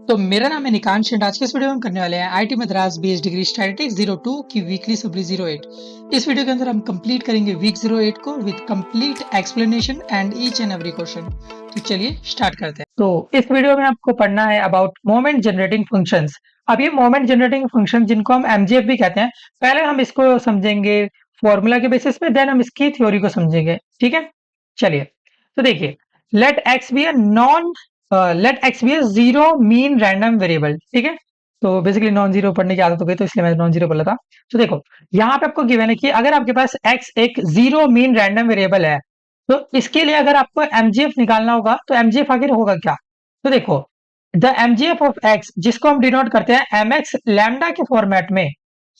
तो मेरा नाम है निकांश एंड आज के इस वीडियो में हम करने वाले हैं IT Madras based degree statistics 02 की वीकली सप्ली 08। इस वीडियो के अंदर हम कंप्लीट करेंगे वीक 08 को with complete explanation and each and every question. तो चलिए स्टार्ट करते हैं। तो इस वीडियो में आपको पढ़ना है अबाउट मोमेंट जनरेटिंग फंक्शंस। अब ये मोमेंट जनरेटिंग फंक्शन जिनको हम एमजीएफ भी कहते हैं, पहले हम इसको समझेंगे फॉर्मूला के बेसिस पे, देन हम इसकी थ्योरी को समझेंगे। ठीक है, चलिए। तो देखिए, let X be a non let X be a zero mean random variable. ठीक है, तो बेसिकली नॉन जीरो पढ़ने की आदत हो गई तो इसलिए मैं नॉन जीरो बोला था। तो देखो, यहाँ पे आपको गिवन है कि अगर आपके पास एक्स एक जीरो मीन रैंडम वेरिएबल है, तो इसके लिए अगर आपको एमजीएफ निकालना होगा तो एमजीएफ आखिर होगा क्या। तो देखो, द एमजीएफ ऑफ एक्स, जिसको हम डिनोट करते हैं एम एक्स लैम्डा के फॉर्मेट में,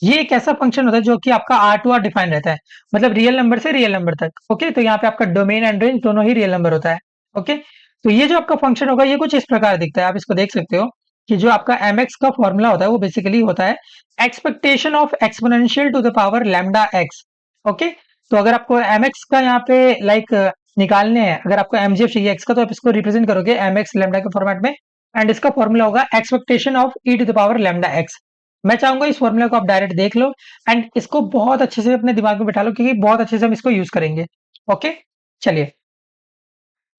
ये एक ऐसा फंक्शन होता है जो कि आपका आर टू आर डिफाइन रहता है, मतलब रियल नंबर से रियल नंबर तक। ओके, तो यहाँ पे आपका डोमेन एंड रेंज दोनों ही रियल नंबर होता है। ओके, तो ये जो आपका फंक्शन होगा ये कुछ इस प्रकार दिखता है, आप इसको देख सकते हो कि जो आपका एम एक्स का फॉर्मूला होता है वो बेसिकली होता है expectation of exponential to the power lambda X. Okay, तो अगर आपको एम एक्स का यहाँ पे लाइक निकालने हैं, अगर आपको एमजीएफ चाहिए एक्स का, तो आप इसको रिप्रेजेंट करोगे एम एक्स लैम्डा के फॉर्मेट में, एंड इसका फॉर्मूला होगा expectation of e to the power lambda X. मैं चाहूंगा इस फॉर्मूला को आप डायरेक्ट देख लो एंड इसको बहुत अच्छे से अपने दिमाग में बिठा लो, क्योंकि बहुत अच्छे से हम इसको यूज करेंगे। ओके, चलिए।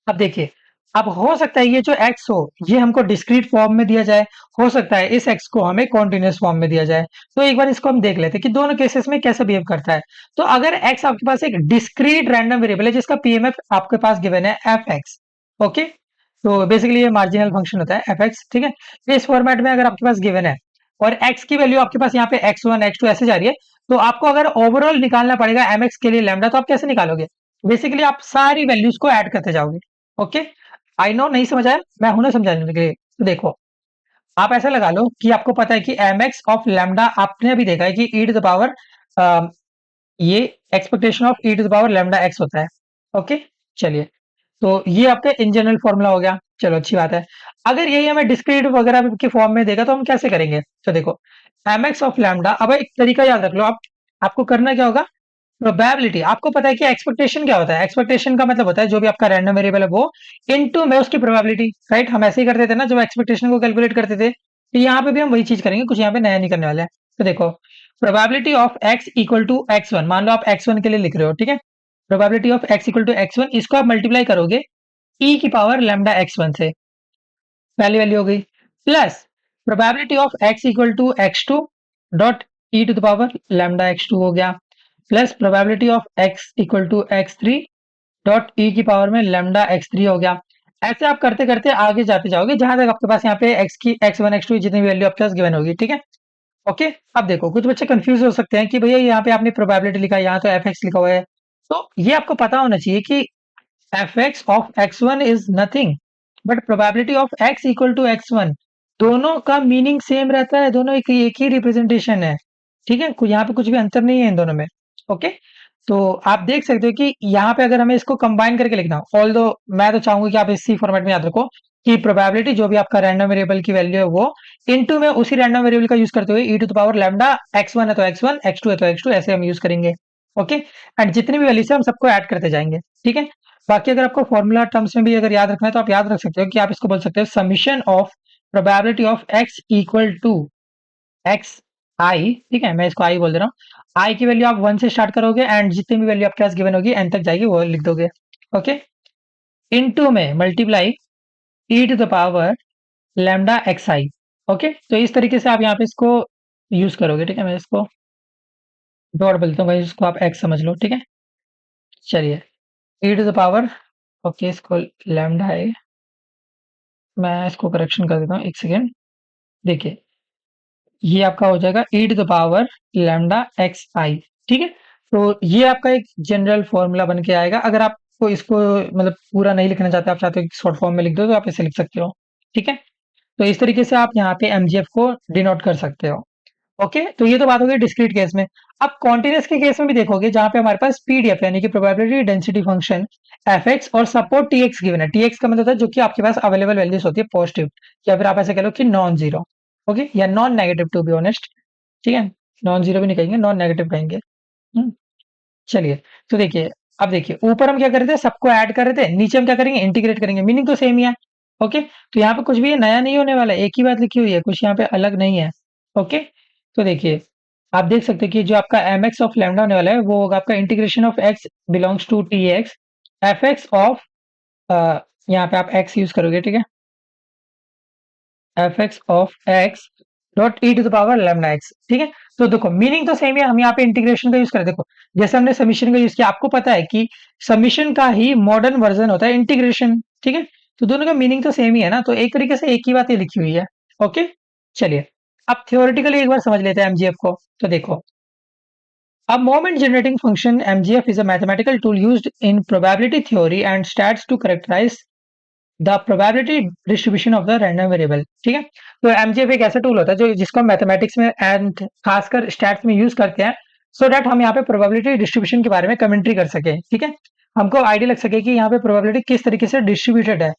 अब देखिए, अब हो सकता है ये जो x हो ये हमको डिस्क्रीट फॉर्म में दिया जाए, हो सकता है इस x को हमें कॉन्टिन्यूस फॉर्म में दिया जाए। तो एक बार इसको हम देख लेते हैं कि दोनों केसेस में कैसे बिहेव करता है। तो अगर x आपके पास एक डिस्क्रीट रैंडम वेरिएबल है जिसका पीएमएफ आपके पास गिवन है एफ एक्स। ओके, तो बेसिकली ये मार्जिनल फंक्शन होता है एफ एक्स। ठीक है, इस फॉर्मेट में अगर आपके पास गिवन है और x की वैल्यू आपके पास यहाँ पे x1 x2 ऐसे जा रही है, तो आपको अगर ओवरऑल निकालना पड़ेगा mx के लिए लैम्डा, तो आप कैसे निकालोगे। बेसिकली आप सारी वैल्यूज को ऐड करते जाओगे। ओके, आई नो नहीं समझ आया, मैं हूं ना समझाने के लिए। तो देखो, आप ऐसा लगा लो कि आपको पता है कि एम एक्स ऑफ लैम्डा आपने अभी देखा है कि ई टू द पावर ये expectation of e to the power lambda X होता है। ओके, चलिए, तो ये आपका इन जनरल फॉर्मूला हो गया। चलो, अच्छी बात है। अगर यही हमें डिस्क्रीट वगैरह के फॉर्म में देगा तो हम कैसे करेंगे। तो देखो, एम एक्स ऑफ लैम्डा, अब एक तरीका याद रख लो आप, आपको करना क्या होगा, प्रोबेबिलिटी। आपको पता है कि एक्सपेक्टेशन क्या होता है, एक्सपेक्टेशन का मतलब होता है जो भी आपका रैंडम वेरिएबल है वो इनटू में उसकी प्रोबेबिलिटी। राइट, हम ऐसे ही करते थे ना जब एक्सपेक्टेशन को कैलकुलेट करते थे, तो यहाँ पे भी हम वही चीज करेंगे, कुछ यहाँ पे नया नहीं करने वाले हैं। तो देखो, probability of x equal to X one, मान लो आप एक्स वन के लिए लिख रहे हो। ठीक है, probability of x equal to X one, इसको आप मल्टीप्लाई करोगे ई की पावर लैम्डा एक्स वन से, पहली वैल्यू हो गई, plus probability of x equal to X two dot e to the power lambda X two हो गया, plus probability of x equal to x three dot e की power में lambda x three हो गया। ऐसे आप करते करते आगे जाते जाओगे जहां तक आपके पास यहाँ पे एक्स की एक्स वन एक्स टू जितनी वैल्यू आपके पास गिवन होगी। ठीक है, ओके। अब देखो, कुछ बच्चे कंफ्यूज हो सकते हैं कि भैया यहाँ पे आपने प्रोबेबिलिटी लिखा है, यहाँ तो एफ एक्स लिखा हुआ है। तो ये आपको पता होना चाहिए कि F X of X one is nothing but probability of x equal to X one. दोनों का मीनिंग सेम रहता है, दोनों एक ही रिप्रेजेंटेशन है। ठीक है, यहाँ पे कुछ भी अंतर नहीं है इन दोनों में। ओके, तो आप देख सकते हो कि यहाँ पे अगर हमें इसको कंबाइन करके लिखना हो, ऑल दो मैं तो चाहूंगा कि आप इसी फॉर्मेट में याद रखो कि प्रोबेबिलिटी जो भी आपका रैंडम वेरिएबल की वैल्यू है वो इनटू में उसी रैंडम वेरिएबल का यूज करते हुए e to the power lambda x one है तो एक्स वन, एक्स टू है तो एक्स टू, ऐसे हम यूज करेंगे। ओके, एंड जितनी भी वैल्यूज है हम सबको ऐड करते जाएंगे। ठीक है, बाकी अगर आपको फॉर्मूला टर्म्स में भी अगर याद रखना है तो आप याद रख सकते हो कि आप इसको बोल सकते हो summation of probability of x equal to x i. ठीक है, मैं इसको आई बोल दे रहा हूँ। आई की वैल्यू आप वन से स्टार्ट करोगे एंड जितनी भी वैल्यू आपके पास गिवन होगी एन तक जाएगी वो लिख दोगे। ओके, इनटू में multiply e to the power lambda x i. Okay, तो इस तरीके से आप यहाँ पे इसको यूज करोगे। ठीक है, मैं इसको डॉट बोलता हूँ भाई, इसको आप एक्स समझ लो। ठीक है, चलिए, ई टू द पावर, ओके इसको लैम्डा है, मैं इसको करेक्शन कर देता हूँ, एक सेकेंड। देखिए, ये आपका हो जाएगा e to the power lambda x i. ठीक है, तो ये आपका एक जनरल फॉर्मूला बन के आएगा। अगर आपको इसको मतलब पूरा नहीं लिखना चाहते, आप चाहते हो कि शॉर्ट फॉर्म में लिख दो, तो आप इसे लिख सकते हो। ठीक है, तो इस तरीके से आप यहाँ पे एमजीएफ को डिनोट कर सकते हो। ओके, तो ये तो बात हो गई डिस्क्रीट केस में। अब कॉन्टिन्यूस के केस में भी देखोगे जहां पे हमारे पास पीडीएफ यानी कि probability density function F x और सपोर्ट टी एक्स गिवन है। टी एक्स का मतलब है जो कि आपके पास अवेलेबल वैल्यूज होती है पॉजिटिव, या फिर आप ऐसे कह लो कि नॉन जीरो। ओके, या non negative to be honest. ठीक है, नॉन जीरो भी नहीं कहेंगे, नॉन नेगेटिव कहेंगे। चलिए, तो देखिए, अब देखिए ऊपर हम क्या कर रहे थे, सबको ऐड कर रहे थे, नीचे हम क्या करेंगे, इंटीग्रेट करेंगे, मीनिंग तो सेम ही है। ओके, तो यहाँ पे कुछ भी नया नहीं होने वाला है, एक ही बात लिखी हुई है, कुछ यहाँ पे अलग नहीं है। ओके, तो देखिए आप देख सकते हैं कि जो आपका एम एक्स ऑफ लैम्डा होने वाला है वो होगा आपका integration of X belongs to T X F X of, यहाँ पे आप एक्स यूज करोगे, ठीक है, F X of X dot e to the power lambda X, ठीक है। तो देखो मीनिंग तो सेम है, हम यहाँ पे इंटीग्रेशन का यूज करें, देखो जैसे हमने समीशन का यूज किया, आपको पता है कि समीशन का ही मॉडर्न वर्जन होता है इंटीग्रेशन, ठीक है। तो दोनों का मीनिंग तो सेम ही है ना, तो एक तरीके से एक ही बात ये लिखी हुई है। ओके, चलिए अब थियोरेटिकली एक बार समझ लेते हैं एमजीएफ को। तो देखो, a moment generating function MGF is a mathematical tool used in probability theory and stats to characterize the probability distribution of the random variable, ठीक है। तो एमजीएफ एक ऐसा टूल होता है जो जिसको हम मैथमेटिक्स में एंड खासकर स्टैट्स में यूज करते हैं, सो दैट हम यहाँ पे प्रोबेबिलिटी डिस्ट्रीब्यूशन के बारे में कमेंट्री कर सके, ठीक है। हमको आइडिया लग सके कि यहाँ पे प्रोबेबिलिटी किस तरीके से डिस्ट्रीब्यूटेड है,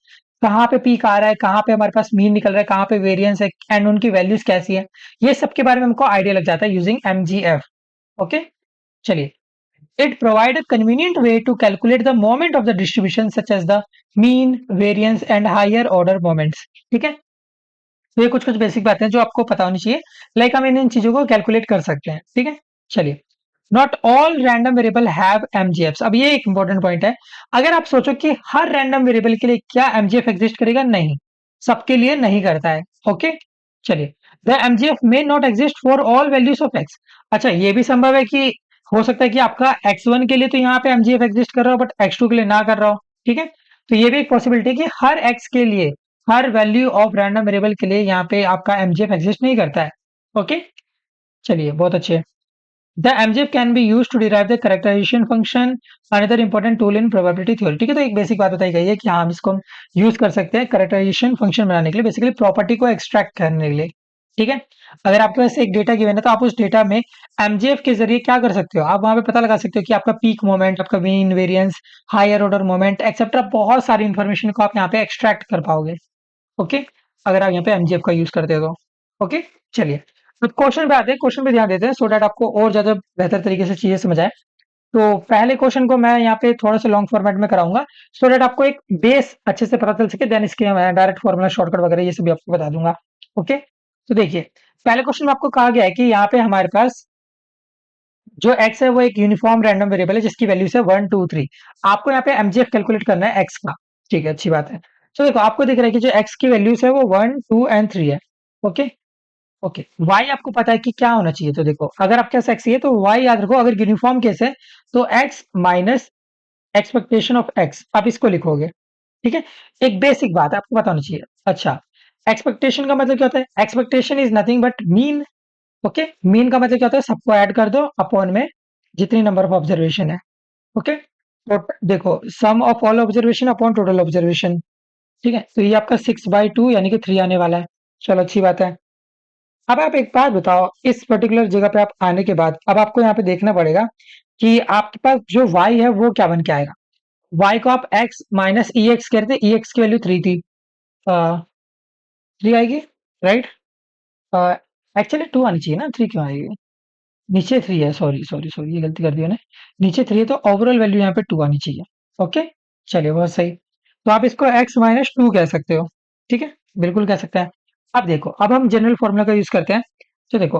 कहाँ पे पीक आ रहा है, कहाँ पे हमारे पास मीन निकल रहा है, कहाँ पे वेरियंस है एंड उनकी वैल्यूज कैसी है, ये सब के बारे में हमको आइडिया लग जाता है यूजिंग एमजीएफ। ओके, चलिए, it provide a convenient way to calculate the moment of the distribution such as the mean, variance and higher order moments, ठीक है। तो ये कुछ कुछ बेसिक बातें हैं जो आपको पता होनी चाहिए, लाइक हम इन चीजों को कैलकुलेट कर सकते हैं, ठीक है। चलिए, not all random variable have MGFs. अब ये एक इंपॉर्टेंट पॉइंट है, अगर आप सोचो कि हर रैंडम वेरिएबल के लिए क्या एमजीएफ एग्जिस्ट करेगा, नहीं, सबके लिए नहीं करता है। ओके, चलिए, the MGF may not exist for all values of x. अच्छा, ये भी संभव है कि हो सकता है कि आपका x1 के लिए तो यहाँ पे एमजीएफ एग्जिस्ट कर रहा हो बट x2 के लिए ना कर रहा हो, ठीक है। तो ये भी एक पॉसिबिलिटी है कि हर x के लिए, हर वैल्यू ऑफ रैंडम वेरिएबल के लिए यहाँ पे आपका एमजीएफ एग्जिस्ट नहीं करता है। ओके, चलिए बहुत अच्छे। The MGF can be use to derive the characterization function, another important tool in probability theory, ठीक है। तो एक बेसिक बात बताई गई है कि हाँ, हम इसको यूज कर सकते हैं कैरेक्टराइजेशन फंक्शन बनाने के लिए, बेसिकली प्रॉपर्टी को एक्सट्रैक्ट करने के लिए, ठीक है। अगर आपके पास एक डेटा गिवन है तो आप उस डेटा में एमजीएफ के जरिए क्या कर सकते हो, आप वहां पे पता लगा सकते हो कि आपका पीक मोमेंट, आपका mean, variance, higher order moment etcetera, बहुत सारी इंफॉर्मेशन को आप यहाँ पे एक्सट्रैक्ट कर पाओगे। ओके, अगर आप यहाँ पे एमजीएफ का यूज करते हो तो। ओके, चलिए तो क्वेश्चन पे आते हैं, क्वेश्चन पे ध्यान देते हैं सो दैट आपको और ज्यादा बेहतर तरीके से चीजें समझ आए। तो पहले क्वेश्चन को मैं यहाँ पे थोड़ा सा लॉन्ग फॉर्मेट में कराऊंगा सो दैट आपको एक बेस अच्छे से पता चल सके, देन इसके मैं डायरेक्ट फॉर्मूला, शॉर्टकट वगैरह ये सभी आपको बता दूंगा। ओके, तो देखिए पहले क्वेश्चन में आपको कहा गया है कि यहाँ पे हमारे पास जो x है वो एक यूनिफॉर्म रैंडम वेरिएबल है जिसकी वैल्यूज है 1 2 3। आपको यहाँ पे एमजीएफ कैलकुलेट करना है x का, ठीक है, अच्छी बात है। तो देखो आपको दिख रहा है कि जो x की वैल्यूज है वो 1 2 एंड 3 है। ओके, ओके, y आपको पता है कि क्या होना चाहिए, तो देखो अगर आपके पास x है तो y याद रखो, अगर यूनिफॉर्म केस है तो x minus expectation of x, आप इसको लिखोगे, ठीक है। एक बेसिक बात आपको पता होनी चाहिए। अच्छा, एक्सपेक्टेशन का मतलब क्या होता है, expectation is nothing but mean. Okay, mean का मतलब क्या होता है, सबको ऐड कर दो अपॉन में जितनी नंबर ऑफ ऑब्जर्वेशन है। ओके, तो देखो sum of all observation upon total observation, ठीक है। तो ये आपका 6/2 यानी कि 3 आने वाला है। चलो अच्छी बात है। अब आप एक बात बताओ, इस पर्टिकुलर जगह पे आप आने के बाद अब आपको यहाँ पे देखना पड़ेगा कि आपके पास जो y है वो क्या बन के आएगा। y को आप x माइनस ई एक्स कहते हैं, ई एक्स की वैल्यू 3 थी, 3 आएगी, राइट। एक्चुअली 2 आनी चाहिए ना, 3 क्यों आएगी, नीचे 3 है, सॉरी सॉरी सॉरी, ये गलती कर दी मैंने, नीचे 3 है तो ओवरऑल वैल्यू यहाँ पे 2 आनी चाहिए। ओके, चलिए बहुत सही। तो आप इसको x माइनस 2 कह सकते हो, ठीक है, बिल्कुल कह सकते हैं। अब देखो, अब हम जनरल फॉर्मूला का यूज करते हैं। तो देखो,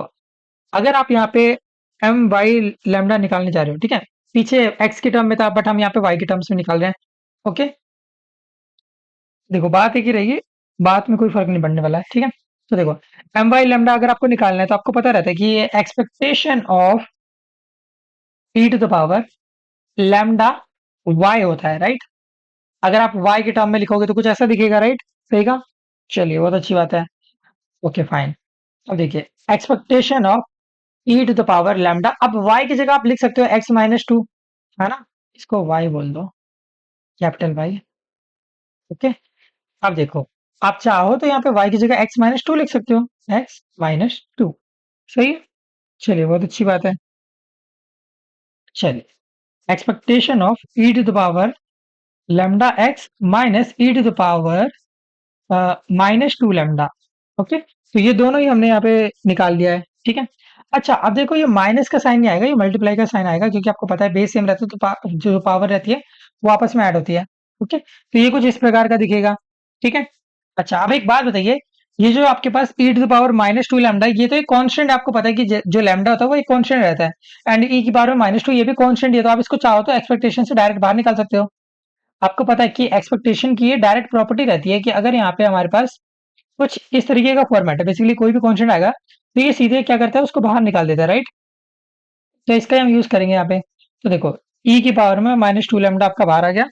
अगर आप यहाँ पे एम वाई लैम्डा निकालने जा रहे हो, ठीक है, पीछे x की टर्म में था बट हम यहाँ पे y की टर्म्स में निकाल रहे हैं। ओके, देखो बात एक ही रहेगी, बात में कोई फर्क नहीं पड़ने वाला है, ठीक है। तो देखो एम वाई लैम्डा अगर आपको निकालना है तो आपको पता रहता है कि ये expectation of e to the power lambda Y होता है, राइट। अगर आप वाई के टर्म में लिखोगे तो कुछ ऐसा दिखेगा, राइट, सही का। चलिए बहुत अच्छी बात है। ओके फाइन, अब देखिए expectation of e to the power lambda, अब वाई की जगह आप लिख सकते हो एक्स माइनस 2, है ना, इसको वाई बोल दो, कैपिटल वाई। ओके, अब देखो आप चाहो तो यहाँ पे y की जगह x माइनस 2 लिख सकते हो, x माइनस 2, सही है। चलिए बहुत अच्छी बात है। चलिए, expectation of e to the power lambda x minus e to the power minus 2 lambda. Okay, तो ये दोनों ही हमने यहाँ पे निकाल दिया है, ठीक है। अच्छा, अब देखो ये माइनस का साइन नहीं आएगा, ये मल्टीप्लाई का साइन आएगा, क्योंकि आपको पता है बेस सेम रहता है तो जो पावर रहती है वो आपस में ऐड होती है। ओके, तो ये कुछ इस प्रकार का दिखेगा, ठीक है। अच्छा, अब एक बात बताइए, ये जो आपके पास e to the power minus two lambda, ये तो एक कांस्टेंट, आपको पता है कि जो लैम्डा होता है वो एक कांस्टेंट रहता है, एंड ई की पावर में माइनस टू ये भी कांस्टेंट है, तो आप इसको चाहो तो एक्सपेक्टेशन से डायरेक्ट बाहर निकाल सकते हो। आपको पता है कि एक्सपेक्टेशन की ये डायरेक्ट प्रॉपर्टी रहती है कि अगर यहाँ पे हमारे पास कुछ इस तरीके का फॉर्मेट है, बेसिकली कोई भी कांस्टेंट आएगा तो ये सीधे क्या करता है, उसको बाहर निकाल देता है, राइट। तो इसका हम यूज करेंगे यहाँ पे। तो देखो, ई की पावर में माइनस टू लैम्डा आपका बाहर आ गया।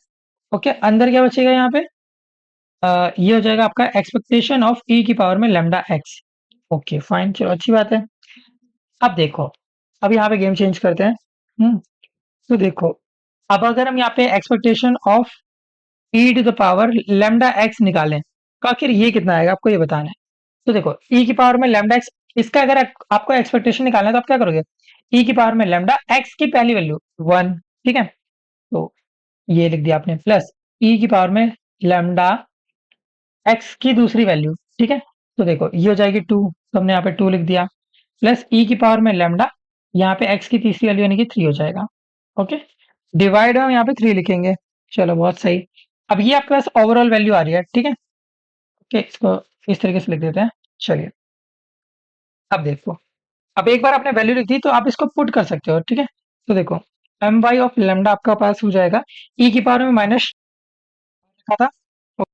ओके, अंदर क्या बचेगा यहाँ पे, ये हो जाएगा आपका एक्सपेक्टेशन ऑफ ई की पावर में लैम्डा एक्स। ओके फाइन, चलो अच्छी बात है। अब देखो, अब यहाँ पे गेम चेंज करते हैं। तो देखो, अब अगर हम यहाँ पे expectation of e to the power lambda X निकालें, तो आखिर ये कितना आएगा, आपको ये बताना है। तो देखो, ई की पावर में लैम्डा एक्स, इसका अगर आपको एक्सपेक्टेशन निकालना है तो आप क्या करोगे, ई की पावर में लैम्डा एक्स की पहली वैल्यू वन, ठीक है, तो ये लिख दिया आपने, प्लस ई की पावर में लैम्डा एक्स की दूसरी वैल्यू, ठीक है। तो देखो ये हो जाएगी टू, तो हमने यहाँ पे टू लिख दिया, प्लस ई की पावर में लैम्डा, यहाँ पे एक्स की तीसरी वैल्यू यानी कि थ्री हो जाएगा। ओके, डिवाइड हम यहाँ पे थ्री लिखेंगे। चलो बहुत सही। अब ये आपके पास ओवरऑल वैल्यू आ रही है, ठीक है। ओके, इसको इस तरीके से लिख देते हैं। चलिए, अब देखो, अब एक बार आपने वैल्यू लिख दी तो आप इसको पुट कर सकते हो, ठीक है। तो देखो, एम वाई ऑफ लेमडा आपका पास हो जाएगा, ई की पावर में माइनस लिखा था। तो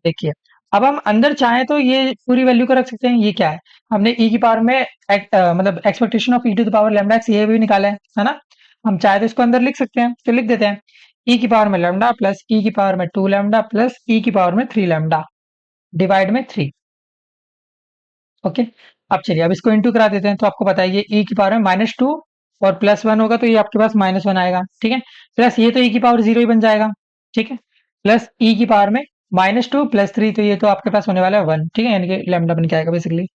देखिए, अब हम अंदर चाहें तो ये पूरी वैल्यू को रख सकते हैं। ये क्या है, हमने ई की पावर में मतलब expectation of e to the power lambda X ये भी निकाला है ना। हम चाहे तो इसको अंदर लिख सकते हैं, तो लिख देते हैं ई की पावर में लेमडा प्लस ई की पावर में टू लेमडा प्लस ई की पावर में थ्री लेमडा डिवाइड में थ्री। ओके, अब चलिए, अब इसको इंटू करा देते हैं, तो आपको पता है ये ई की पावर में माइनस टू और प्लस वन होगा, तो ये आपके पास माइनस वन आएगा, ठीक है। प्लस ये तो ई की पावर जीरो ही बन जाएगा, ठीक है, प्लस ई की पावर में माइनस टू प्लस थ्री, तो ये तो आपके पास होने वाला है वन, ठीक है, यानी कि लैम्डा बन के आएगा बेसिकली।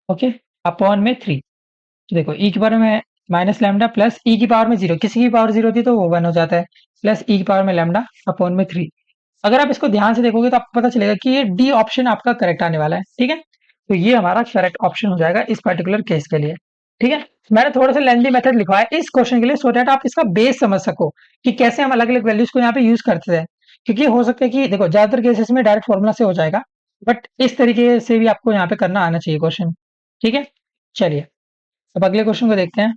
ओके, अपॉन में थ्री। तो देखो, ई की पावर में माइनस लैम्डा प्लस ई की पावर में जीरो, किसी की पावर जीरो होती है तो वो वन हो जाता है, प्लस ई की पावर में लैम्डा अपॉन में थ्री। अगर आप इसको ध्यान से देखोगे तो आपको पता चलेगा कि ये डी ऑप्शन आपका करेक्ट आने वाला है, ठीक है। तो ये हमारा करेक्ट ऑप्शन हो जाएगा इस पर्टिकुलर केस के लिए, ठीक है। मैंने थोड़ा सा लेंथी मेथड लिखा है इस क्वेश्चन के लिए, सो दैट आप इसका बेस समझ सको कि कैसे हम अलग अलग वैल्यूज को यहाँ पे यूज करते हैं। क्योंकि हो सकता है कि देखो, ज्यादातर केसेस में डायरेक्ट फॉर्मूला से हो जाएगा, बट इस तरीके से भी आपको यहाँ पे करना आना चाहिए क्वेश्चन, ठीक है। चलिए, अब अगले क्वेश्चन को देखते हैं।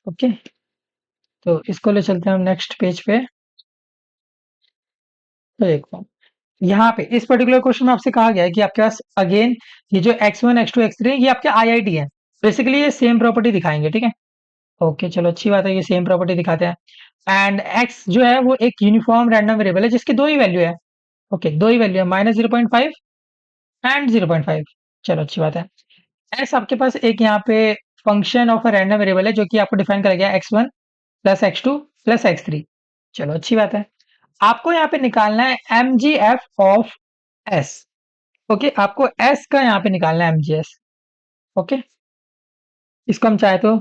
ओके, तो इसको ले चलते हैं हम नेक्स्ट पेज पे। तो देखो, यहाँ पे इस पर्टिकुलर क्वेश्चन में आपसे कहा गया है कि आपके पास अगेन ये जो x1 x2 x3 ये आपके आईआईटी है, बेसिकली ये सेम प्रॉपर्टी दिखाएंगे, ठीक है। ओके, चलो अच्छी बात है, ये सेम प्रॉपर्टी दिखाते हैं। एंड x जो है वो एक यूनिफॉर्म रैंडम वेरिएबल है जिसकी दो ही वैल्यू है। ओके, दो ही वैल्यू है, माइनस 0.5 एंड 0.5। चलो अच्छी बात है। x आपके पास एक यहाँ पे function of a random variable है जो कि आपको डिफाइन करा गया x1 plus x2 plus x3। चलो अच्छी बात है। आपको यहाँ पे निकालना है M G F of S. Okay, आपको एस का यहाँ पे निकालना है एमजीएस। ओके, इसको हम चाहे तो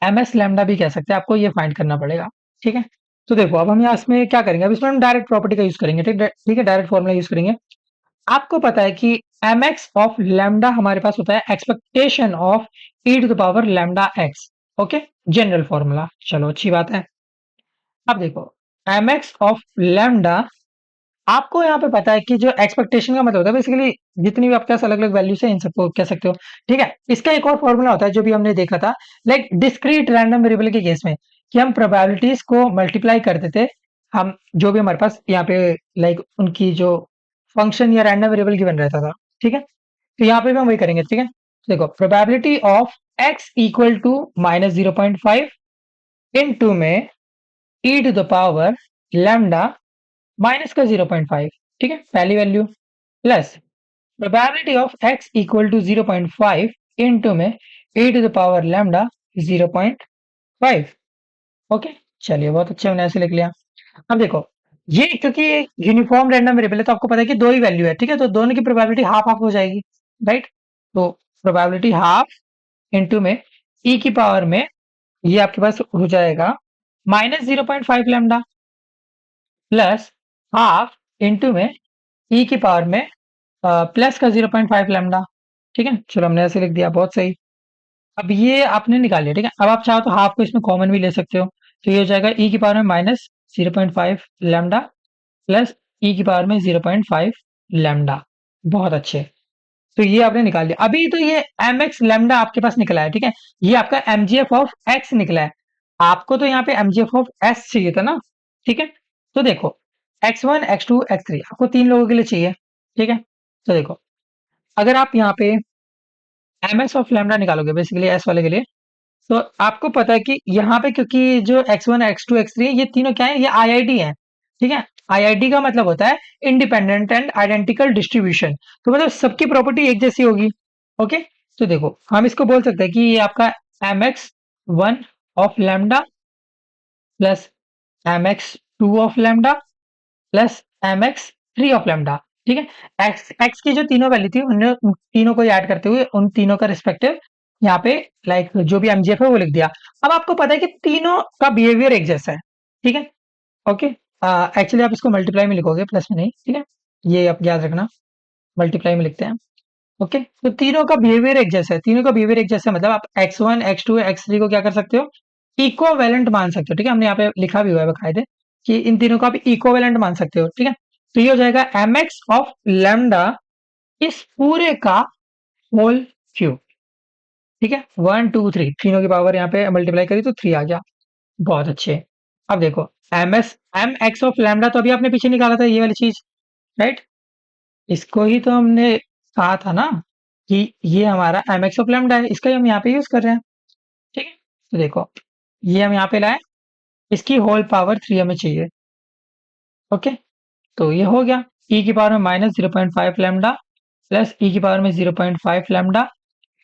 एम एस लैम्डा भी कह सकते हैं, आपको ये फाइंड करना पड़ेगा, ठीक है। तो देखो, अब हम यहाँ इसमें क्या करेंगे, अब इसमें हम डायरेक्ट प्रॉपर्टी का यूज करेंगे, ठीक है, डायरेक्ट फॉर्मूला यूज करेंगे। आपको पता है कि एम एक्स ऑफ लैम्डा हमारे पास होता है expectation of e to the power lambda X. Okay, general formula, चलो अच्छी बात है। अब देखो, एम एक्स ऑफ लैम्डा, आपको यहाँ पे पता है कि जो एक्सपेक्टेशन का मतलब होता है बेसिकली जितनी भी आपके पास अलग अलग वैल्यूज है इन सबको कह सकते हो, ठीक है। इसका एक और फॉर्मूला होता है जो भी हमने देखा था, लाइक डिस्क्रीट रैंडम वेरिएबल के केस में, कि हम प्रोबेबिलिटीज को मल्टीप्लाई करते थे। हम जो भी हमारे पास यहाँ पे लाइक उनकी जो फंक्शन या रैंडम वेरिएबल गिवन रहता था, ठीक है। तो यहाँ पे भी हम वही करेंगे, ठीक है। देखो, probability of x equal to minus 0.5 into में e to the power lambda minus का 0.5, ठीक है, पहली value, plus probability of x equal to 0.5 into में e to the power lambda 0.5। Okay, चलिए बहुत अच्छे, हमने ऐसे लिख लिया। अब देखो, ये क्योंकि यूनिफॉर्म रैंडम वेरिएबल है तो आपको पता है कि दो ही वैल्यू है, ठीक है, तो दोनों की प्रोबेबिलिटी हाफ हाफ हो जाएगी, राइट। तो प्रोबेबिलिटी हाफ इनटू में e की पावर में ये आपके पास हो जाएगा minus 0.5 lambda plus half into में ई की पावर में प्लस का 0.5 लैम्डा, ठीक है। चलो हमने ऐसे लिख दिया, बहुत सही। अब ये आपने निकाल लिया, ठीक है। अब आप चाहो तो हाफ को इसमें कॉमन भी ले सकते हो, तो ये हो जाएगा ई की पावर में माइनस 0.5 लैम्डा प्लस ई की पावर में 0.5 लैम्डा। बहुत अच्छे। तो ये आपने निकाल दिया। अभी तो ये एम एक्स लैम्डा आपके पास निकला है, ठीक है। ये आपका एमजीएफ ऑफ एक्स निकला है। आपको तो यहाँ पे एमजीएफ ऑफ एस चाहिए था ना, ठीक है। तो देखो, X one x two x three आपको तीन लोगों के लिए चाहिए, ठीक है। तो देखो, अगर आप यहाँ पे एम एक्स ऑफ लैम्डा निकालोगे बेसिकली एस वाले के लिए, तो आपको पता है कि यहाँ पे क्योंकि जो X one x two x three ये तीनों क्या है, ये आईआईडी है, ठीक है। आईआईडी का मतलब होता है इंडिपेंडेंट एंड आइडेंटिकल डिस्ट्रीब्यूशन। तो मतलब सबकी प्रॉपर्टी एक जैसी होगी। ओके। तो देखो, हम इसको बोल सकते हैं कि ये आपका M X one of lambda plus M X two of lambda plus M X three of lambda, ठीक है। एक्स एक्स की जो तीनों वैल्यू थी उन तीनों को ऐड करते हुए उन तीनों का रिस्पेक्टिव यहाँ पे लाइक जो भी एमजीएफ है वो लिख दिया। अब आपको पता है कि तीनों का बिहेवियर एक जैसा है, ठीक है। ओके। एक्चुअली आप इसको मल्टीप्लाई में लिखोगे, प्लस में नहीं, ठीक है। ये आप याद रखना, मल्टीप्लाई में लिखते हैं। ओके। तो तीनों का बिहेवियर एक जैसा है, तीनों का बिहेवियर एक जैसा है, मतलब आप X one x two x three को क्या कर सकते हो, इक्विवेलेंट मान सकते हो, ठीक है। हमने यहाँ पे लिखा भी हुआ है बकायदे कि इन तीनों को आप इक्विवेलेंट मान सकते हो, ठीक है। तो ये हो जाएगा एम एक्स ऑफ लैम्डा इस पूरे का होल क्यूब, ठीक है। वन टू थ्री तीनों की पावर यहाँ पे मल्टीप्लाई करी तो थ्री आ गया। बहुत अच्छे। अब देखो, एम एक्स ऑफ लैम्डा तो अभी आपने पीछे निकाला था ये वाली चीज, राइट। इसको ही तो हमने कहा था ना कि ये हमारा एम एक्स ऑफ लैम्डा है, इसका ही हम यहाँ पे यूज कर रहे हैं, ठीक है। तो देखो, ये हम यहाँ पे लाए, इसकी होल पावर थ्री हमें चाहिए। ओके। तो ये हो गया ई की पावर में माइनस 0.5 लैम्डा प्लस ई की पावर में 0.5 लैम्डा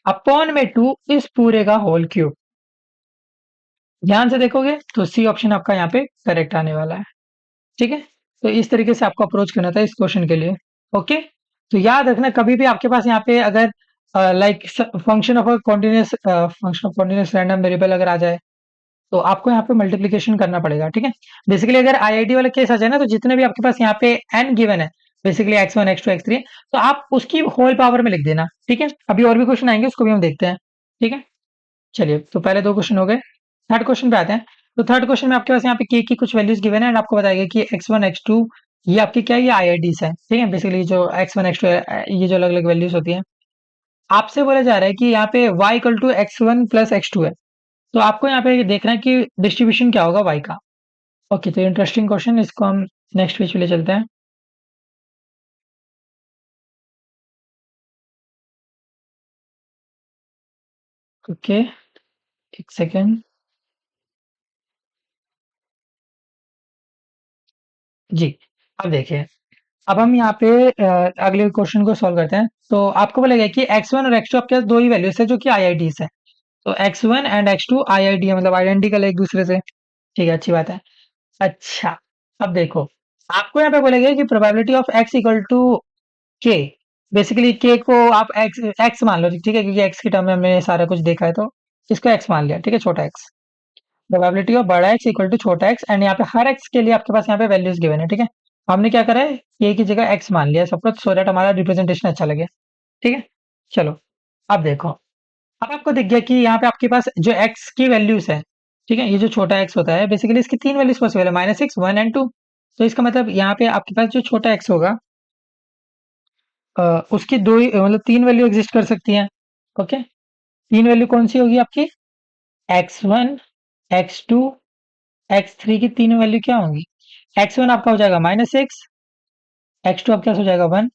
अपॉन में टू इस पूरे का होल क्यूब। ध्यान से देखोगे तो सी ऑप्शन आपका यहाँ पे करेक्ट आने वाला है, ठीक है। तो इस तरीके से आपको अप्रोच करना था इस क्वेश्चन के लिए। ओके। तो याद रखना, कभी भी आपके पास यहाँ पे अगर like function of continuous random variable अगर आ जाए तो आपको यहाँ पे मल्टीप्लिकेशन करना पड़ेगा, ठीक है। बेसिकली अगर आईआईडी वाला केस आ जाए ना, तो जितने भी आपके पास यहाँ पे एन गिवन है, basically x one x two x three, तो आप उसकी होल पावर में लिख देना, ठीक है। अभी और भी क्वेश्चन आएंगे, उसको भी हम देखते हैं, ठीक है। चलिए, तो पहले दो क्वेश्चन हो गए। थर्ड क्वेश्चन पे आते हैं। तो थर्ड क्वेश्चन में आपके पास यहाँ पे के की कुछ वैल्यूज गिवन है एंड आपको बताएगा कि एक्स वन एक्स टू ये आपकी क्या है, ये आईआईडीज है, ठीक है। बेसिकली जो एक्स वन एक्स टू ये जो अलग अलग वैल्यूज होती हैं, आपसे बोला जा रहा है कि यहाँ पे y equal to X one plus X two है। तो आपको यहाँ पे देखना है कि डिस्ट्रीब्यूशन क्या होगा y का। ओके, तो इंटरेस्टिंग क्वेश्चन, इसको हम नेक्स्ट पेज पे ले चलते हैं। ओके, एक सेकेंड। जी, अब देखिए, अब हम यहाँ पे अगले क्वेश्चन को सॉल्व करते हैं। तो आपको बोलेगा कि एक्स वन और एक्स टू आपके पास दो ही वैल्यूज है जो कि आईआईडीज है। तो X one and X two IID है, मतलब आइडेंटिकल है एक दूसरे से, ठीक है, अच्छी बात है। अच्छा, अब देखो, आपको यहाँ पे बोलेगा कि probability of x equal to K, basically K को आप एक्स एक्स मान लो, ठीक है, क्योंकि एक्स की टर्म में हमने सारा कुछ देखा है, तो इसको एक्स मान लिया, ठीक है, छोटा एक्स। प्रोबेबिलिटी ऑफ बड़ा एक्स इक्वल टू छोटा एक्स, एंड यहाँ पे हर एक्स के लिए आपके पास यहाँ पे वैल्यूज गिवन है, ठीक है। हमने क्या करा है, के की जगह एक्स मान लिया सब कुछ, सो दैट हमारा रिप्रेजेंटेशन अच्छा लगे, ठीक है। चलो, अब देखो, अब आपको दिख गया कि यहाँ पे आपके पास जो एक्स की वैल्यूज है, ठीक है, ये जो छोटा एक्स होता है बेसिकली इसकी तीन वैल्यूज पॉसिबल है, minus six one and two. तो इसका मतलब यहाँ पे आपके पास जो छोटा एक्स होगा उसकी दो ही मतलब तीन वैल्यू एग्जिस्ट कर सकती हैं। ओके। तीन वैल्यू कौन सी होगी आपकी, X one x two x three की तीनों वैल्यू क्या होंगी। एक्स वन आपका हो जाएगा माइनस सिक्स, एक्स टू आपका हो जाएगा वन,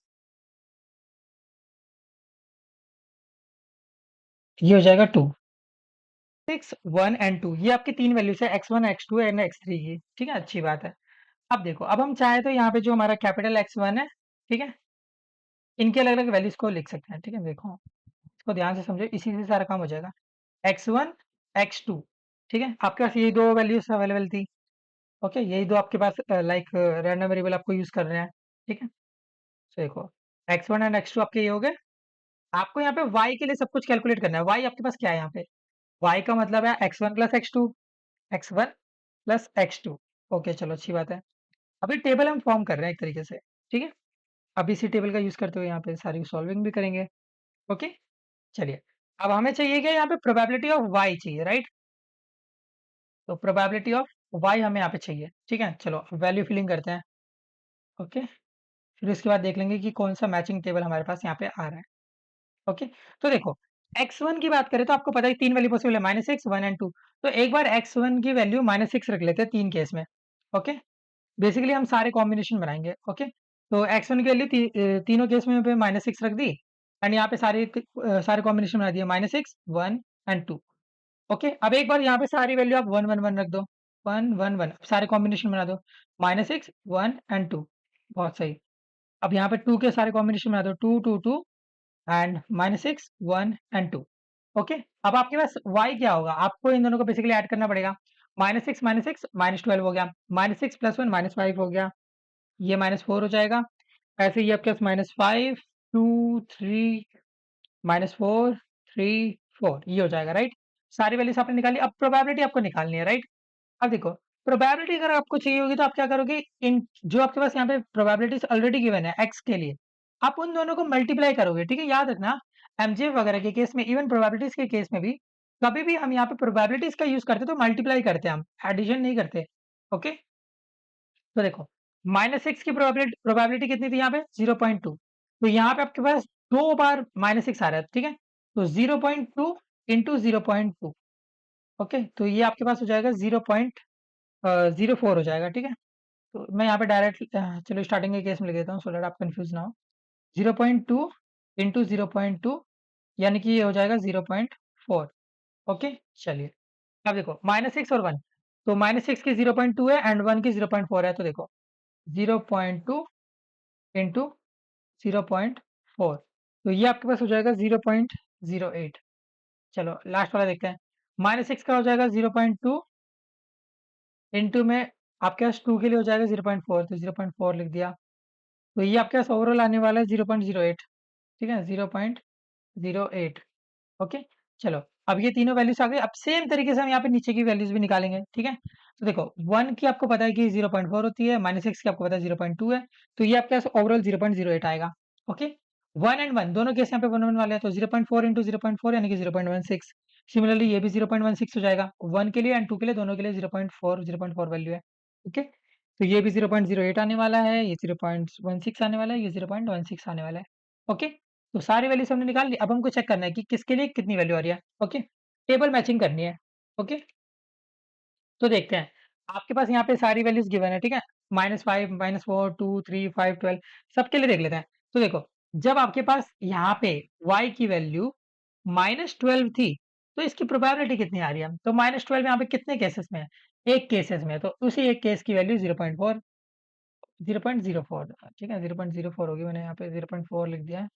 ये हो जाएगा two. Six one and two ये आपकी तीन वैल्यूज है, X one x two and X three की, ठीक है, अच्छी बात है। अब देखो, अब हम चाहे तो यहाँ पे जो हमारा कैपिटल एक्स वन है, ठीक है, इनके अलग अलग वैल्यूज को लिख सकते हैं, ठीक है। देखो, इसको ध्यान से समझो, इसी से सारा काम हो जाएगा। एक्स वन एक्स टू, ठीक है, आपके पास यही दो वैल्यूज अवेलेबल थी। ओके, यही दो आपके पास लाइक रैंडम वेरिएबल आपको यूज कर रहे हैं, ठीक है। तो देखो, X one and X two आपके ये हो गए। आपको यहाँ पे वाई के लिए सब कुछ कैलकुलेट करना है। वाई आपके पास क्या है यहाँ पे, वाई का मतलब है X one plus X two, X one plus X two. Okay, चलो, अच्छी बात है। अभी टेबल हम फॉर्म कर रहे हैं एक तरीके से, ठीक है। अब इसी टेबल का यूज करते हुए यहाँ पे सारी सॉल्विंग भी करेंगे। ओके, चलिए, अब हमें चाहिए क्या, यहाँ पे प्रोबेबिलिटी ऑफ वाई चाहिए, राइट। तो प्रोबेबिलिटी ऑफ वाई हमें यहाँ पे चाहिए, ठीक है। चलो, वैल्यू फिलिंग करते हैं। ओके, फिर उसके बाद देख लेंगे कि कौन सा मैचिंग टेबल हमारे पास यहाँ पे आ रहा है। ओके, तो देखो x1 की बात करें तो आपको पता है 3 वैल्यू पॉसिबल है, -6, 1 एंड 2। तो एक बार x1 की वैल्यू -6 रख लेते हैं 3 केस में। ओके, बेसिकली हम सारे कॉम्बिनेशन बनाएँगे। ओके, तो x1 की वैल्यू तीनों केस में यहाँ पे -6 रख दी एंड यहाँ पे सारे कॉम्बिनेशन बना दिए -6, 1 एंड 2। ओके, अब एक बार यहाँ पे सारी वैल्यू आप 1 1 1 रख दो, 1 1 1 सारे कॉम्बिनेशन बना दो, -6, 1 एंड 2। बहुत सही। अब यहाँ पे 2 के सारे कॉम्बिनेशन बना दो, 2 2 2 एंड -6, 1 एंड 2। ओके, अब आपके पास y क्या होगा? आपको इन दोनों को बेसिकली ऐड करना पड़ेगा। -6 -6 -12 हो गया, -6 + 1 -5 हो गया, ये -4 हो जाएगा। ऐसे ही आपके पास -5 2 3 -4 3 4 ये हो जाएगा, राइट? सारी वैल्यूज़ आपने निकाली, अब प्रोबेबिलिटी आपको निकालनी है, राइट? अब देखो, प्रोबेबिलिटी अगर आपको चाहिए होगी तो आप क्या करोगे, इन जो आपके पास यहाँ पे प्रोबेबिलिटीज़ ऑलरेडी गिवन है x के लिए, आप उन दोनों को मल्टीप्लाई करोगे, ठीक है? याद रखना एमजे वगैरह के केस में, इवन प्रोबेबिलिटीज़ के केस में भी, कभी भी हम यहाँ पे प्रोबेबिलिटीज़ का यूज़ करते हैं तो मल्टीप्लाई करते हैं हम, एडिशन नहीं करते। ओके? तो देखो, -6 की प्रोबेबिलिटी कितनी थी यहाँ पे? 0.2। तो यहाँ पे आपके पास 2 बार -6 आ रहा है, ठीक है? तो 0.2 इंटू 0.2। ओके? तो ये आपके पास हो जाएगा 0.04 हो जाएगा, ठीक है? तो मैं यहाँ पे डायरेक्ट चलो स्टार्टिंग के केस में लिख देता हूँ सो दैट आप कन्फ्यूज़ ना हो। 0.2 इंटू 0.2 यानी कि ये हो जाएगा 0.4। ओके? चलिए, अब देखो -6 और 1, तो -6 की 0.2 है एंड 1 की 0.4 है, तो देखो 0.2 इंटू 0.4, तो ये आपके पास हो जाएगा 0.08। चलो लास्ट वाला देखते हैं। -6 का हो जाएगा 0.2 इंटू में आपके पास 2 के लिए हो जाएगा 0.4, तो 0.4 लिख दिया। तो ये आपके पास ओवरऑल आने वाला है 0.08, ठीक है? 0.08। ओके, चलो अब ये तीनों वैल्यूज आ गई। अब सेम तरीके से हम यहाँ पे नीचे की वैल्यूज भी निकालेंगे, ठीक है? तो देखो 1 की आपको पता है कि 0.4 होती है, -6 की आपको पता है 0.2 है, तो ये आपके पास ओवरऑल 0.08 आएगा। ओके, 1 एंड 1 दोनों केस यहाँ पे 1 1 वाले हैं, तो 0.4 इंटू 0.4 यानी कि 0.16। सिमिलरली ये भी 0.16 हो जाएगा 1 के लिए एंड 2 के लिए, दोनों के लिए 0.4 वैल्यू है। ओके, तो ये भी 0.08 आने वाला है, ये 0.16 आने वाला है, ये 0.16 आने वाला है। ओके, तो सारी वैल्यूज हमने निकाल ली। अब हमको चेक करना है कि किसके लिए कितनी वैल्यू आ रही है। ओके, टेबल मैचिंग करनी है। ओके, तो देखते हैं। आपके पास यहाँ पे सारी वैल्यूज गिवन है, ठीक है? -5 -4 2 3 5 12 सबके लिए देख लेते हैं। तो देखो, जब आपके पास यहाँ पे y की वैल्यू -12 थी, तो इसकी प्रोबेबिलिटी कितनी आ रही है? तो -12 यहाँ पे कितने केसेस में है? एक केसेस में है, तो उसी एक केस की वैल्यू 0.4 0.04, ठीक है? 0.04 होगी, मैंने यहाँ पे 0.4 लिख दिया है,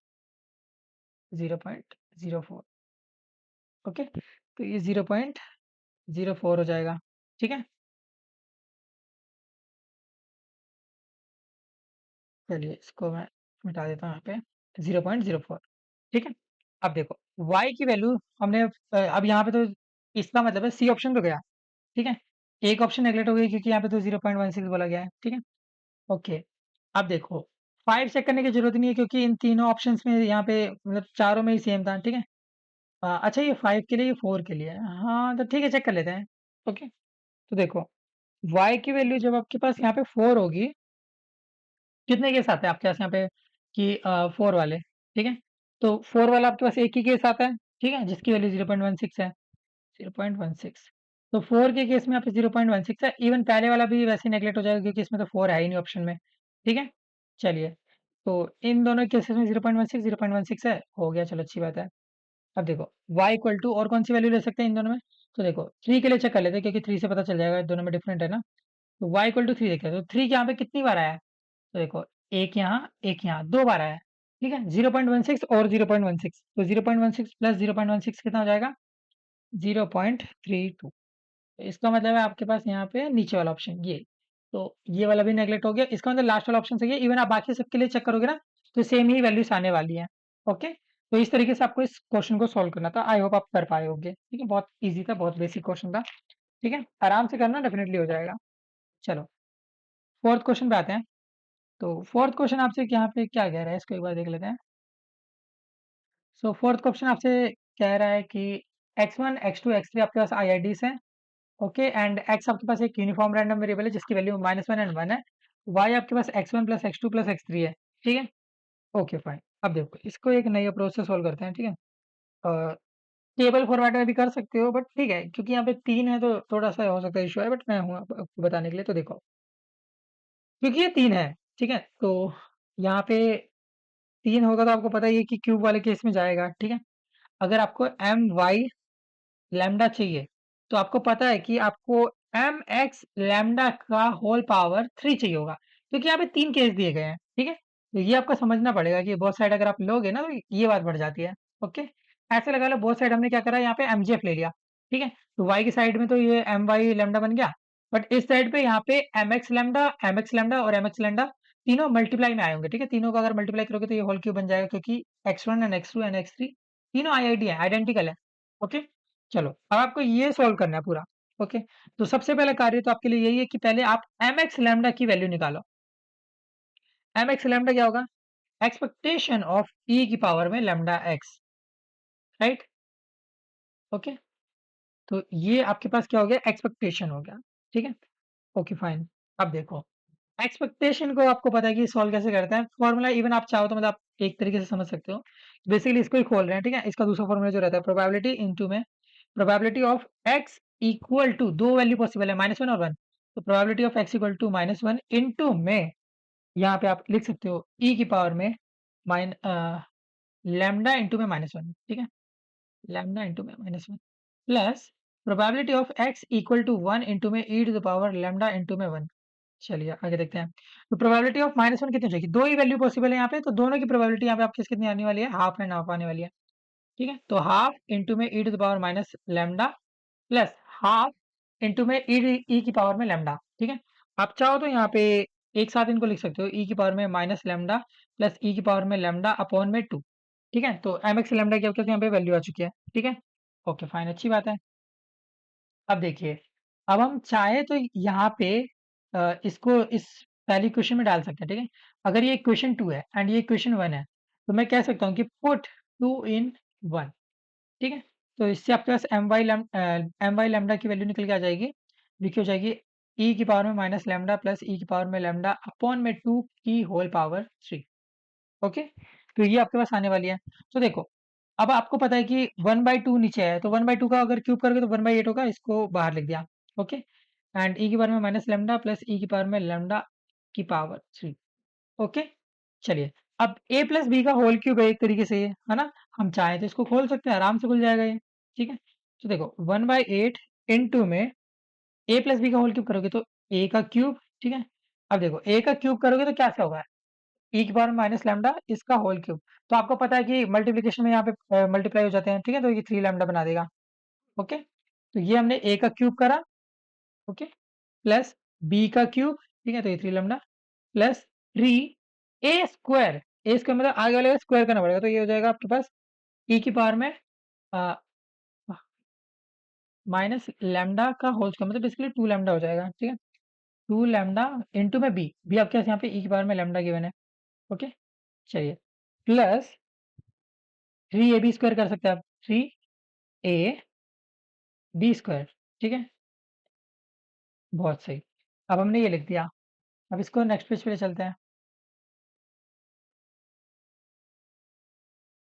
0.04। ओके, तो ये 0.04 हो जाएगा, ठीक है? चलिए इसको मैं मिटा देता हूँ यहाँ पे, 0.04, ठीक है? अब देखो y की वैल्यू हमने अब यहाँ पे तो इसका मतलब है सी ऑप्शन तो गया, ठीक है? एक ऑप्शन नेगलेक्ट हो गई क्योंकि यहाँ पे तो 0.16 बोला गया है, ठीक है? ओके, अब देखो 5 चेक करने की ज़रूरत नहीं है क्योंकि इन तीनों ऑप्शंस में यहाँ पे मतलब चारों में ही सेम था, ठीक है? अच्छा ये 5 के लिए, ये 4 के लिए है। हाँ, तो ठीक है चेक कर लेते हैं। ओके, तो देखो y की वैल्यू जब आपके पास यहाँ पे 4 होगी, कितने केस आते हैं आपके पास यहाँ पे कि 4 वाले, ठीक है? तो 4 वाला आपके पास एक ही केस आता है, ठीक है? जिसकी वैल्यू 0.16 है, 0.16। तो 4 के केस में यहाँ पे 0.16 है, इवन पहले वाला भी वैसे ही नेगलेक्ट हो जाएगा क्योंकि इसमें तो 4 है ही नहीं ऑप्शन में, ठीक है? चलिए, तो इन दोनों केसेस में 0.16 है, हो गया चलो अच्छी बात है। अब देखो y इक्वल टू और कौन सी वैल्यू ले सकते हैं इन दोनों में? तो देखो 3 के लिए चेक कर लेते हैं क्योंकि 3 से पता चल जाएगा दोनों में डिफरेंट है ना? तो y इक्वल टू 3 देखते हैं, तो 3 यहाँ पे कितनी बार आया है? तो देखो एक यहाँ 2 बार आया है, ठीक है? 0.16 और 0.16, तो 0.16 प्लस 0.16 कितना हो जाएगा? 0.32। तो इसका मतलब है आपके पास यहाँ पे नीचे वाला ऑप्शन ये, तो ये वाला भी नेगलेक्ट हो गया। इसका मतलब लास्ट वाला ऑप्शन सही है। इवन आप बाकी सबके लिए चेक करोगे ना, तो सेम ही वैल्यूज़ आने वाली हैं। ओके? तो इस तरीके से आपको इस क्वेश्चन को सॉल्व करना था। आई होप आप कर पाए होंगे। ठीक है? बहुत ईज़ी था, बहुत बेसिक क्वेश्चन था। ठीक है? आराम से करना, डेफिनिटली हो जाएगा। चलो, 4th क्वेश्चन पे आते हैं। तो 4th क्वेश्चन आपसे यहाँ पे क्या कह रहा है, इसको एक बार देख लेते हैं। सो 4th क्वेश्चन आपसे कह रहा है कि x1, x2, x3 आपके पास आईआईडीज़ हैं। ओके, एंड x आपके पास एक यूनिफॉर्म रैंडम वेरिएबल है जिसकी वैल्यू -1 एंड 1 है। y आपके पास x1 plus x2 plus x3 है। ठीक है? Okay fine. अब देखो इसको एक नई अप्रोच से सॉल्व करते हैं, ठीक है? टेबल फॉर्मेट में भी कर सकते हो बट ठीक है, क्योंकि यहाँ पे 3 है तो थोड़ा-सा हो सकता है इश्यू है, बट मैं हूँ आपको बताने के लिए। तो देखो, क्योंकि ये 3 है, ठीक है? तो यहाँ पे 3 होगा तो आपको पता ही है कि क्यूब वाले केस में जाएगा, ठीक है? अगर आपको एम वाई लैम्डा चाहिए, तो आपको पता है कि आपको एम एक्स लैम्डा का होल पावर 3 चाहिए होगा, क्योंकि यहाँ पे 3 केस दिए गए हैं, ठीक है? तो ये आपको समझना पड़ेगा कि बोथ साइड अगर आप लोगे ना तो ये बात बढ़ जाती है, ओके? ऐसे लगा लो बोथ साइड हमने क्या करा, यहाँ पे एमजीएफ ले लिया, ठीक है? तो वाई की साइड में तो ये एम वाई लैम्डा बन गया, बट इस साइड पे यहाँ पे एम एक्स लैम्डा और एम एक्स लैम्डा तीनों मल्टीप्लाई में आए होंगे, ठीक है? तीनों का अगर मल्टीप्लाई करोगे तो ये होल क्यूब बन जाएगा, क्योंकि एक्स1 एंड एक्स2 एंड एक्स3 तीनों आईआईडी है, आइडेंटिकल है, ओके? चलो, अब आपको ये सॉल्व करना है पूरा, ओके? तो सबसे पहला कार्य तो आपके लिए यही है कि पहले आप एम एक्स लैम्डा की वैल्यू निकालो। एम एक्स लैम्डा क्या होगा? एक्सपेक्टेशन ऑफ ई की पावर में लैम्डा एक्स, राइट? ओके, तो ये आपके पास क्या हो गया? एक्सपेक्टेशन हो गया, ठीक है? Okay fine. अब देखो, एक्सपेक्टेशन को आपको पता है कि सॉल्व कैसे करते हैं। फॉर्मूला इवन आप चाहो तो मतलब आप एक तरीके से समझ सकते हो। बेसिकली इसको ही खोल रहे हैं, ठीक है? इसका दूसरा फॉर्मूला जो रहता है प्रोबेबिलिटी इनटू में probability of x equal to, दो वैल्यू पॉसिबल है, -1 और 1। तो probability of x equal to -1 into में यहाँ पे आप लिख सकते हो ई की पावर में माइन लैम्डा इनटू में -1, ठीक है? लैम्डा इनटू में -1 plus probability of x equal to 1 into में e to the power lambda into में 1। चलिए आगे देखते हैं। तो प्रोबेबिलिटी ऑफ -1 कितनी हो जाएगी? 2 ही वैल्यू पॉसिबल है यहाँ पे, तो दोनों की प्रोबेबिलिटी यहाँ पे आपकी कितनी आने वाली है? हाफ एंड हाफ आने वाली है, ठीक है? तो हाफ इनटू में e to the power minus lambda plus half into में ई की पावर में लैम्डा, ठीक है? आप चाहो तो यहाँ पे एक साथ इनको लिख सकते हो, ई की पावर में माइनस लैम्डा प्लस ई की पावर में लैम्डा अपॉन में 2, ठीक है? तो एम एक्स लैम्डा की आपके पास यहाँ पे वैल्यू आ चुकी है, ठीक है? ओके फाइन, अच्छी बात है। अब देखिए, अब हम चाहे तो यहाँ पे इसको इस पहली इक्वेशन में डाल सकते हैं, ठीक है? अगर ये इक्वेशन 2 है एंड ये इक्वेशन 1 है, तो मैं कह सकता हूँ कि पुट 2 इन 1, ठीक है? तो इससे आपके पास एम वाई लैम्डा की वैल्यू निकल के आ जाएगी, जो कि हो जाएगी ई की पावर में माइनस लैम्डा प्लस ई की पावर में लैम्डा अपॉन में 2 की होल पावर 3, ओके? तो ये आपके पास आने वाली है। तो देखो, अब आपको पता है कि 1/2 नीचे है, तो 1/2 का अगर क्यूब करोगे तो 1/8 होगा, इसको बाहर लिख दिया, ओके? एंड ई की पावर में माइनस लैम्डा प्लस ई की पावर में लैम्डा की पावर 3, ओके? चलिए, अब a प्लस बी का होल क्यूब है एक तरीके से ये, है ना? हम चाहें तो इसको खोल सकते हैं, आराम से खुल जाएगा ये, ठीक है? तो देखो 1/8 इनटू में a प्लस बी का होल क्यूब करोगे तो a का क्यूब, ठीक है? अब देखो a का क्यूब करोगे तो क्या होगा? ई की पावर माइनस लैम्डा इसका होल क्यूब। तो आपको पता है कि मल्टीप्लिकेशन में यहाँ पे मल्टीप्लाई हो जाते हैं, ठीक है? तो ये 3 लैम्डा बना देगा, ओके? तो ये हमने a का क्यूब करा, ओके? प्लस b का क्यूब, ठीक है? तो ये 3 लैम्डा प्लस 3 ए स्क्वायर मतलब आगे वाले का स्क्वायर करना पड़ेगा, तो ये हो जाएगा आपके पास ई की पावर में अ, माइनस लैम्डा का होल स्क्वायर मतलब बेसिकली 2 लैम्डा हो जाएगा, ठीक है? 2 लैम्डा इनटू में बी आपके पास यहाँ पे ई की पावर में लैम्डा गिवन है, ओके? चलिए, प्लस 3 ए बी स्क्वायर कर सकते हैं आप, 3 ए बी स्क्वायर, ठीक है? बहुत सही। अब हमने ये लिख दिया। अब इसको नेक्स्ट पेज पे ले चलते हैं।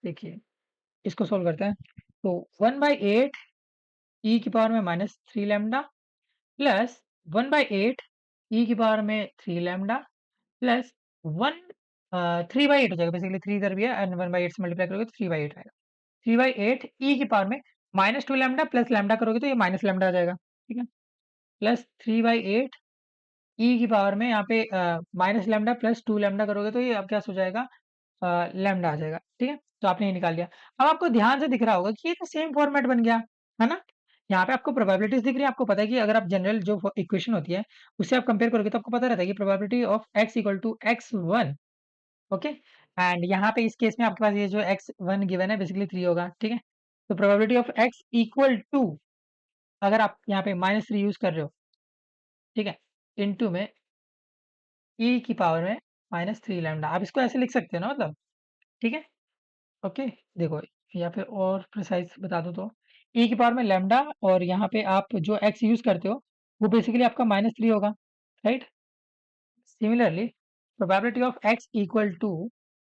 देखिए, इसको सोल्व करते हैं। तो 1/8 ई की पावर में माइनस 3 लैम्डा प्लस 1/8 ई की पावर में 3 लैम्डा प्लस 1 3/8 हो जाएगा, बेसिकली 3 इधर भी है एंड 1/8 से मल्टीप्लाई करोगे तो 3/8 आएगा। 3/8 ई की पावर में -2 लैम्डा प्लस लैम्डा करोगे तो ये माइनस लैम्डा आ जाएगा, ठीक है? प्लस 3/8 ई की पावर में यहाँ पे माइनस लैम्डा प्लस 2 लैम्डा करोगे तो ये आपके पास हो जाएगा लैम्डा आ जाएगा, ठीक है? तो आपने ये निकाल लिया। अब आपको ध्यान से दिख रहा होगा कि ये तो सेम फॉर्मेट बन गया, है ना? यहाँ पे आपको प्रोबेबिलिटीज़ दिख रही है, आपको पता है कि अगर आप जनरल जो इक्वेशन होती है, उससे आप कंपेयर करोगे तो आपको पता रहता है कि probability of x equal to x1, okay? And यहाँ पे इस केस में आपके पास ये जो x1 गिवन है बेसिकली 3 होगा, ठीक है? तो probability of x equal to, अगर आप यहाँ पे -3 यूज़ कर रहे हो, ठीक है? इनटू में e की पावर में -3 लैम्डा, आप इसको ऐसे लिख सकते हो ना मतलब, ठीक है? ओके, देखो या फिर और प्रिसाइज़ बता दूँ तो e की पावर में लैम्डा और यहाँ पे आप जो x यूज़ करते हो, वो बेसिकली आपका -3 होगा, right? Similarly probability of x equal to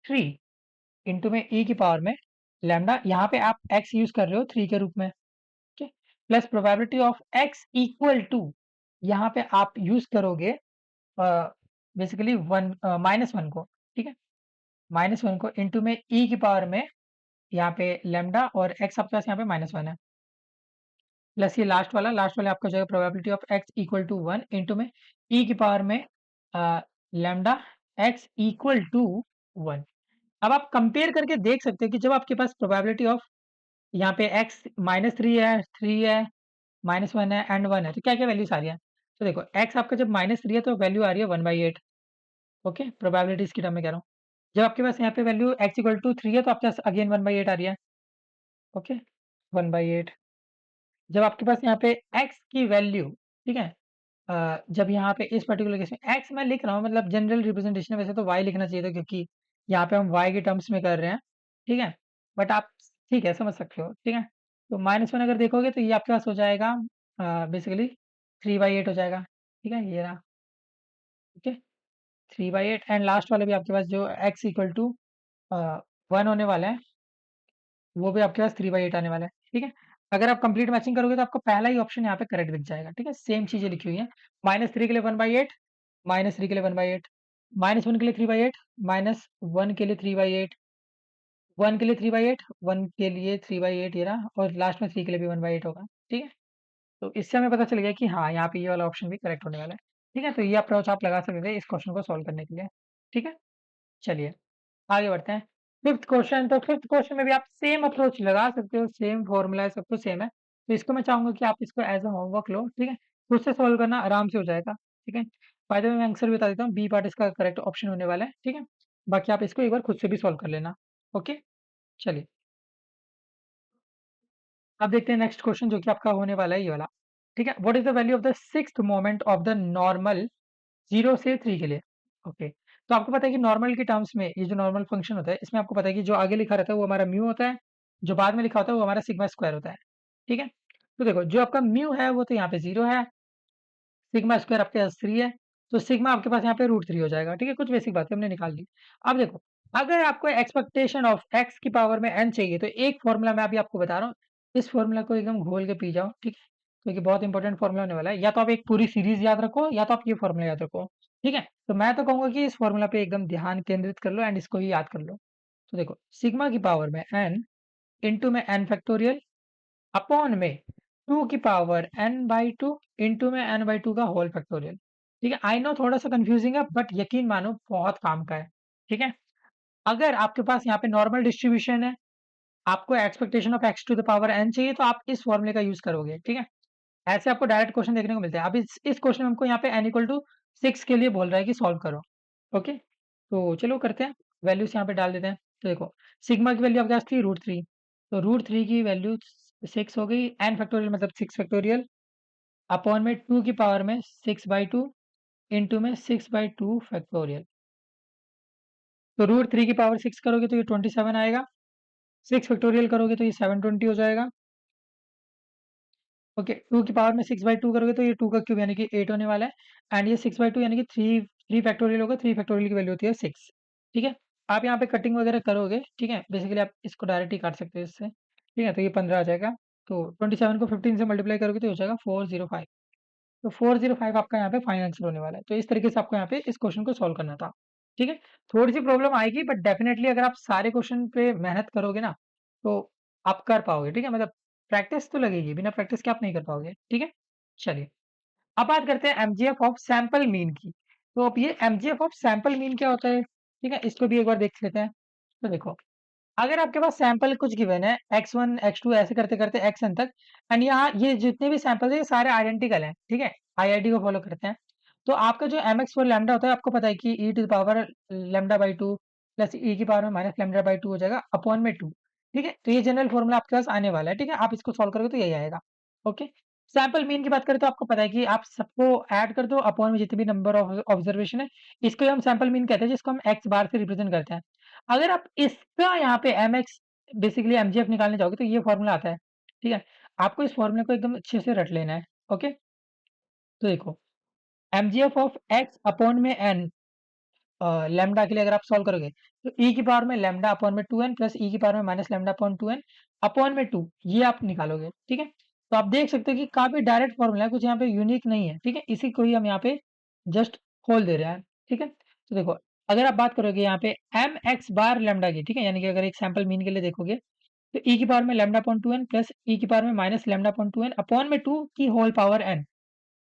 3 into में ई की पावर में लैम्डा, यहाँ पे आप एक्स यूज कर रहे हो 3 के रूप में, ठीक है, plus probability of x equal to, यहाँ पे आप यूज करोगे बेसिकली वन -1 को, ठीक है, -1 को इंटू में ई की पावर में यहाँ पे लैम्डा और एक्स आपके पास यहाँ पे -1 है, प्लस ये लास्ट वाला आपका जो है probability of x equal to 1 into में ई की पावर में लैम्डा एक्स इक्वल टू 1। अब आप कंपेयर करके देख सकते हैं कि जब आपके पास प्रोबेबिलिटी ऑफ यहाँ पे एक्स -3 है, 3 है, -1 है एंड 1 है, तो क्या-क्या वैल्यूज़ आ रही हैं? तो देखो एक्स आपका जब -3 है तो वैल्यू आ रही है 1/8। ओके, प्रोबेबिलिटीज़ की टर्म में कह रहा हूँ। जब आपके पास यहाँ पे वैल्यू एक्स इक्वल टू 3 है तो आपके पास अगेन 1/8 आ रही है। ओके, 1/8। जब आपके पास यहाँ पे एक्स की वैल्यू, ठीक है, जब यहाँ पे इस पर्टिकुलर केस में एक्स मैं लिख रहा हूँ मतलब जनरल रिप्रेजेंटेशन है, वैसे तो वाई लिखना चाहिए था क्योंकि यहाँ पे हम वाई के टर्म्स में कर रहे हैं, ठीक है, बट आप ठीक है समझ सकते हो, ठीक है। तो -1 अगर देखोगे तो ये आपके पास हो जाएगा बेसिकली 3/8 हो जाएगा, ठीक है, ये रहा, ओके, 3/8 एंड लास्ट वाला भी आपके पास जो एक्स इक्वल टू 1 होने वाला है वो भी आपके पास 3/8 आने वाला है, ठीक है। अगर आप कंप्लीट मैचिंग करोगे तो आपको पहला ही ऑप्शन यहाँ पे करेक्ट दिख जाएगा, ठीक है, सेम चीजें लिखी हुई हैं। -3 के लिए 1/8, -3 के लिए 1/8, -1 के लिए 3/8, -1 के लिए 3/8, 1 के लिए 3/8, 1 के लिए 3/8 ये रहा और लास्ट में 3 के लिए भी 1/8 होगा, ठीक है। तो इससे हमें पता चल गया कि हाँ, यहाँ पे ये वाला ऑप्शन भी करेक्ट होने वाला है, ठीक है। तो ये अप्रोच आप लगा सकते थे इस क्वेश्चन को सॉल्व करने के लिए, ठीक है। चलिए आगे बढ़ते हैं। फिफ्थ क्वेश्चन, तो फिफ्थ क्वेश्चन में भी आप सेम अप्रोच लगा सकते हो, सेम फॉर्मूला है, सब कुछ सेम है। तो इसको मैं चाहूँगा कि आप इसको एज़ अ होमवर्क लो, ठीक है? खुद से सॉल्व करना आराम से हो जाएगा, ठीक है? बाय द वे मैं आंसर भी बता देता हूँ, बी पार्ट इसका करेक्ट ऑप्शन होने वाला है, ठीक है? बाकी आप इसको एक बार खुद से भी सॉल्व कर लेना, ओके? चलिए, अब देखते हैं नेक्स्ट क्वेश्चन जो कि आपका होने वाला है ये वाला, ठीक है? What is the value of the sixth moment of the normal 0 से 3 के लिए? ओके, तो आपको पता है कि नॉर्मल के टर्म्स में ये जो नॉर्मल फंक्शन होता है, इसमें आपको पता है कि जो आगे लिखा रहता है वो हमारा म्यू होता है, जो बाद में लिखा होता है वो हमारा सिग्मा स्क्वायर होता है, ठीक है? तो देखो जो आपका म्यू है वो तो यहाँ पे 0 है, सिग्मा स्क्वायर आपके पास 3 है, तो सिग्मा आपके पास यहाँ पे √3 हो जाएगा, ठीक है? कुछ बेसिक बातें हमने निकाल ली। अब देखो, अगर आपको एक्सपेक्टेशन ऑफ x की पावर में n चाहिए, तो एक फ़ॉर्मूला मैं अभी आपको बता रहा हूँ, इस फ़ॉर्मूला को एकदम घोल के पी जाओ, ठीक है? क्योंकि बहुत इंपॉर्टेंट फ़ॉर्मूला होने वाला है। या तो आप एक पूरी सीरीज़ याद रखो या तो आप ये फ़ॉर्मूला याद रखो, ठीक है? तो मैं तो कहूँगा कि इस फ़ॉर्मूला पे एकदम ध्यान केंद्रित कर लो एंड इसको ही याद कर लो। तो देखो, सिग्मा की पावर में n इंटू में n फैक्टोरियल अपॉन में 2 की पावर n/2 इंटू में n/2 का होल फैक्टोरियल, ठीक है। आई नो थोड़ा सा कंफ्यूजिंग है बट यकीन मानो बहुत काम का है, ठीक है। अगर आपके पास यहाँ पे नॉर्मल डिस्ट्रीब्यूशन है, आपको expectation of x to the power n चाहिए तो आप इस फॉर्मूले का यूज करोगे, ठीक है। ऐसे आपको डायरेक्ट क्वेश्चन देखने को मिलते हैं। अब इस क्वेश्चन में हमको यहाँ पे n इक्वल टू 6 के लिए बोल रहा है कि सॉल्व करो, ओके। तो चलो करते हैं, वैल्यूज यहाँ पे डाल देते हैं। तो देखो सिग्मा की वैल्यू आपके पास थी √3, तो √3 की वैल्यू 6 हो गई, n फैक्टोरियल मतलब 6 फैक्टोरियल अपॉन में 2 की पावर में 6/2 इंटू में 6/2 फैक्टोरियल। तो √3 की पावर 6 करोगे तो ये 27 आएगा, 6 फैक्टोरियल करोगे तो ये 720 हो जाएगा, ओके। 2 की पावर में 6/2 करोगे तो ये 2 का क्यूब यानी कि 8 होने वाला है एंड ये 6/2 यानी कि 3 फैक्टोरियल होगा, 3 फैक्टोरियल की वैल्यू होती है 6, ठीक है। आप यहाँ पे कटिंग वगैरह करोगे, ठीक है, बेसिकली आप इसको डायरेक्ट ही काट सकते हो इससे, ठीक है। तो ये 15 आ जाएगा, तो 27 को 15 से मल्टीप्लाई करोगे तो हो जाएगा 405। तो 405 आपका यहाँ पे फाइनल आंसर होने वाला है। तो इस तरीके से आपको यहाँ पे इस क्वेश्चन को सॉल्व करना था, ठीक है। थोड़ी सी प्रॉब्लम आएगी बट डेफिनेटली अगर आप सारे क्वेश्चन पे मेहनत करोगे ना तो आप कर पाओगे, ठीक है। मतलब प्रैक्टिस तो लगेगी, बिना प्रैक्टिस के आप नहीं कर पाओगे, ठीक है। चलिए अब बात करते हैं एमजीएफ ऑफ सैंपल मीन की। तो अब ये एमजीएफ ऑफ सैंपल मीन क्या होता है, ठीक है, इसको भी एक बार देख लेते हैं। तो देखो अगर आपके पास सैंपल कुछ गिवन है x1 x2 ऐसे करते करते xn तक एंड यहाँ ये जितने भी सैंपल है ये सारे आइडेंटिकल हैं, ठीक है, आईआईडी को फॉलो करते हैं। तो आपका जो mx फॉर लैम्डा होता है आपको पता है कि e to the power λ/2 plus e की पावर में माइनस λ/2 हो जाएगा अपॉन में 2, ठीक है। तो ये जनरल फॉर्मूला आपके पास आने वाला है, ठीक है। आप इसको सॉल्व करोगे तो यही आएगा, ओके। सैंपल मीन की बात करें तो आपको पता है कि आप सबको ऐड कर दो अपॉन में जितने भी नंबर ऑफ ऑब्जर्वेशन है, इसको ही हम सैंपल मीन कहते हैं जिसको हम एक्स बार से रिप्रेजेंट करते हैं। अगर आप इसका यहाँ पे mx बेसिकली एमजीएफ निकालने जाओगे तो ये फॉर्मूला आता है, ठीक है। आपको इस फॉर्मूले को एकदम अच्छे से रट लेना है, ओके। तो देखो एमजीएफ ऑफ एक्स अपॉन में एन लैम्डा के लिए अगर आप सॉल्व करोगे तो ई की पावर में लैम्डा अपॉन में 2n प्लस ई की पावर में minus lambda upon 2n upon में 2, ये आप निकालोगे। ठीक है, तो आप देख सकते हो कि काफी डायरेक्ट फॉर्मूला है, कुछ यहाँ पे यूनिक नहीं है। ठीक है, इसी को ही हम यहाँ पे जस्ट खोल दे रहे हैं। ठीक है, तो देखो अगर आप बात करोगे यहाँ पे एम एक्स बार लैम्डा की, ठीक है, यानी कि अगर एक सैंपल मीन के लिए देखोगे तो ई की पावर में लैम्डा अपॉन 2n प्लस ई की पावर में minus lambda upon 2n upon में 2 की होल पावर n।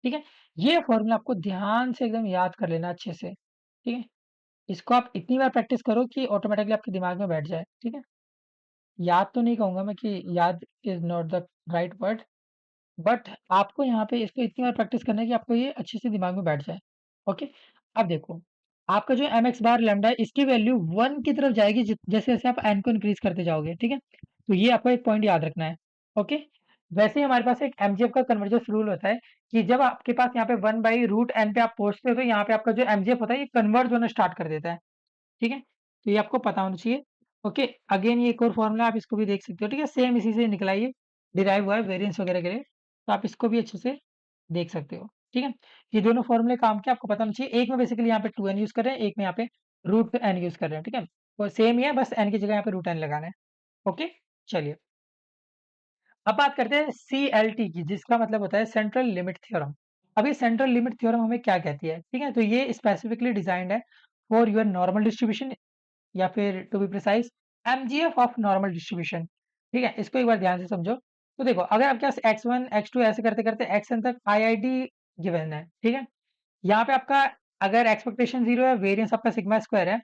ठीक है, ये फॉर्मूला आपको ध्यान से एकदम याद कर लेना अच्छे से। ठीक है, इसको आप इतनी बार प्रैक्टिस करो कि ऑटोमेटिकली आपके दिमाग में बैठ जाए। ठीक है, याद तो नहीं कहूंगा मैं कि याद is not the right word, but आपको यहाँ पे इसको इतनी बार प्रैक्टिस करना है कि आपको ये अच्छे से दिमाग में बैठ जाए। ओके, अब देखो आपका जो एम एक्स बार लेमडा है इसकी वैल्यू 1 की तरफ जाएगी जैसे जैसे आप एन को इंक्रीज करते जाओगे। ठीक है, तो ये आपको एक पॉइंट याद रखना है। ओके, वैसे ही हमारे पास एक एमजीएफ का कन्वर्जेंस रूल होता है कि जब आपके पास यहाँ पे 1/√n पे आप पहुंचते हो तो यहाँ पे आपका जो एमजीएफ होता है ये कन्वर्ज होना स्टार्ट कर देता है। ठीक है, तो ये आपको पता होना चाहिए। ओके, अगेन ये एक और फॉर्मूला आप इसको भी देख सकते हो। ठीक है, सेम इसी से निकला ये, डिराइव हुआ है वेरिएंस वगैरह के लिए, तो आप इसको भी अच्छे से देख सकते हो। ठीक है, ये दोनों फॉर्मूले काम के आपको पता होना चाहिए। एक में बेसिकली यहाँ पे 2n यूज कर रहे हैं, एक में यहाँ पे √n यूज कर रहे हैं। ठीक है, वो सेम ही है, बस n की जगह यहाँ पे √n लगाना है। ओके, चलिए अब बात करते हैं CLT की, जिसका मतलब होता है सेंट्रल लिमिट थ्योरम। अभी सेंट्रल लिमिट थ्योरम हमें क्या कहती है? ठीक है, तो ये स्पेसिफिकली डिजाइंड है फॉर योर नॉर्मल डिस्ट्रीब्यूशन, या फिर to be precise MGF of normal distribution. ठीक है, इसको एक बार ध्यान से समझो। तो देखो अगर आपके पास x1 x2 ऐसे करते करते xn तक आईआईडी गिवन है। ठीक है, यहाँ पे आपका अगर एक्सपेक्टेशन 0 है, वेरिएंस आपका सिग्मा स्क्वायर है,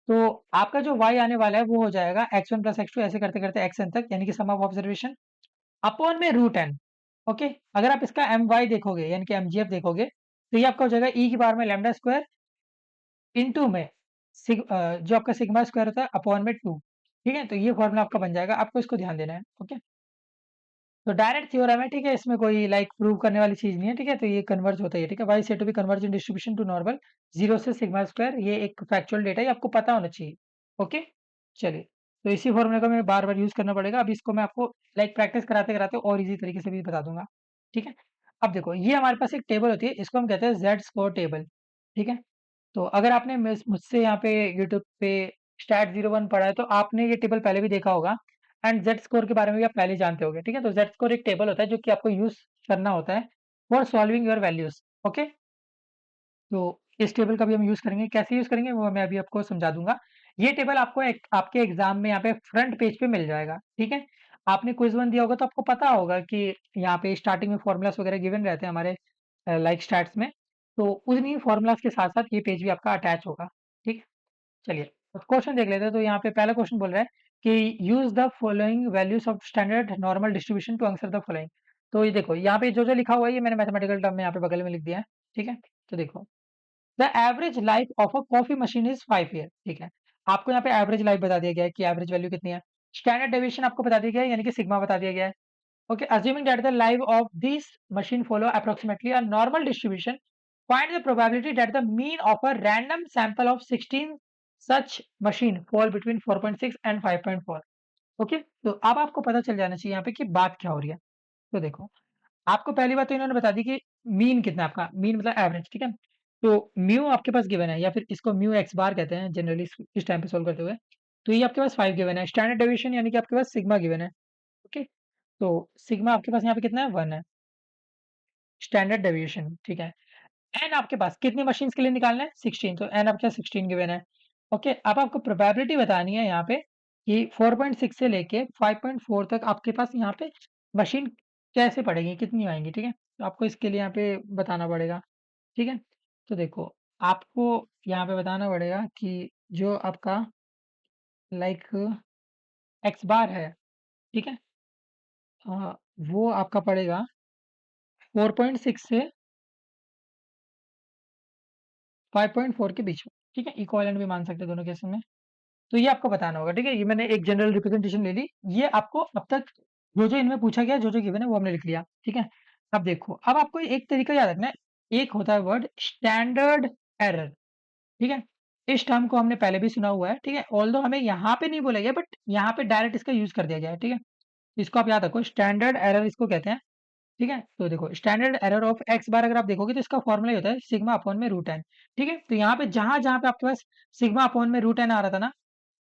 तो आपका जो y आने वाला है वो हो जाएगा x1 प्लस x2 ऐसे करते करते xn तक, यानी कि सम ऑफ ऑब्जर्वेशन अपॉन में √n। ओके, अगर आप इसका एम वाई देखोगे यानी कि एमजीएफ देखोगे तो ये आपका हो जाएगा ई की पावर में लैम्डा स्क्वायर इनटू में जो आपका सिग्मा स्क्वायर होता है अपॉन में 2। ठीक है, तो ये फॉर्मूला आपका बन जाएगा, आपको इसको ध्यान देना है। ओके, तो डायरेक्ट थ्योरम है। ठीक है, इसमें कोई लाइक प्रूव करने वाली चीज नहीं है। ठीक है, तो ये कन्वर्ज होता ही है। ठीक है, वाई से to be converge in distribution to normal, zero से सिग्मा स्क्वायर, ये एक फैक्चुअल डेटा है, आपको पता होना चाहिए। ओके, चलिए, तो इसी फॉर्मूले को मैं बार बार यूज करना पड़ेगा। अब इसको मैं आपको लाइक प्रैक्टिस कराते कराते और इजी तरीके से भी बता दूंगा। ठीक है, अब देखो ये हमारे पास एक टेबल होती है, इसको हम कहते हैं जेड स्कोर टेबल। ठीक है, तो अगर आपने मुझसे यहाँ पे यूट्यूब पे stat01 पढ़ा है तो आपने ये टेबल पहले भी देखा होगा, एंड जेड स्कोर के बारे में भी आप पहले ही जानते होंगे। ठीक है, तो जेड स्कोर एक टेबल होता है जो कि आपको यूज करना होता है for solving your values. Okay, तो इस टेबल का भी हम यूज करेंगे, कैसे यूज करेंगे वो मैं अभी आपको समझा दूंगा। ये टेबल आपको आपके एग्जाम में यहाँ पे फ्रंट पेज पे मिल जाएगा। ठीक है, आपने क्विज वन दिया होगा तो आपको पता होगा कि यहाँ पे स्टार्टिंग में फॉर्मूलास वगैरह गिवन रहते हैं हमारे लाइक स्टैट्स में, तो उन्हीं फॉर्मूलास के साथ साथ ये पेज भी आपका अटैच होगा। ठीक है, चलिए क्वेश्चन देख लेते हैं। तो यहाँ पे पहला क्वेश्चन बोल रहा है कि use the following values of standard normal distribution to answer the following. तो ये देखो यहाँ पे जो जो लिखा हुआ है ये मैंने मैथमेटिकल टर्म में यहाँ पे बगल में लिख दिया है। ठीक है, तो देखो the average life of a coffee machine is 5 year. ठीक है, आपको यहाँ पे एवरेज लाइफ बता दिया गया है कि एवरेज वैल्यू कितनी है। स्टैंडर्ड डेविएशन आपको बता दिया गया है, यानी कि सिग्मा बता दिया गया है। Okay, assuming that the life of this machine follow approximately a normal distribution, find the probability that the mean of a random sample of 16 such machine fall between 4.6 and 5.4। Okay, तो अब आपको पता चल जाना चाहिए यहाँ पे कि बात क्या हो रही है। तो देखो आपको पहली बात तो इन्होंने बता दी कि मीन कितना है आपका, मीन मतलब एवरेज। ठीक है, तो म्यू आपके पास गिवन है, या फिर इसको म्यू एक्स बार कहते हैं जनरली इस टाइम पे सोल्व करते हुए। तो ये आपके पास 5 गिवन है। स्टैंडर्ड डेविएशन यानी कि आपके पास सिग्मा गिवन है। ओके, तो सिग्मा आपके पास यहाँ पे कितना है, 1 है स्टैंडर्ड डेविएशन। ठीक है, एन आपके पास कितनी मशीन्स के लिए निकालना है, 16, तो एन आपके पास 16 गिवन है। ओके, अब आपको प्रोबेबिलिटी बतानी है यहाँ पे कि 4.6 से लेके 5.4 तक आपके पास यहाँ पे मशीन कैसे पड़ेगी, कितनी आएंगी। ठीक है, तो आपको इसके लिए यहाँ पे बताना पड़ेगा। ठीक है, तो देखो आपको यहाँ पे बताना पड़ेगा कि जो आपका लाइक एक्स बार है, ठीक है, वो आपका पड़ेगा 4.6 से 5.4 के बीच में। ठीक है, इक्विवेलेंट भी मान सकते हैं दोनों केस में। तो ये आपको बताना होगा। ठीक है, ये मैंने एक जनरल रिप्रेजेंटेशन ले ली, ये आपको अब तक जो जो इनमें पूछा गया जो जो गिवन है वो हमने लिख लिया। ठीक है, अब देखो अब आपको एक तरीका याद रखना है, एक होता है वर्ड स्टैंडर्ड एरर। ठीक है, इस टर्म को हमने पहले भी सुना हुआ है। ठीक है, ऑल्दो हमें यहाँ पे नहीं बोला गया बट यहाँ पे डायरेक्ट इसका यूज कर दिया गया है। ठीक है, इसको आप याद रखो, स्टैंडर्ड एरर इसको कहते हैं। ठीक है। तो देखो स्टैंडर्ड एरर ऑफ एक्स बार अगर आप देखोगे तो इसका फॉर्मूला होता है सिग्मा अपॉन में रूट एन। ठीक है, तो यहाँ पे जहां जहां पे आपके पास सिग्मा अपॉन में रूट एन आ रहा था ना,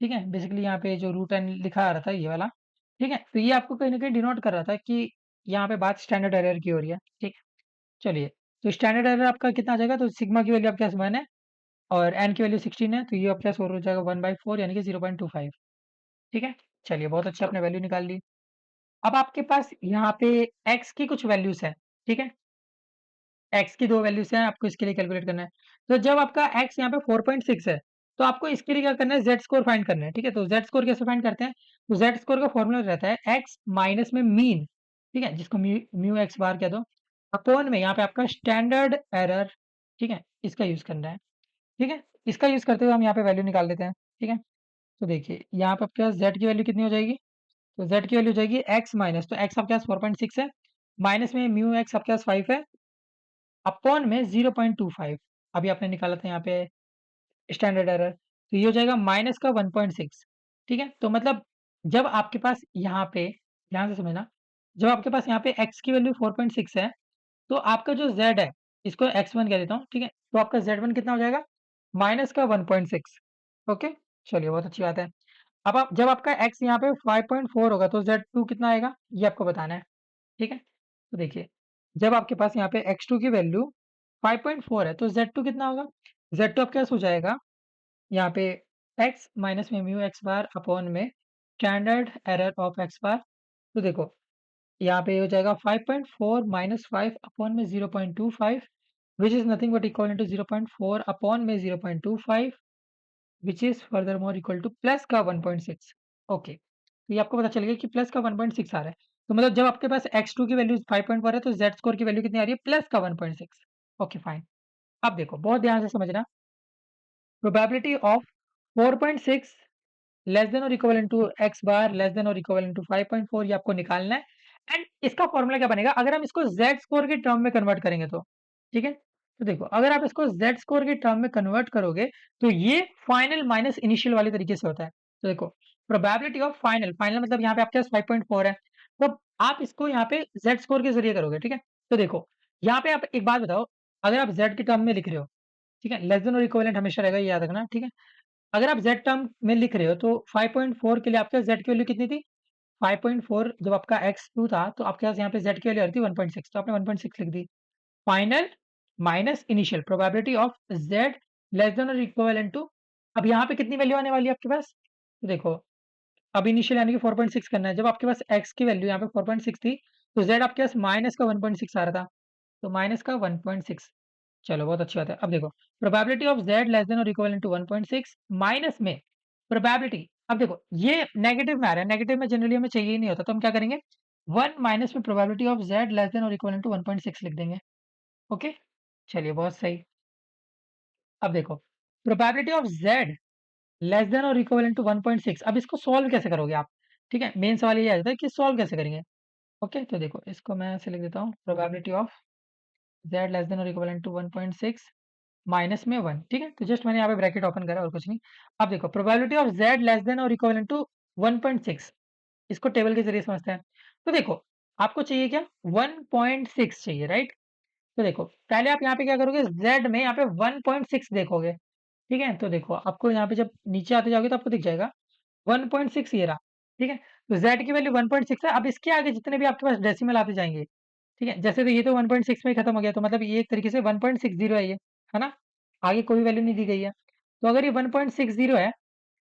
ठीक है, बेसिकली यहाँ पे जो रूट एन लिखा आ रहा था ये वाला, ठीक है, तो ये आपको कहीं ना कहीं डिनोट कर रहा था कि यहाँ पे बात स्टैंडर्ड एरर की हो रही है। ठीक है, चलिए, तो स्टैंडर्ड एरर आपका कितना आ जाएगा, तो सिग्मा की वैल्यू आपके पास 1 है और एन की वैल्यू 16 है, तो ये आपके पास हो जाएगा 1/4 यानी कि 0.25। ठीक है, चलिए बहुत अच्छी आपने वैल्यू निकाल ली। अब आपके पास यहाँ पे एक्स की कुछ वैल्यूज है। ठीक है, एक्स की दो वैल्यूज हैं, आपको इसके लिए कैलकुलेट करना है। तो जब आपका एक्स यहाँ पे 4.6 है, तो आपको इसके लिए क्या करना है, जेड स्कोर फाइंड करना है। ठीक है, तो जेड स्कोर कैसे फाइंड करते हैं, तो जेड स्कोर का फॉर्मूला रहता है एक्स माइनस में मीन, ठीक है, जिसको म्यू म्यू एक्स बार कह दो, अपॉन में यहाँ पे आपका स्टैंडर्ड एरर। ठीक है, इसका यूज करना है। ठीक है, इसका यूज करते हुए हम यहाँ पे वैल्यू निकाल देते हैं। ठीक है, तो देखिए यहाँ पे आपके पास जेड की वैल्यू कितनी हो जाएगी, तो जेड की वैल्यू हो जाएगी एक्स माइनस, तो एक्स आपके पास 4.6 है, माइनस में म्यू एक्स आपके पास 5 है, अपॉन में 0.25। अभी आपने निकाला था यहाँ पे स्टैंडर्ड एरर, तो ये हो जाएगा माइनस का 1.6। ठीक है, तो मतलब जब आपके पास यहाँ पे, ध्यान से समझना, जब आपके पास यहाँ पे x की वैल्यू 4.6 है, तो आपका जो z है, इसको x1 कह देता हूँ। ठीक है, तो आपका z1 कितना हो जाएगा, माइनस का 1.6। ओके, चलिए बहुत अच्छी बात है। अब आप जब आपका x यहाँ पे 5.4 होगा तो z2 कितना आएगा, ये आपको बताना है। ठीक है, तो देखिए, जब आपके पास यहाँ पे x2 की वैल्यू 5.4 है तो z2 कितना होगा, z2 आपके पास हो जाएगा यहाँ पे x माइनस में म्यू एक्स बार अपॉन में स्टैंडर्ड एरर ऑफ एक्स बार। तो देखो यहाँ पे हो जाएगा 5.4 माइनस 5 अपॉन में 0.25, which is nothing but equal to 0.4 upon में 0.25, which is further more equal to plus का 1.6। ओके, तो ये आपको पता चल गया कि प्लस का 1.6 आ रहा है। तो मतलब जब आपके पास x2 की वैल्यू 5.4 है तो z स्कोर की वैल्यू कितनी आ रही है, प्लस का 1.6। Okay fine. अब देखो बहुत ध्यान से समझना, प्रोबेबिलिटी ऑफ 4.6 लेस देन और equivalent to X bar less than और इक्विवेलेंट टू 5.4, ये आपको निकालना है। एंड इसका फॉर्मूला क्या बनेगा अगर हम इसको z स्कोर के टर्म में कन्वर्ट करेंगे तो, ठीक है, तो देखो अगर आप इसको z स्कोर के टर्म में कन्वर्ट करोगे तो ये फाइनल माइनस इनिशियल वाले तरीके से होता है। तो देखो प्रोबेबिलिटी ऑफ फाइनल, फाइनल मतलब यहाँ पे आपके पास 5.4 है, तो आप इसको यहाँ पे z स्कोर के जरिए करोगे। ठीक है, तो देखो यहाँ पे आप एक बात बताओ, अगर आप z के टर्म में लिख रहे हो, ठीक है, लेस देन और इक्विवेलेंट हमेशा रहेगा, ये याद रखना। ठीक है, अगर आप z टर्म में लिख रहे हो तो 5.4 के लिए आपके पास z की वैल्यू कितनी थी, 5.4 जब आपका x2 था तो आपके पास यहाँ पे z की वैल्यू आ रही थी 1.6, तो आपने 1.6 लिख दी। Final minus initial probability of z less than और इक्विवेलेंट टू, अब यहाँ पे कितनी वैल्यू आने वाली है आपके पास, तो देखो अब इनिशियल यानी कि 4.6 करना है, जब आपके पास x की वैल्यू यहाँ पे 4.6 थी तो z आपके पास माइनस का 1.6 आ रहा था, तो माइनस का 1.6। चलो बहुत अच्छी बात है। अब देखो probability of z less than और इक्विवेलेंट टू 1.6 माइनस में प्रोबेबिलिटी, अब देखो ये नेगेटिव में आ रहा है, नेगेटिव में जनरली हमें चाहिए ही नहीं होता, तो हम क्या करेंगे 1 माइनस में probability of z less than और इक्विवेलेंट टू 1.6 लिख देंगे। ओके, चलिए बहुत सही। अब देखो probability of z less than और इक्विवेलेंट टू 1.6, अब इसको सॉल्व कैसे करोगे आप, ठीक है, मेन सवाल ये आ जाता है कि सॉल्व कैसे करेंगे। ओके, तो देखो इसको मैं ऐसे लिख देता हूँ, probability of z less than और इक्विवेलेंट टू 1.6 माइनस में 1। ठीक है, तो जस्ट मैंने यहाँ पे ब्रैकेट ओपन करा और कुछ नहीं। अब देखो probability of z less than और इक्विवेलेंट टू 1.6, इसको टेबल के जरिए समझते हैं। तो देखो आपको चाहिए क्या, 1.6 चाहिए, राइट। तो देखो पहले आप यहाँ पे क्या करोगे, z में यहाँ पे 1.6 देखोगे। ठीक है, तो देखो आपको यहाँ पे जब नीचे आते जाओगे तो आपको दिख जाएगा 1.6 ये रहा। ठीक है, तो z की वैल्यू 1.6 है, अब इसके आगे जितने भी आपके पास डेसिमल आते जाएंगे, ठीक है, जैसे तो ये तो 1.6 में ही खत्म हो गया, तो मतलब ये एक तरीके से 1.60 है ये, है ना, आगे कोई वैल्यू नहीं दी गई है। तो अगर ये 1.60 है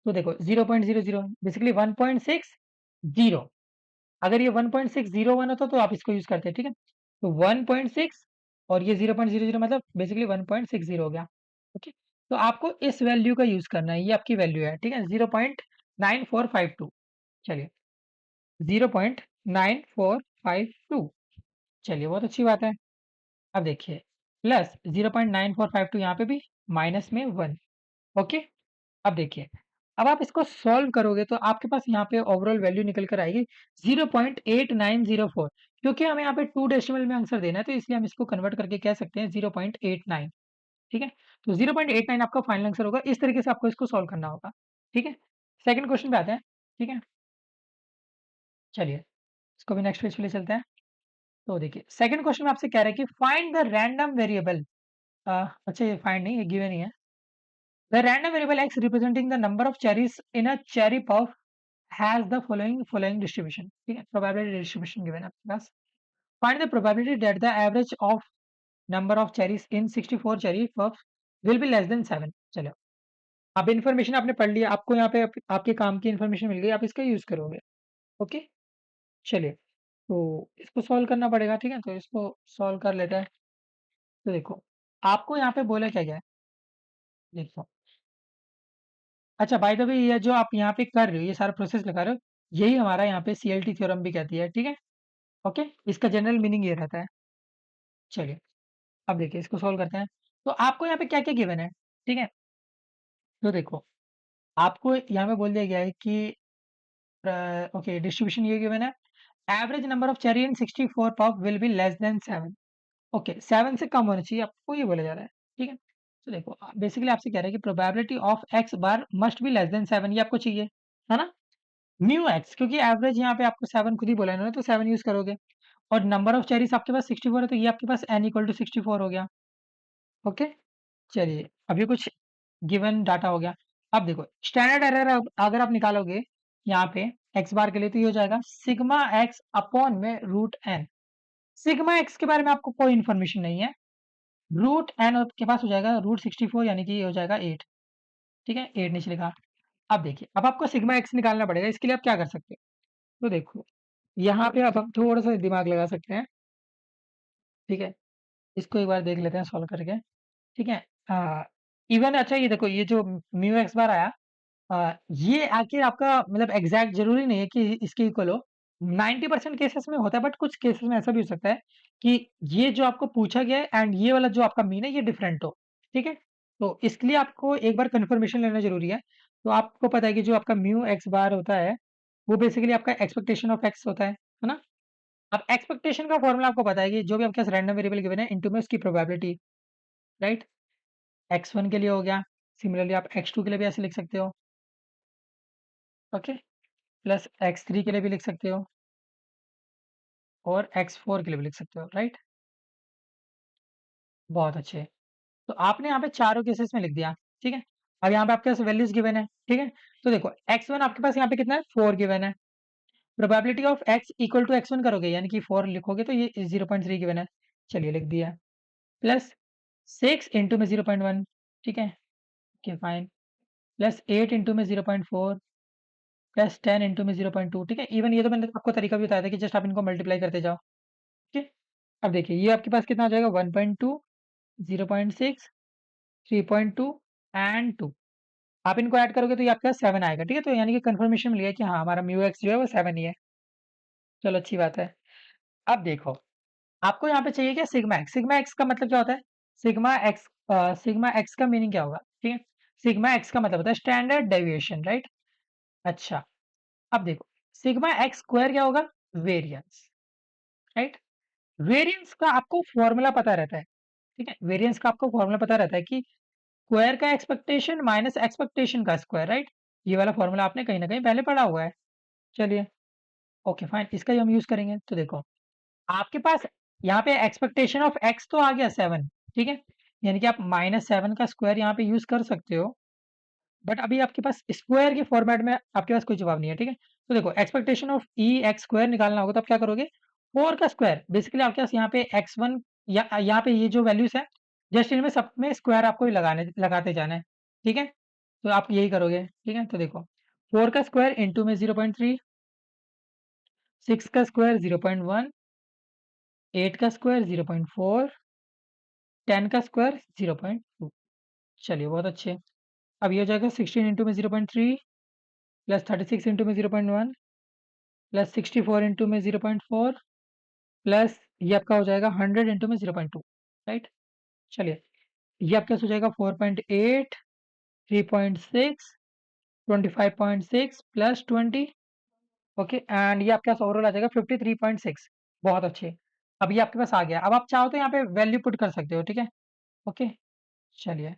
तो देखो 0.00 बेसिकली 1.60, अगर ये 1.601 होता तो आप इसको यूज करते, ठीक है, तो 1.6 और ये 0.00 मतलब बेसिकली 1.60 हो गया। ओके, तो आपको इस वैल्यू का यूज करना है, ये आपकी वैल्यू है, ठीक है, 0.9452। चलिए 0.9452, चलिए बहुत अच्छी बात है। अब देखिए प्लस 0.9452 यहाँ पे भी माइनस में 1। ओके, अब देखिए अब आप इसको सॉल्व करोगे तो आपके पास यहाँ पे ओवरऑल वैल्यू निकल कर आएगी 0.8904, क्योंकि हमें यहाँ पे 2 डेसिमल में आंसर देना है तो इसलिए हम इसको कन्वर्ट करके कह सकते हैं 0.89। ठीक है, तो 0.89 आपका फाइनल आंसर होगा, इस तरीके से आपको इसको सॉल्व करना होगा। ठीक है, सेकंड क्वेश्चन पे आते हैं। ठीक है, चलिए इसको भी नेक्स्ट पेज पे ले चलते हैं। तो देखिए सेकंड क्वेश्चन में आपसे कह रहा है कि फाइंड द रैंडम वेरिएबल। अच्छा ये फाइंड नहीं, ये गिवन ही है। The random variable x representing the number of cherries in a cherry puff has the following distribution. ठीक है, प्रोबेबिलिटी डिस्ट्रीब्यूशन गिवन है आपके पास। Find the probability that the average of number of cherries in 64 cherry puff will be less than 7। चलो, अब information आपने पढ़ लिया, आपको यहाँ पे आपके काम की इन्फॉर्मेशन मिल गई, आप इसका यूज करोगे। ओके, चलिए तो इसको सॉल्व करना पड़ेगा। ठीक है, तो इसको सॉल्व कर लेते हैं। तो देखो, आपको यहाँ पे बोला क्या गया है, देखो। अच्छा बाय द वे, ये जो आप यहाँ पे कर रहे हो, ये सारा प्रोसेस लगा रहे हो, यही हमारा यहाँ पे सीएलटी थ्योरम भी कहती है। ठीक है, ओके, इसका जनरल मीनिंग ये रहता है। चलिए, अब देखिए इसको सॉल्व करते हैं। तो आपको यहाँ पे क्या क्या गिवन है, ठीक है। तो देखो, आपको यहाँ पे बोल दिया गया है कि ओके, डिस्ट्रीब्यूशन ये गिवन है। Average number of cherry in 64 puff will be less than 7। Okay, 7 से कम होना चाहिए, आपको ये बोला जा रहा है। ठीक है, तो देखो बेसिकली आपसे कह रहा है कि probability of x bar must be less than 7, ये आपको चाहिए, है ना। म्यू एक्स, क्योंकि एवरेज यहाँ पे आपको 7 खुद ही बोला है इन्होंने, तो 7 यूज करोगे। और नंबर ऑफ चेरीज आपके पास 64 है, तो ये आपके पास n इक्वल टू 64 हो गया। ओके, चलिए अभी कुछ गिवन डाटा हो गया। अब देखो, स्टैंडर्ड एरर अगर आप निकालोगे यहाँ पे एक्स बार के लिए, तो ये हो जाएगा सिग्मा एक्स अपॉन में रूट एन। सिग्मा एक्स के बारे में आपको कोई इन्फॉर्मेशन नहीं है। रूट एन आपके पास हो जाएगा रूट 64, यानी कि ये हो जाएगा 8। ठीक है, 8 नीचे लिखा। अब देखिए, अब आपको सिग्मा एक्स निकालना पड़ेगा, इसके लिए आप क्या कर सकते हो। तो देखो, यहाँ पे अब हम थोड़ा सा दिमाग लगा सकते हैं। ठीक है, इसको एक बार देख लेते हैं सॉल्व करके। ठीक है, इवन अच्छा ये देखो, ये जो म्यू एक्स बार आया, ये आखिर आपका मतलब एग्जैक्ट जरूरी नहीं है कि इसके इक्वल हो। 90% केसेस में होता है, बट कुछ केसेस में ऐसा भी हो सकता है कि ये जो आपको पूछा गया है एंड ये वाला जो आपका मीन है ये डिफरेंट हो। ठीक है, तो इसके लिए आपको एक बार कंफर्मेशन लेना जरूरी है। तो आपको पता है कि जो आपका म्यू एक्स बार होता है, वो बेसिकली आपका एक्सपेक्टेशन ऑफ एक्स होता है ना। अब एक्सपेक्टेशन का फॉर्मूला आपको पता है कि जो भी आपके पास रैंडम वेरिएबल गिवन है इनटू में उसकी प्रोबेबिलिटी, राइट। x1 के लिए हो गया, सिमिलरली आप x2 के लिए भी ऐसे लिख सकते हो। ओके, प्लस x3 के लिए भी लिख सकते हो, और x4 के लिए भी लिख सकते हो, राइट। बहुत अच्छे। तो आपने यहाँ पे चारों केसेस में लिख दिया। ठीक है, अब यहाँ पे आपके पास वैल्यूज गिवन है। ठीक है, तो देखो x1 आपके पास यहाँ पे कितना है, 4 गिवन है। Probability of x equal to x1 करोगे, यानी कि 4 लिखोगे तो ये 0.3 गिवन है। चलिए लिख दिया। प्लस 6 इंटू में 0.1। ठीक है, ओके फाइन। प्लस 8 इंटू में 0.4, प्लस 10 इंटू में 0.2। ठीक है, इवन ये तो मैंने आपको तरीका भी बताया था कि जस्ट आप इनको मल्टीप्लाई करते जाओ। ठीक है, अब देखिए ये आपके पास कितना हो जाएगा, 1.2, 0.6, 3.2 एंड 2। आप इनको ऐड करोगे तो ये आपके पास 7 आएगा। ठीक है, तो यानी कि कंफर्मेशन मिल गया कि हाँ हमारा म्यू एक्स जो है वो 7 ही है। चलो अच्छी बात है। अब देखो, आपको यहाँ पे चाहिए क्या, सिग्मा एक्स। सिग्मा एक्स का मतलब क्या होता है, सिग्मा एक्स, सिग्मा एक्स का मीनिंग क्या होगा। ठीक है, सिग्मा एक्स का मतलब होता है स्टैंडर्ड डेविएशन, राइट। अच्छा, अब देखो, सिग्मा एक्स स्क्वायर क्या होगा, वेरियंस, राइट। वेरियंस का आपको फॉर्मूला पता रहता है। ठीक है, वेरियंस का आपको फॉर्मूला पता रहता है कि स्क्वायर का एक्सपेक्टेशन माइनस एक्सपेक्टेशन का स्क्वायर, राइट। ये वाला फॉर्मूला आपने कहीं ना कहीं पहले पढ़ा हुआ है। चलिए, ओके फाइन, इसका ही हम यूज करेंगे। तो देखो, आपके पास यहाँ पे एक्सपेक्टेशन ऑफ एक्स तो आ गया 7। ठीक है, यानी कि आप -7 का स्क्वायर यहाँ पे यूज कर सकते हो। बट अभी आपके पास स्क्वायर के फॉर्मेट में आपके पास कोई जवाब नहीं है। ठीक है, तो देखो expectation of E x square निकालना होगा, तो आप क्या करोगे, 4 का स्क्वायर। बेसिकली आपके पास यहाँ पे x1 या यहाँ पे ये जो वैल्यूज है, जस्ट इनमें सब में स्क्वायर आपको ही लगाते जाना है। ठीक है, तो आप यही करोगे। ठीक है, तो देखो 4 का स्क्वायर इंटू में 0.3, 6 का स्क्वायर 0.1, 8 का स्क्वायर 0.4, 10 का स्क्वायर 0.2। चलिए बहुत अच्छे। अब ये हो जाएगा 16 इंटू में 0.3, प्लस 36 इंटू में 0.1, प्लस 64 इंटू में 0.4, प्लस ये आपका हो जाएगा 100 इंटू में 0.2, राइट। चलिए, ये आपके पास हो जाएगा 4.8, 3.6, 25.6 प्लस 20। ओके, एंड ये आपके पास ओवरऑल आ जाएगा 53.6। बहुत अच्छे। अब ये आपके पास आ गया। अब आप चाहो तो यहाँ पे वैल्यू पुट कर सकते हो। ठीक है, ओके, चलिए।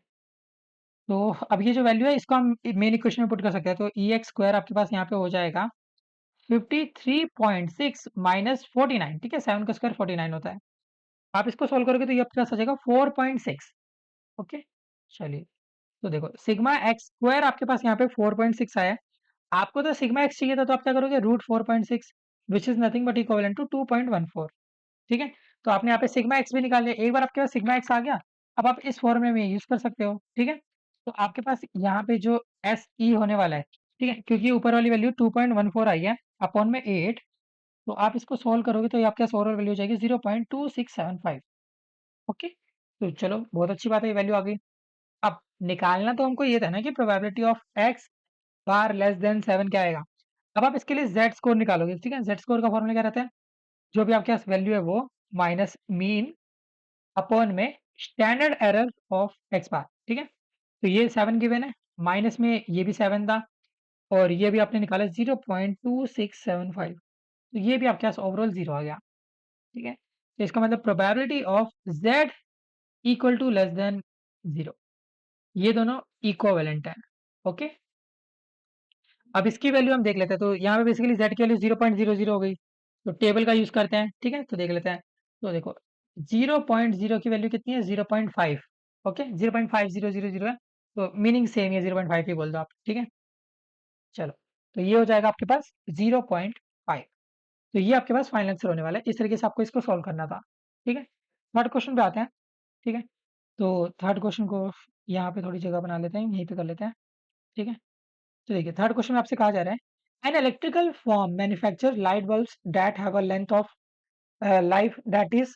तो अब ये जो वैल्यू है इसको हम मेन इक्वेशन में पुट कर सकते हैं। तो ई एक्स स्क्वायर आपके पास यहाँ पे हो जाएगा 53.6 माइनस 49, ठीक है, 7 का स्क्वायर 49 होता है। आप इसको सोल्व करोगे तो ये आपके पास आ जाएगा 4.6। ओके, चलिए। तो देखो सिग्मा एक्स स्क्वायर आपके पास यहाँ पे 4.6 आया है। आपको तो सिग्मा एक्स चाहिए था, तो आप क्या करोगे, root 4.6 which is nothing but equal to 2.14। ठीक है, तो आपने यहाँ पे सिग्मा एक्स भी निकाल लिया। एक बार आपके पास सिग्मा एक्स आ गया, अब आप इस फॉर्मूले में यूज कर सकते हो। ठीक है, तो आपके पास यहाँ पे जो एस ई होने वाला है, ठीक है, क्योंकि ऊपर वाली वैल्यू 2.14 आई है अपॉन में 8, तो आप इसको सोल्व करोगे तो ये आपके पास ओवरऑल वैल्यू हो जाएगी 0.2675। ओके, तो चलो बहुत अच्छी बात है, ये वैल्यू आ गई। अब निकालना तो हमको ये था ना कि probability of x bar less than 7 क्या आएगा। अब आप इसके लिए जेड स्कोर निकालोगे। ठीक है, जेड स्कोर का फॉर्मूला क्या रहता है, जो भी आपके पास वैल्यू है वो माइनस मीन अपॉन में standard error of x bar. ठीक है, तो ये 7 गिवन है, माइनस में ये भी 7 था, और ये भी आपने निकाला 0.2675, तो ये भी आपके पास ओवरऑल 0 आ गया। ठीक है, तो इसका मतलब probability of z equal to less than 0, ये दोनों इक्विवेलेंट है। ओके, अब इसकी वैल्यू हम देख लेते हैं। तो यहाँ पे बेसिकली z की वैल्यू 0.00 हो गई, तो टेबल का यूज करते हैं। ठीक है, तो देख लेते हैं। तो देखो 0.0 की वैल्यू कितनी है, 0.5। ओके, 0.5000 है, तो मीनिंग सेम है, 0.5 ही बोल दो आप। ठीक है, चलो, तो ये हो जाएगा आपके पास 0.5। तो ये आपके पास फाइनल आंसर होने वाला है। इस तरीके से आपको इसको सॉल्व करना था। ठीक है, थर्ड क्वेश्चन पे आते हैं। ठीक है, तो थर्ड क्वेश्चन को यहाँ पे थोड़ी जगह बना लेते हैं, यहीं पे कर लेते हैं। ठीक है, तो देखिए थर्ड क्वेश्चन में आपसे कहा जा रहा है, an electrical form manufacture light bulbs that have a length of life that is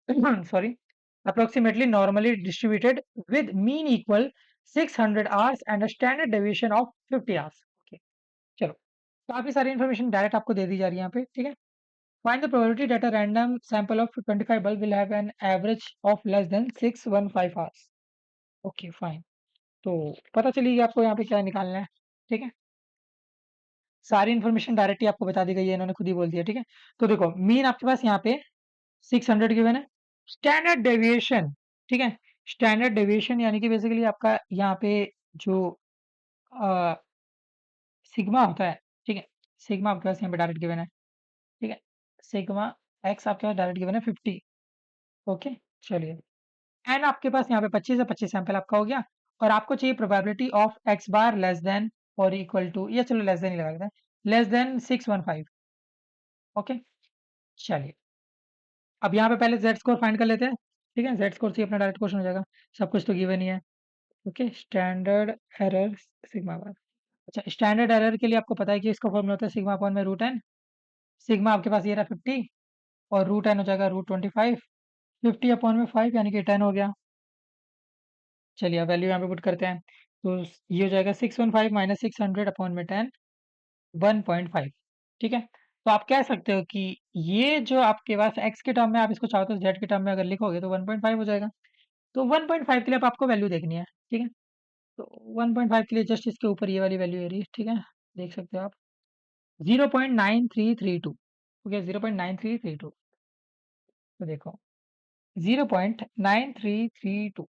sorry, approximately normally distributed with mean equal 600 hours and a standard deviation of 50 hours. Okay, चलो, काफी सारी information direct आपको दे दी जा रही है यहाँ पे। ठीक है, find the probability that a random sample of 25 bulb will have an average of less than 615 hours. Okay fine, तो पता चली कि आपको यहाँ पे क्या निकालना है। ठीक है, सारी इन्फॉर्मेशन डायरेक्ट ही आपको बता दी गई है, इन्होंने खुद ही बोल दिया। ठीक है, तो देखो मीन आपके पास यहाँ पे 600 गिवन है, स्टैंडर्ड डेविएशन। ठीक है, स्टैंडर्ड डेविएशन यानी कि बेसिकली आपका यहाँ पे जो सिग्मा होता है। ठीक है, सिग्मा आपके पास यहाँ पे डायरेक्ट गिवन है। ठीक है, सिग्मा एक्स आपके पास डायरेक्ट गिवन है 50। ओके, चलिए, एन आपके पास यहाँ पे 25 है, 25 सैंपल आपका हो गया, और आपको चाहिए probability of x bar less than और इक्वल टू, या चलो लेस देन ही लगा देते हैं, लेस देन 615। ओके, चलिए, अब यहाँ पे पहले जेड स्कोर फाइंड कर लेते हैं। ठीक है, जेड स्कोर से ही अपना डायरेक्ट क्वेश्चन हो जाएगा, सब कुछ तो गिवन ही है। ओके, स्टैंडर्ड एरर सिग्मा बार। अच्छा, स्टैंडर्ड एरर के लिए आपको पता है कि इसका फॉर्मूला होता है सिग्मा अपॉन में रूट एन। सिग्मा आपके पास ये रहा 50, और रूट एन हो जाएगा रूट 25। 50 अपॉन में 5 यानी कि 10 हो गया। चलिए, अब वैल्यू यहाँ पे पुट करते हैं, तो ये हो जाएगा 615 माइनस 600 अपॉन में 10, 1.5। ठीक है, तो आप कह सकते हो कि ये जो आपके पास एक्स के टर्म में, आप इसको चाहो तो जेड के टर्म में अगर लिखोगे तो 1.5 हो जाएगा। तो 1.5 के लिए अब आपको वैल्यू देखनी है। ठीक है, तो 1.5 के लिए जस्ट इसके ऊपर ये वाली वैल्यू है रही। ठीक है, देख सकते हो आप, 0.9332। ओके, 0.9332, तो देखो 0.9332,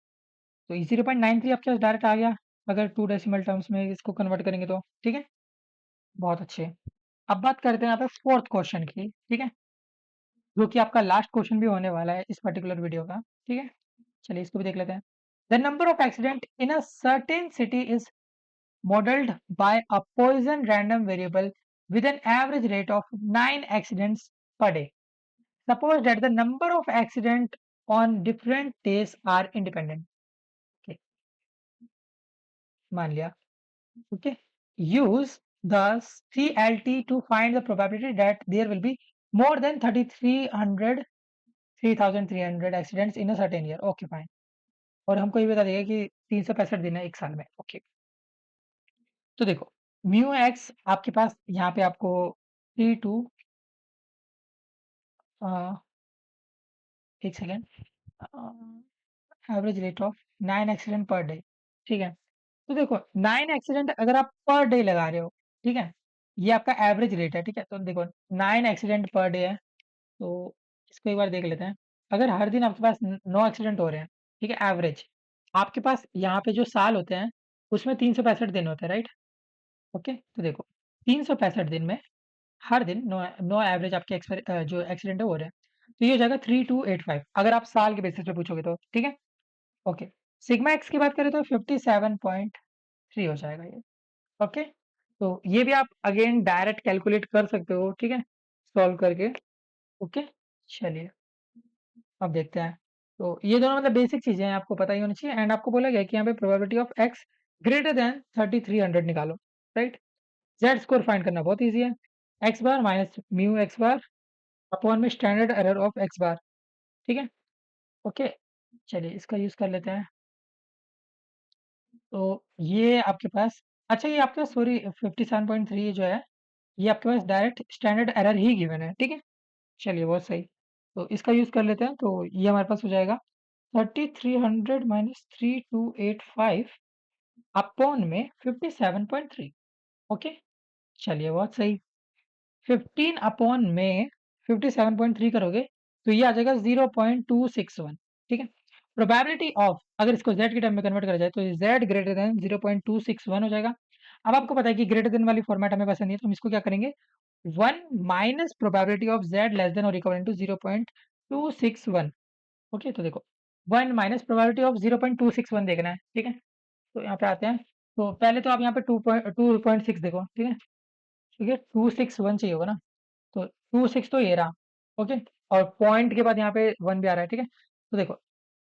तो 0.93 आपके पास डायरेक्ट आ गया, अगर 2 डेसिमल टर्म्स में इसको कन्वर्ट करेंगे तो। ठीक है, बहुत अच्छे। अब बात करते हैं यहाँ पे फोर्थ क्वेश्चन की। ठीक है, जो कि आपका लास्ट क्वेश्चन भी होने वाला है इस पर्टिकुलर वीडियो का। ठीक है, चलिए इसको भी देख लेते हैं। The number of accident in a certain city is modeled by a Poisson random variable with an average rate of 9 accidents per day. Suppose that the number of accidents on different days are independent. Okay, मान लिया। Okay, use the CLT to find the probability that there will be more than 3,300 accidents in a certain year. Okay, fine. और हमको ये बता देगा कि 365 दिन है एक साल में। ओके, तो देखो म्यू एक्स आपके पास यहाँ पे आपको 3 टू, एक second, average rate of 9 accident per day. ठीक है, तो देखो 9 एक्सीडेंट अगर आप पर डे लगा रहे हो, ठीक है, ये आपका एवरेज रेट है। ठीक है, तो देखो 9 एक्सीडेंट पर डे है, तो इसको एक बार देख लेते हैं। अगर हर दिन आपके पास 9 एक्सीडेंट हो रहे हैं, ठीक है, एवरेज, आपके पास यहाँ पे जो साल होते हैं उसमें 365 दिन होते हैं, राइट। ओके, तो देखो 365 दिन में हर दिन नो एवरेज आपके जो एक्सीडेंट है वो हो रहे हैं, तो ये हो जाएगा 3285 अगर आप साल के बेसिस पे पूछोगे तो, ठीक है। ओके, सिग्मा एक्स की बात करें तो 57.3 हो जाएगा ये। ओके, तो ये भी आप अगेन डायरेक्ट कैलकुलेट कर सकते हो, ठीक है, सॉल्व करके। ओके, चलिए अब देखते हैं। तो ये दोनों मतलब बेसिक चीजें हैं, आपको पता ही होनी चाहिए। एंड आपको बोला गया कि यहाँ पे probability of x greater than 3300 निकालो, राइट। जेड स्कोर फाइंड करना बहुत ईजी है, x bar minus mu x bar upon में standard error of x bar, ठीक है। ओके, चलिए इसका यूज कर लेते हैं। तो ये आपके पास, अच्छा ये आपके पास सॉरी 57.3 जो है, ये आपके पास डायरेक्ट स्टैंडर्ड एरर ही गिवन है, ठीक है। चलिए बहुत सही, तो इसका यूज कर लेते हैं। तो ये हमारे पास हो जाएगा 3300 माइनस 3285 अपॉन में 57.3। ओके, चलिए बहुत सही। 15 अपॉन में 57.3 करोगे तो ये आ जाएगा 0.261, ठीक है। प्रोबेबिलिटी ऑफ, अगर इसको z के टर्म में कन्वर्ट करा जाए तो z ग्रेटर देन 0.261 हो जाएगा। अब आपको पता है कि ग्रेटर देन वाली फॉर्मेट हमें पसंद नहीं है, तो हम इसको क्या करेंगे, 1 minus probability of z less than और इक्वल टू 0.261। ओके, तो देखो 1 माइनस प्रोबेबिलिटी ऑफ 0.261 देखना है, ठीक है। तो यहाँ पे आते हैं, तो पहले तो आप यहाँ पे 2.6 देखो, ठीक है, ठीक है, 261 चाहिए होगा ना, तो 26 तो ये रहा। ओके, और पॉइंट के बाद यहाँ पे 1 भी आ रहा है, ठीक है। तो देखो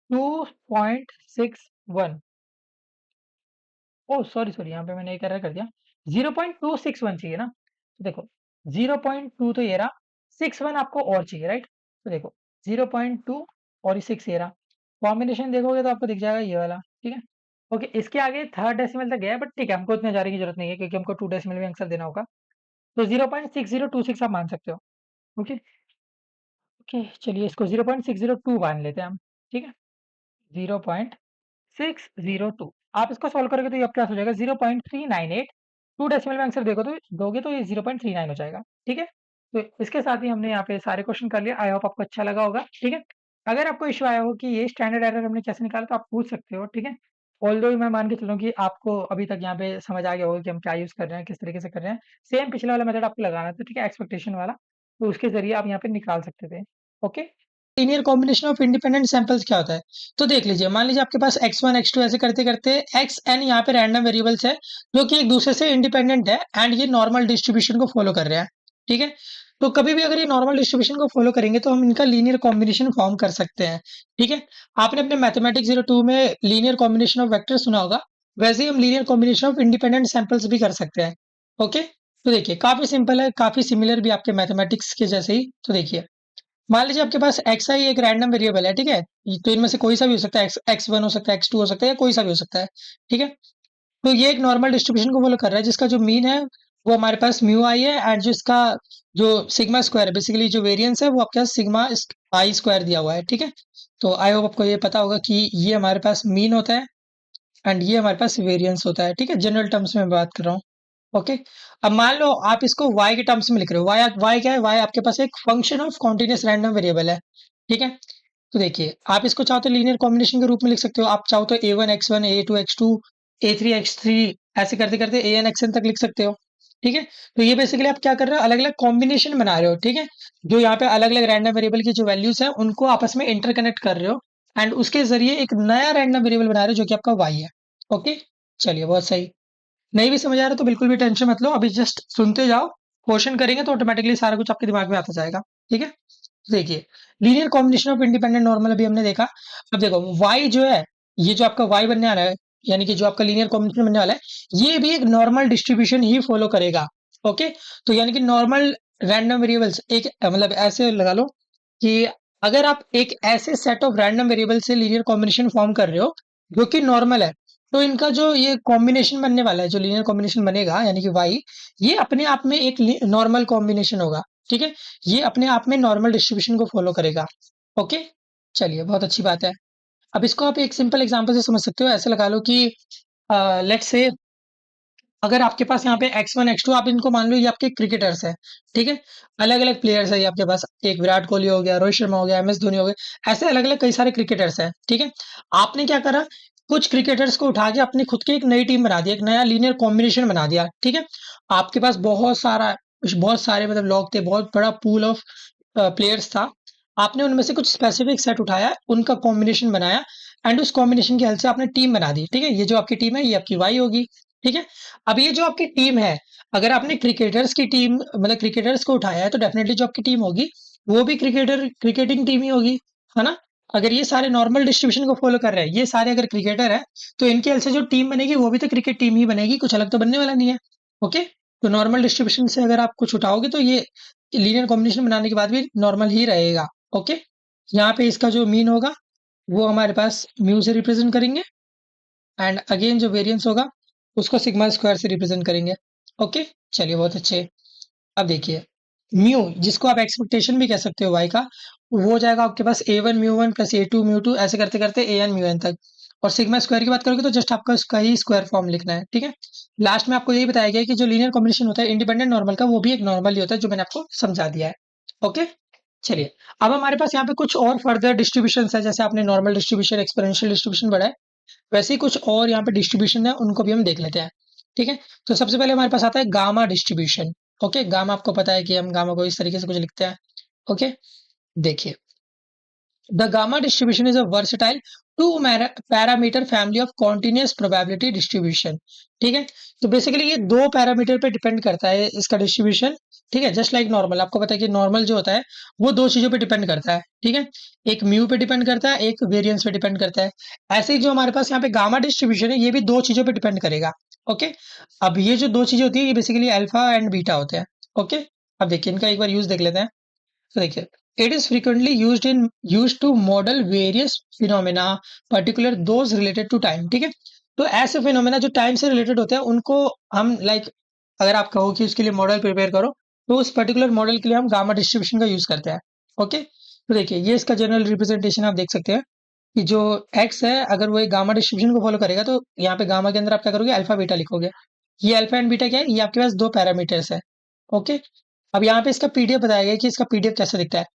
2.61, ओह सॉरी सॉरी, यहाँ पे मैंने एक एरर कर दिया, 0.261 चाहिए ना। तो देखो 0.2 तो ये रहा, 61 आपको और चाहिए, राइट। तो देखो 0.2 और ये 6 ये रहा, कॉम्बिनेशन देखोगे तो आपको दिख जाएगा ये वाला, ठीक है। ओके, इसके आगे थर्ड डेसिमल तक गया है, बट ठीक है, हमको इतने जाने की जरूरत नहीं है क्योंकि हमको 2 डेसिमल में आंसर देना होगा। तो 0.6026 आप मान सकते हो। ओके, ओके, चलिए इसको 0.602 मान लेते हैं हम, ठीक है, 0.602। आप इसको सॉल्व करोगे तो ये आपके पास हो जाएगा 0.398। 2 डेसिमल में आंसर देखो तो दोगे तो ये 0.39 हो जाएगा, ठीक है। तो इसके साथ ही हमने यहाँ पे सारे क्वेश्चन कर लिए। आई होप आपको अच्छा लगा होगा, ठीक है। अगर आपको इश्यू आया हो कि ये स्टैंडर्ड एरर हमने कैसे निकाला तो आप पूछ सकते हो, ठीक है। ऑल्दो मैं मान के चलूँ कि आपको अभी तक यहाँ पे समझ आ गया होगा कि हम क्या यूज़ कर रहे हैं, किस तरीके से कर रहे हैं। सेम पिछला वाला मेथड आपको लगाना था, ठीक है, एक्सपेक्टेशन वाला, तो उसके ज़रिए आप यहाँ पे निकाल सकते थे। Okay, linear combination of independent samples क्या होता है? तो देख लीजिए, मान लीजिए आपके पास x1 x2 ऐसे करते करते xn यहाँ पे रैंडम वेरिएबल्स है जो कि एक दूसरे से इंडिपेंडेंट है एंड ये नॉर्मल डिस्ट्रीब्यूशन को फॉलो कर रहे हैं, ठीक है। तो कभी भी अगर ये नॉर्मल डिस्ट्रीब्यूशन को फॉलो करेंगे तो हम इनका लीनियर कॉम्बिनेशन फॉर्म कर सकते हैं, ठीक है। आपने अपने मैथमेटिक्स 02 में लीनियर कॉम्बिनेशन ऑफ वेक्टर सुना होगा, वैसे ही हम linear combination of independent samples भी कर सकते हैं। ओके, तो देखिए काफी सिंपल है, काफी सिमिलर भी आपके मैथमेटिक्स के जैसे ही। तो देखिए, मान लीजिए आपके पास एक्स आई एक रैंडम वेरिएबल है, ठीक है। तो इनमें से कोई सा भी हो सकता है, एक्स वन हो सकता है, एक्स टू हो सकता है, या कोई सा भी हो सकता है, ठीक है। तो ये एक नॉर्मल डिस्ट्रीब्यूशन को फॉलो कर रहा है जिसका जो मीन है वो हमारे पास म्यू आई है एंड जिसका जो सिग्मा स्क्वायर है, बेसिकली जो वेरिएंस है वो आपके पास सिग्मा आई स्क्वायर दिया हुआ है, ठीक है। तो आई होप आपको ये पता होगा कि ये हमारे पास मीन होता है एंड ये हमारे पास वेरिएंस होता है, ठीक है, जनरल टर्म्स में बात कर रहा हूँ। ओके, अब मान लो आप इसको y के टर्म्स में लिख रहे हो, y क्या है, y आपके पास एक function of continuous random variable है, ठीक है। तो देखिए आप इसको चाहो तो लीनियर कॉम्बिनेशन के रूप में लिख सकते हो, आप चाहो तो a1 x1 a2 x2 a3 x3 ऐसे करते करते an xn तक लिख सकते हो, ठीक है। तो ये बेसिकली आप क्या कर रहे हो, अलग अलग कॉम्बिनेशन बना रहे हो, ठीक है, जो यहाँ पे अलग अलग रैंडम वेरिएबल की जो वैल्यूज है उनको आपस में इंटरकनेक्ट कर रहे हो एंड उसके जरिए एक नया रैंडम वेरिएबल बना रहे हो जो कि आपका y है। ओके, चलिए बहुत सही। नहीं भी समझ आ रहा तो बिल्कुल भी टेंशन मत लो, अभी जस्ट सुनते जाओ, क्वेश्चन करेंगे तो ऑटोमेटिकली सारा कुछ आपके दिमाग में आता जाएगा, ठीक है। देखिए, linear combination of independent normal अभी हमने देखा। अब देखो y जो है, ये जो आपका y बनने वाला है, यानी कि जो आपका लीनियर कॉम्बिनेशन बनने वाला है ये भी एक नॉर्मल डिस्ट्रीब्यूशन ही फॉलो करेगा। ओके, तो यानी कि नॉर्मल रैंडम वेरिएबल्स एक मतलब ऐसे लगा लो कि अगर आप एक ऐसे सेट ऑफ रैंडम वेरिएबल से लीनियर कॉम्बिनेशन फॉर्म कर रहे हो जो कि नॉर्मल है, तो इनका जो ये कॉम्बिनेशन बनने वाला है, जो लीनियर कॉम्बिनेशन बनेगा यानी कि y, ये अपने आप में एक नॉर्मल कॉम्बिनेशन होगा, ठीक है। ये अपने आप में नॉर्मल डिस्ट्रीब्यूशन को फॉलो करेगा। ओके, चलिए बहुत अच्छी बात है। अब इसको आप एक सिंपल एग्जांपल से समझ सकते हो, ऐसे लगा लो कि लेट्स से अगर आपके पास यहाँ पे x1 x2 आप इनको मान लो ये आपके क्रिकेटर्स हैं, ठीक है, अलग अलग प्लेयर्स है ये आपके पास, एक विराट कोहली हो गया, रोहित शर्मा हो गया, एम एस धोनी हो गए, ऐसे अलग अलग कई सारे क्रिकेटर्स हैं, ठीक है। आपने क्या करा, कुछ क्रिकेटर्स को उठा के अपनी खुद की एक नई टीम बना दी, एक नया लीनियर कॉम्बिनेशन बना दिया, ठीक है। आपके पास बहुत सारा कुछ बहुत सारे मतलब लोग थे, बहुत बड़ा पूल ऑफ प्लेयर्स था। आपने उनमें से कुछ स्पेसिफिक सेट उठाया, उनका कॉम्बिनेशन बनाया एंड उस कॉम्बिनेशन की हेल्प से आपने टीम बना दी। ठीक है, ये जो आपकी टीम है ये आपकी वाई होगी। ठीक है, अब ये जो आपकी टीम है, अगर आपने क्रिकेटर्स की टीम मतलब क्रिकेटर्स को उठाया है तो डेफिनेटली जो आपकी टीम होगी वो भी क्रिकेटिंग टीम ही होगी, है ना। अगर ये सारे नॉर्मल डिस्ट्रीब्यूशन को फॉलो कर रहे हैं, ये सारे अगर क्रिकेटर है, तो इनके हेल्प से जो टीम बनेगी वो भी तो क्रिकेट टीम ही बनेगी, कुछ अलग तो बनने वाला नहीं है। ओके, तो नॉर्मल डिस्ट्रीब्यूशन से अगर आप कुछ उठाओगे तो ये लीनियर कॉम्बिनेशन बनाने के बाद भी नॉर्मल ही रहेगा। ओके, यहाँ पे इसका जो मीन होगा वो हमारे पास म्यू से रिप्रेजेंट करेंगे एंड अगेन जो वेरिएंस होगा उसको सिग्मा स्क्वायर से रिप्रेजेंट करेंगे। ओके, चलिए बहुत अच्छे। अब देखिए म्यू, जिसको आप एक्सपेक्टेशन भी कह सकते हो वाई का, वो हो जाएगा आपके पास a1 μ1 प्लस a2 μ2 ऐसे करते करते an μn तक। और सिग्मा स्क्वायर की बात करोगे तो जस्ट आपका उसका ही स्क्वायर फॉर्म लिखना है। ठीक है, लास्ट में आपको यही बताया गया है कि जो लीनियर कॉम्बिनेशन होता है इंडिपेंडेंट नॉर्मल का, वो भी एक नॉर्मल ही होता है, जो मैंने आपको समझा दिया है। ओके, चलिए अब हमारे पास यहाँ पे कुछ और फर्दर डिस्ट्रीब्यूशन है, जैसे आपने नॉर्मल डिस्ट्रीब्यूशन, एक्सपोनेंशियल डिस्ट्रीब्यूशन पढ़ा है, वैसे ही कुछ और यहाँ पे डिस्ट्रीब्यूशन है, उनको भी हम देख लेते हैं। ठीक है, तो सबसे पहले हमारे पास आता है गामा डिस्ट्रीब्यूशन। ओके, गामा आपको पता है कि हम गामा को इस तरीके से कुछ लिखते हैं। ओके, देखिए the gamma distribution is a versatile two parameter family of continuous probability distribution. ठीक है, तो बेसिकली ये दो पैरामीटर पे डिपेंड करता है इसका डिस्ट्रीब्यूशन। ठीक है, जस्ट लाइक नॉर्मल, आपको पता है कि नॉर्मल जो होता है वो दो चीजों पे डिपेंड करता है। ठीक है, एक म्यू पे डिपेंड करता है, एक वेरिएंस पे डिपेंड करता है। ऐसे ही जो हमारे पास यहाँ पे गामा डिस्ट्रीब्यूशन है, ये भी दो चीजों पे डिपेंड करेगा। ओके, अब ये जो दो चीजें होती है ये बेसिकली अल्फा एंड बीटा होते हैं। ओके, अब देखिए इनका एक बार यूज देख लेते हैं। तो देखिए it is frequently used to model various phenomena, particular those related to time. ठीक है, तो ऐसे फिनोमेना जो टाइम से रिलेटेड होते हैं उनको हम लाइक, अगर आप कहो कि उसके लिए मॉडल प्रिपेयर करो, तो उस पर्टिकुलर मॉडल के लिए हम गामा डिस्ट्रीब्यूशन का यूज करते हैं। ओके, तो देखिए ये इसका जनरल रिप्रेजेंटेशन आप देख सकते हैं कि जो एक्स है, अगर वो एक गामा डिस्ट्रीब्यूशन को फॉलो करेगा तो यहाँ पे गामा के अंदर आप क्या करोगे, अल्फा बीटा लिखोगे। ये अल्फा एंड बीटा क्या है, ये आपके पास दो पैरामीटर्स है। ओके, अब यहाँ पे इसका पीडीएफ बताया गया है कि इसका पीडीएफ कैसे दिखता है।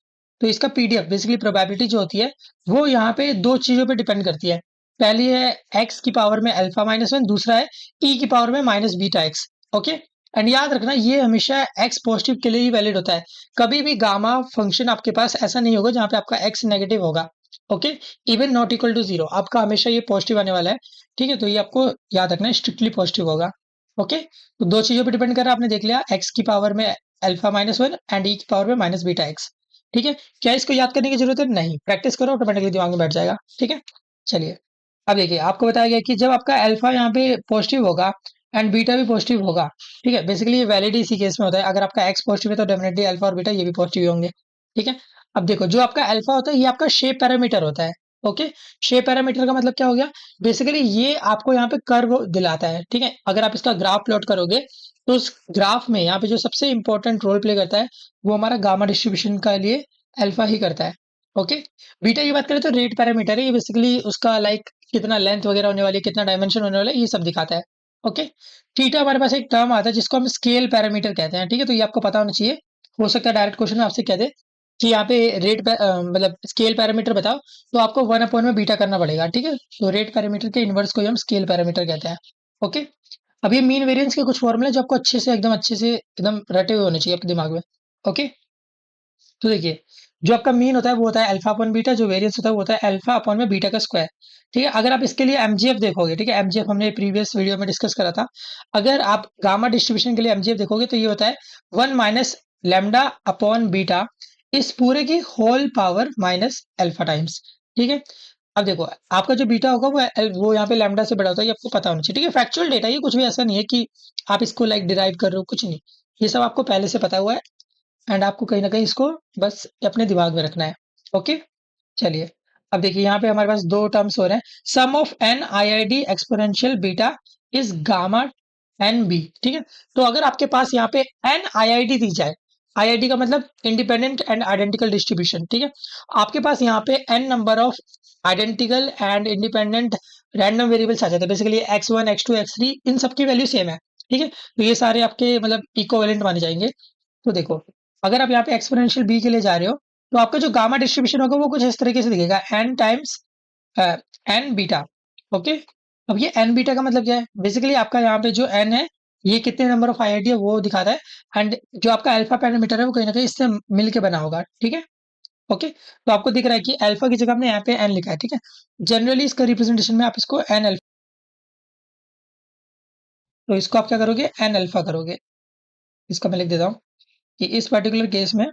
तो इसका पीडीएफ बेसिकली प्रोबेबिलिटी जो होती है वो यहाँ पे दो चीजों पे डिपेंड करती है। पहली है एक्स की पावर में अल्फा-1, दूसरा है ई की पावर में minus beta x. Okay, and याद रखना ये हमेशा एक्स पॉजिटिव के लिए ही वैलिड होता है। कभी भी गामा फंक्शन आपके पास ऐसा नहीं होगा जहाँ पे आपका एक्स नेगेटिव होगा। Okay, even not equal to zero, आपका हमेशा ये पॉजिटिव आने वाला है। ठीक है, तो ये आपको याद रखना है, स्ट्रिक्टली पॉजिटिव होगा। ओके, तो दो चीजों पे डिपेंड कर रहा है, आपने देख लिया, एक्स की पावर में अल्फा-1 एंड ई की पावर में माइनस बीटा एक्स। ठीक है, क्या इसको याद करने की जरूरत है, नहीं, प्रैक्टिस करो ऑटोमेटिकली दिमाग में बैठ जाएगा। ठीक है, चलिए अब देखिए आपको बताया गया कि जब आपका अल्फा यहाँ पे पॉजिटिव होगा एंड बीटा भी पॉजिटिव होगा। ठीक है, बेसिकली ये वैलिड इसी केस में होता है, अगर आपका एक्स पॉजिटिव है तो डेफिनेटली अल्फा और बीटा ये भी पॉजिटिव होंगे। ठीक है, अब देखो जो आपका अल्फा होता है ये आपका शेप पैरामीटर होता है। ओके, शेप पैरामीटर का मतलब क्या हो गया, बेसिकली ये आपको यहाँ पे कर्व दिलाता है। ठीक है, अगर आप इसका ग्राफ प्लॉट करोगे तो उस ग्राफ में यहाँ पे जो सबसे इंपॉर्टेंट रोल प्ले करता है वो हमारा गामा डिस्ट्रीब्यूशन का लिए अल्फा ही करता है। ओके, बीटा की बात करें तो रेट पैरामीटर है, ये बेसिकली उसका लाइक कितना लेंथ वगैरह होने वाली है, कितना डायमेंशन होने वाला है, ये सब दिखाता है। ओके, थीटा हमारे पास एक टर्म आता है जिसको हम स्केल पैरामीटर कहते हैं। ठीक है, तो ये आपको पता होना चाहिए, हो सकता है डायरेक्ट क्वेश्चन में आपसे कह दे कि यहाँ पे मतलब स्केल पैरामीटर बताओ, तो आपको 1 में बीटा करना पड़ेगा। ठीक है, तो रेट पैरामीटर के इनवर्स को ही हम स्केल पैरामीटर कहते हैं। ओके, अब ये मीन वेरिएंस के कुछ फॉर्मूले जो आपको अच्छे से एकदम रटे हुए होने चाहिए आपके दिमाग में। ओके, तो देखिए जो आपका मीन होता है वो होता है अल्फा अपॉन बीटा, जो वेरिएंस होता है वो होता है अल्फा अपॉन में बीटा का स्क्वायर। ठीक है, अगर आप इसके लिए एमजीएफ देखोगे, ठीक है, एमजीएफ हमने प्रीवियस वीडियो में डिस्कस करा था, अगर आप गामा डिस्ट्रीब्यूशन के लिए एमजीएफ देखोगे तो ये होता है 1 माइनस लैम्डा अपॉन बीटा इस पूरे की whole power minus alpha times. ठीक है, अब देखो आपका जो बीटा होगा वो यहाँ पे लैम्डा से बड़ा होता है, ये आपको पता होना चाहिए। ठीक है, फैक्चुअल डेटा, ये कुछ भी ऐसा नहीं है कि आप इसको लाइक डिराइव कर रहे हो, कुछ नहीं, ये सब आपको पहले से पता हुआ है एंड आपको कहीं ना कहीं इसको बस अपने दिमाग में रखना है। ओके, चलिए अब देखिए यहाँ पे हमारे पास दो टर्म्स हो रहे हैं, sum of n i i d exponential beta is gamma n b. ठीक है, तो अगर आपके पास यहाँ पे एन आई आई डी दी जाए, आई आई डी का मतलब इंडिपेंडेंट एंड आइडेंटिकल डिस्ट्रीब्यूशन। ठीक है, आपके पास यहाँ पे n number of identical and independent random variables आ जाते हैं, बेसिकली x1 x2 x3 इन सबकी वैल्यू सेम है। ठीक है, तो ये सारे आपके मतलब इक्विवेलेंट माने जाएंगे। तो देखो अगर आप यहाँ पे एक्सपोनेंशियल बी के लिए जा रहे हो तो आपका जो गामा डिस्ट्रीब्यूशन होगा वो कुछ इस तरीके से दिखेगा, n times n beta. Okay, अब ये एन बीटा का मतलब क्या है, बेसिकली आपका यहाँ पे जो एन है ये कितने नंबर ऑफ आईआईटी है वो दिखाता है। एंड जो आपका अल्फा पैरामीटर है वो कहीं ना कहीं इससे मिलके बना होगा, ठीक है। ओके, तो आपको दिख रहा है कि अल्फा की जगह हमने यहाँ पे एन लिखा है, ठीक है। जनरली इसका रिप्रेजेंटेशन में आप इसको एन अल्फा, तो इसको आप क्या करोगे, एन अल्फा करोगे। इसका मैं लिख देता हूँ कि इस पर्टिकुलर केस में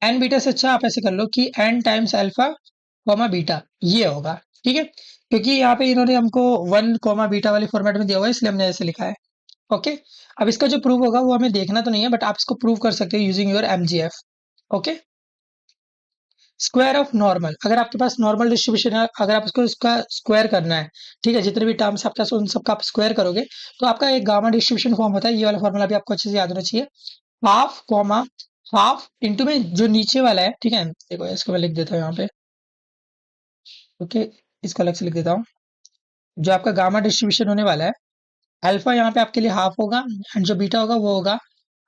एन बीटा से अच्छा आप ऐसे कर लो कि n times alpha comma beta, ये होगा, ठीक है। क्योंकि यहाँ पे इन्होंने हमको वन कॉमा बीटा वाले फॉर्मेट में दिया हुआ है, इसलिए हमने ऐसे लिखा है। ओके, अब इसका जो प्रूव होगा वो हमें देखना तो नहीं है, बट आप इसको प्रूव कर सकते हो using your MGF. Okay, square of normal, अगर आपके पास नॉर्मल डिस्ट्रीब्यूशन है, अगर आप इसका स्क्वायर करना है, ठीक है, जितने भी टर्म्स आपके पास उन सबका आप स्क्वायर करोगे तो आपका एक गामा डिस्ट्रीब्यूशन फॉर्म होता है। ये वाला फॉर्मूला भी आपको अच्छे से याद होना चाहिए। हाफ कॉमा हाफ इंटू में जो नीचे वाला है, ठीक है, देखो इसको मैं लिख देता हूँ यहाँ पे। ओके, इसको अलग से लिख देता हूँ। जो आपका गामा डिस्ट्रीब्यूशन होने वाला है, अल्फा यहाँ पे आपके लिए हाफ होगा, एंड जो बीटा होगा वो होगा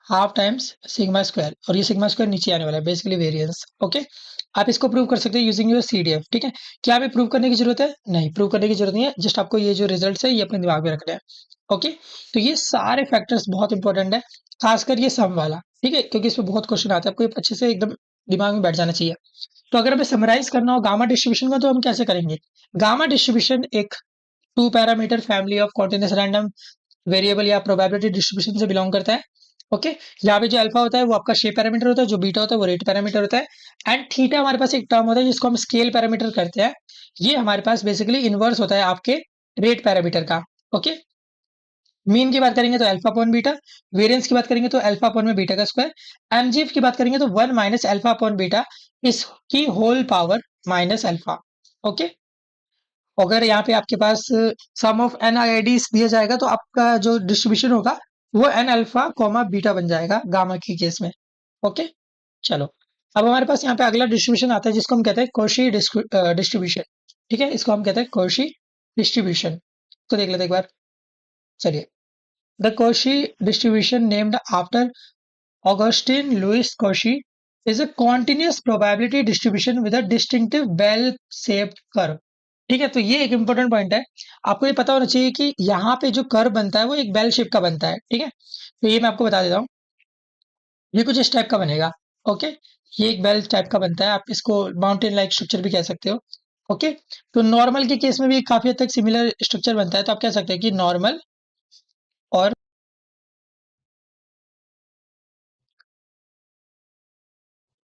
हाफ टाइम्स सिग्मा स्क्वायर, और ये सिग्मा स्क्वायर नीचे आने वाला है, बेसिकली वेरिएंस। ओके, आप इसको प्रूव कर सकते हैं यूजिंग योर सीडीएफ, ठीक है। क्या हमें प्रूव करने की जरूरत है? नहीं, प्रूव करने की जरूरत नहीं है, जस्ट आपको ये जो रिजल्ट है ये अपने दिमाग में रखना है। ओके, तो ये सारे फैक्टर्स बहुत इंपॉर्टेंट है, खासकर ये सम वाला, ठीक है, क्योंकि इसमें बहुत क्वेश्चन आता है, आपको ये अच्छे से एकदम दिमाग में बैठ जाना चाहिए। तो अगर हमें समराइज करना हो गामा डिस्ट्रीब्यूशन का, तो हम कैसे करेंगे? गामा डिस्ट्रीब्यूशन एक two parameter family of continuous random variable या प्रोबेबिलिटी डिस्ट्रीब्यूशन से बिलोंग करता है। ओके, यहाँ पे जो अल्फा होता है वो आपका शेप पैरामीटर होता है, जो बीटा होता है वो रेट पैरामीटर होता है, एंड थीटा हमारे पास एक टर्म होता है जिसको हम स्केल पैरामीटर करते हैं। ये हमारे पास बेसिकली इनवर्स होता है आपके रेट पैरामीटर का। ओके, मीन की बात करेंगे तो अल्फा अपॉन बीटा, वेरिएंस की बात करेंगे तो अल्फा अपॉन में बीटा का स्क्वायर, एमजीएफ की बात करेंगे तो one minus alpha upon beta इसकी whole power minus alpha. Okay, अगर यहाँ पे आपके पास sum of n i i d दिया जाएगा तो आपका जो डिस्ट्रीब्यूशन होगा वो एन अल्फा कॉमा बीटा बन जाएगा गामा के केस में। ओके, चलो, अब हमारे पास यहाँ पे अगला डिस्ट्रीब्यूशन आता है जिसको हम कहते हैं कॉशी डिस्ट्रीब्यूशन, ठीक है, इसको हम कहते हैं कॉशी डिस्ट्रीब्यूशन। तो देख लेते हैं एक बार, चलिए। The Cauchy distribution named after Augustine Louis Cauchy is a continuous probability distribution with a distinctive bell-shaped curve। ठीक है, तो ये एक इंपॉर्टेंट पॉइंट है, आपको ये पता होना चाहिए कि यहाँ पे जो कर्व बनता है वो एक बेल शेप का बनता है, ठीक है। तो ये मैं आपको बता देता हूँ, ये कुछ इस टाइप का बनेगा। ओके, ये एक बेल टाइप का बनता है, आप इसको माउंटेन लाइक स्ट्रक्चर भी कह सकते हो। ओके, तो नॉर्मल के केस में भी काफी हद तक सिमिलर स्ट्रक्चर बनता है, तो आप कह सकते हैं कि और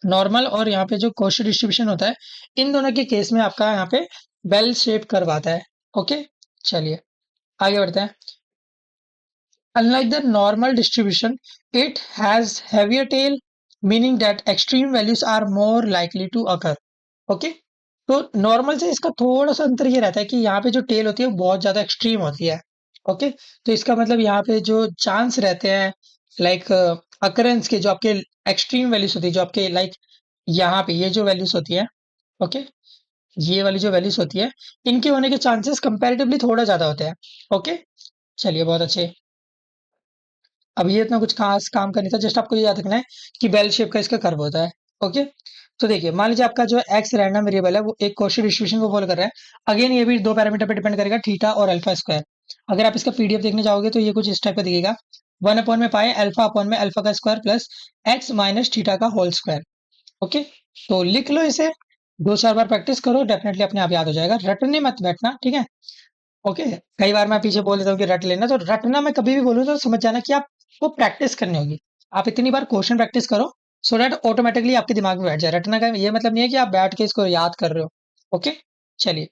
नॉर्मल और यहाँ पे जो कॉशी डिस्ट्रीब्यूशन होता है, इन दोनों के केस में आपका यहाँ पे बेल शेप कर्व आता है। ओके, चलिए आगे बढ़ते हैं। Unlike the normal distribution, it has heavier tail, meaning that extreme values are more likely to occur। Okay, तो नॉर्मल से इसका थोड़ा सा अंतर ये रहता है कि यहाँ पे जो टेल होती है वो बहुत ज्यादा एक्सट्रीम होती है। ओके, तो इसका मतलब यहाँ पे जो चांस रहते हैं लाइक अकरेंस के, जो आपके एक्सट्रीम वैल्यूज होती है, जो आपके लाइक यहाँ पे ये जो वैल्यूज होती है, ओके, ये वाली जो वैल्यूज होती है, इनके होने के चांसेस कंपैरेटिवली थोड़ा ज्यादा होते हैं। ओके, चलिए बहुत अच्छे। अब ये इतना कुछ खास काम का नहीं था, जस्ट आपको ये याद रखना है कि बेल शेप का इसका कर्व होता है। ओके, तो देखिए मान लीजिए आपका जो एक्स रैंडम वेरिएबल है वो एक कॉशी डिस्ट्रीब्यूशन को फॉलो कर रहा है। अगेन ये भी दो पैरामीटर पे डिपेंड करेगा, थीटा और अल्फा स्क्वायर। अगर आप इसका पीडीएफ देखने जाओगे तो ये कुछ इस टाइप का दिखेगा, वन अपॉन में पाए अल्फा अपॉन में अल्फा का square plus x minus theta का होल स्क्वायर। ओके, तो लिख लो इसे, दो चार बार प्रैक्टिस करो, डेफिनेटली अपने आप याद हो जाएगा, रटने मत बैठना, ठीक है। ओके, कई बार मैं पीछे बोल देता हूँ कि रट लेना, तो रटना मैं कभी भी बोलूँ तो समझ जाना कि आपको प्रैक्टिस करनी होगी। आप इतनी बार क्वेश्चन प्रैक्टिस करो सो दैट ऑटोमेटिकली आपके दिमाग में बैठ जाए। रटना का ये मतलब नहीं है कि आप बैठ के इसको याद कर रहे हो। ओके, चलिए,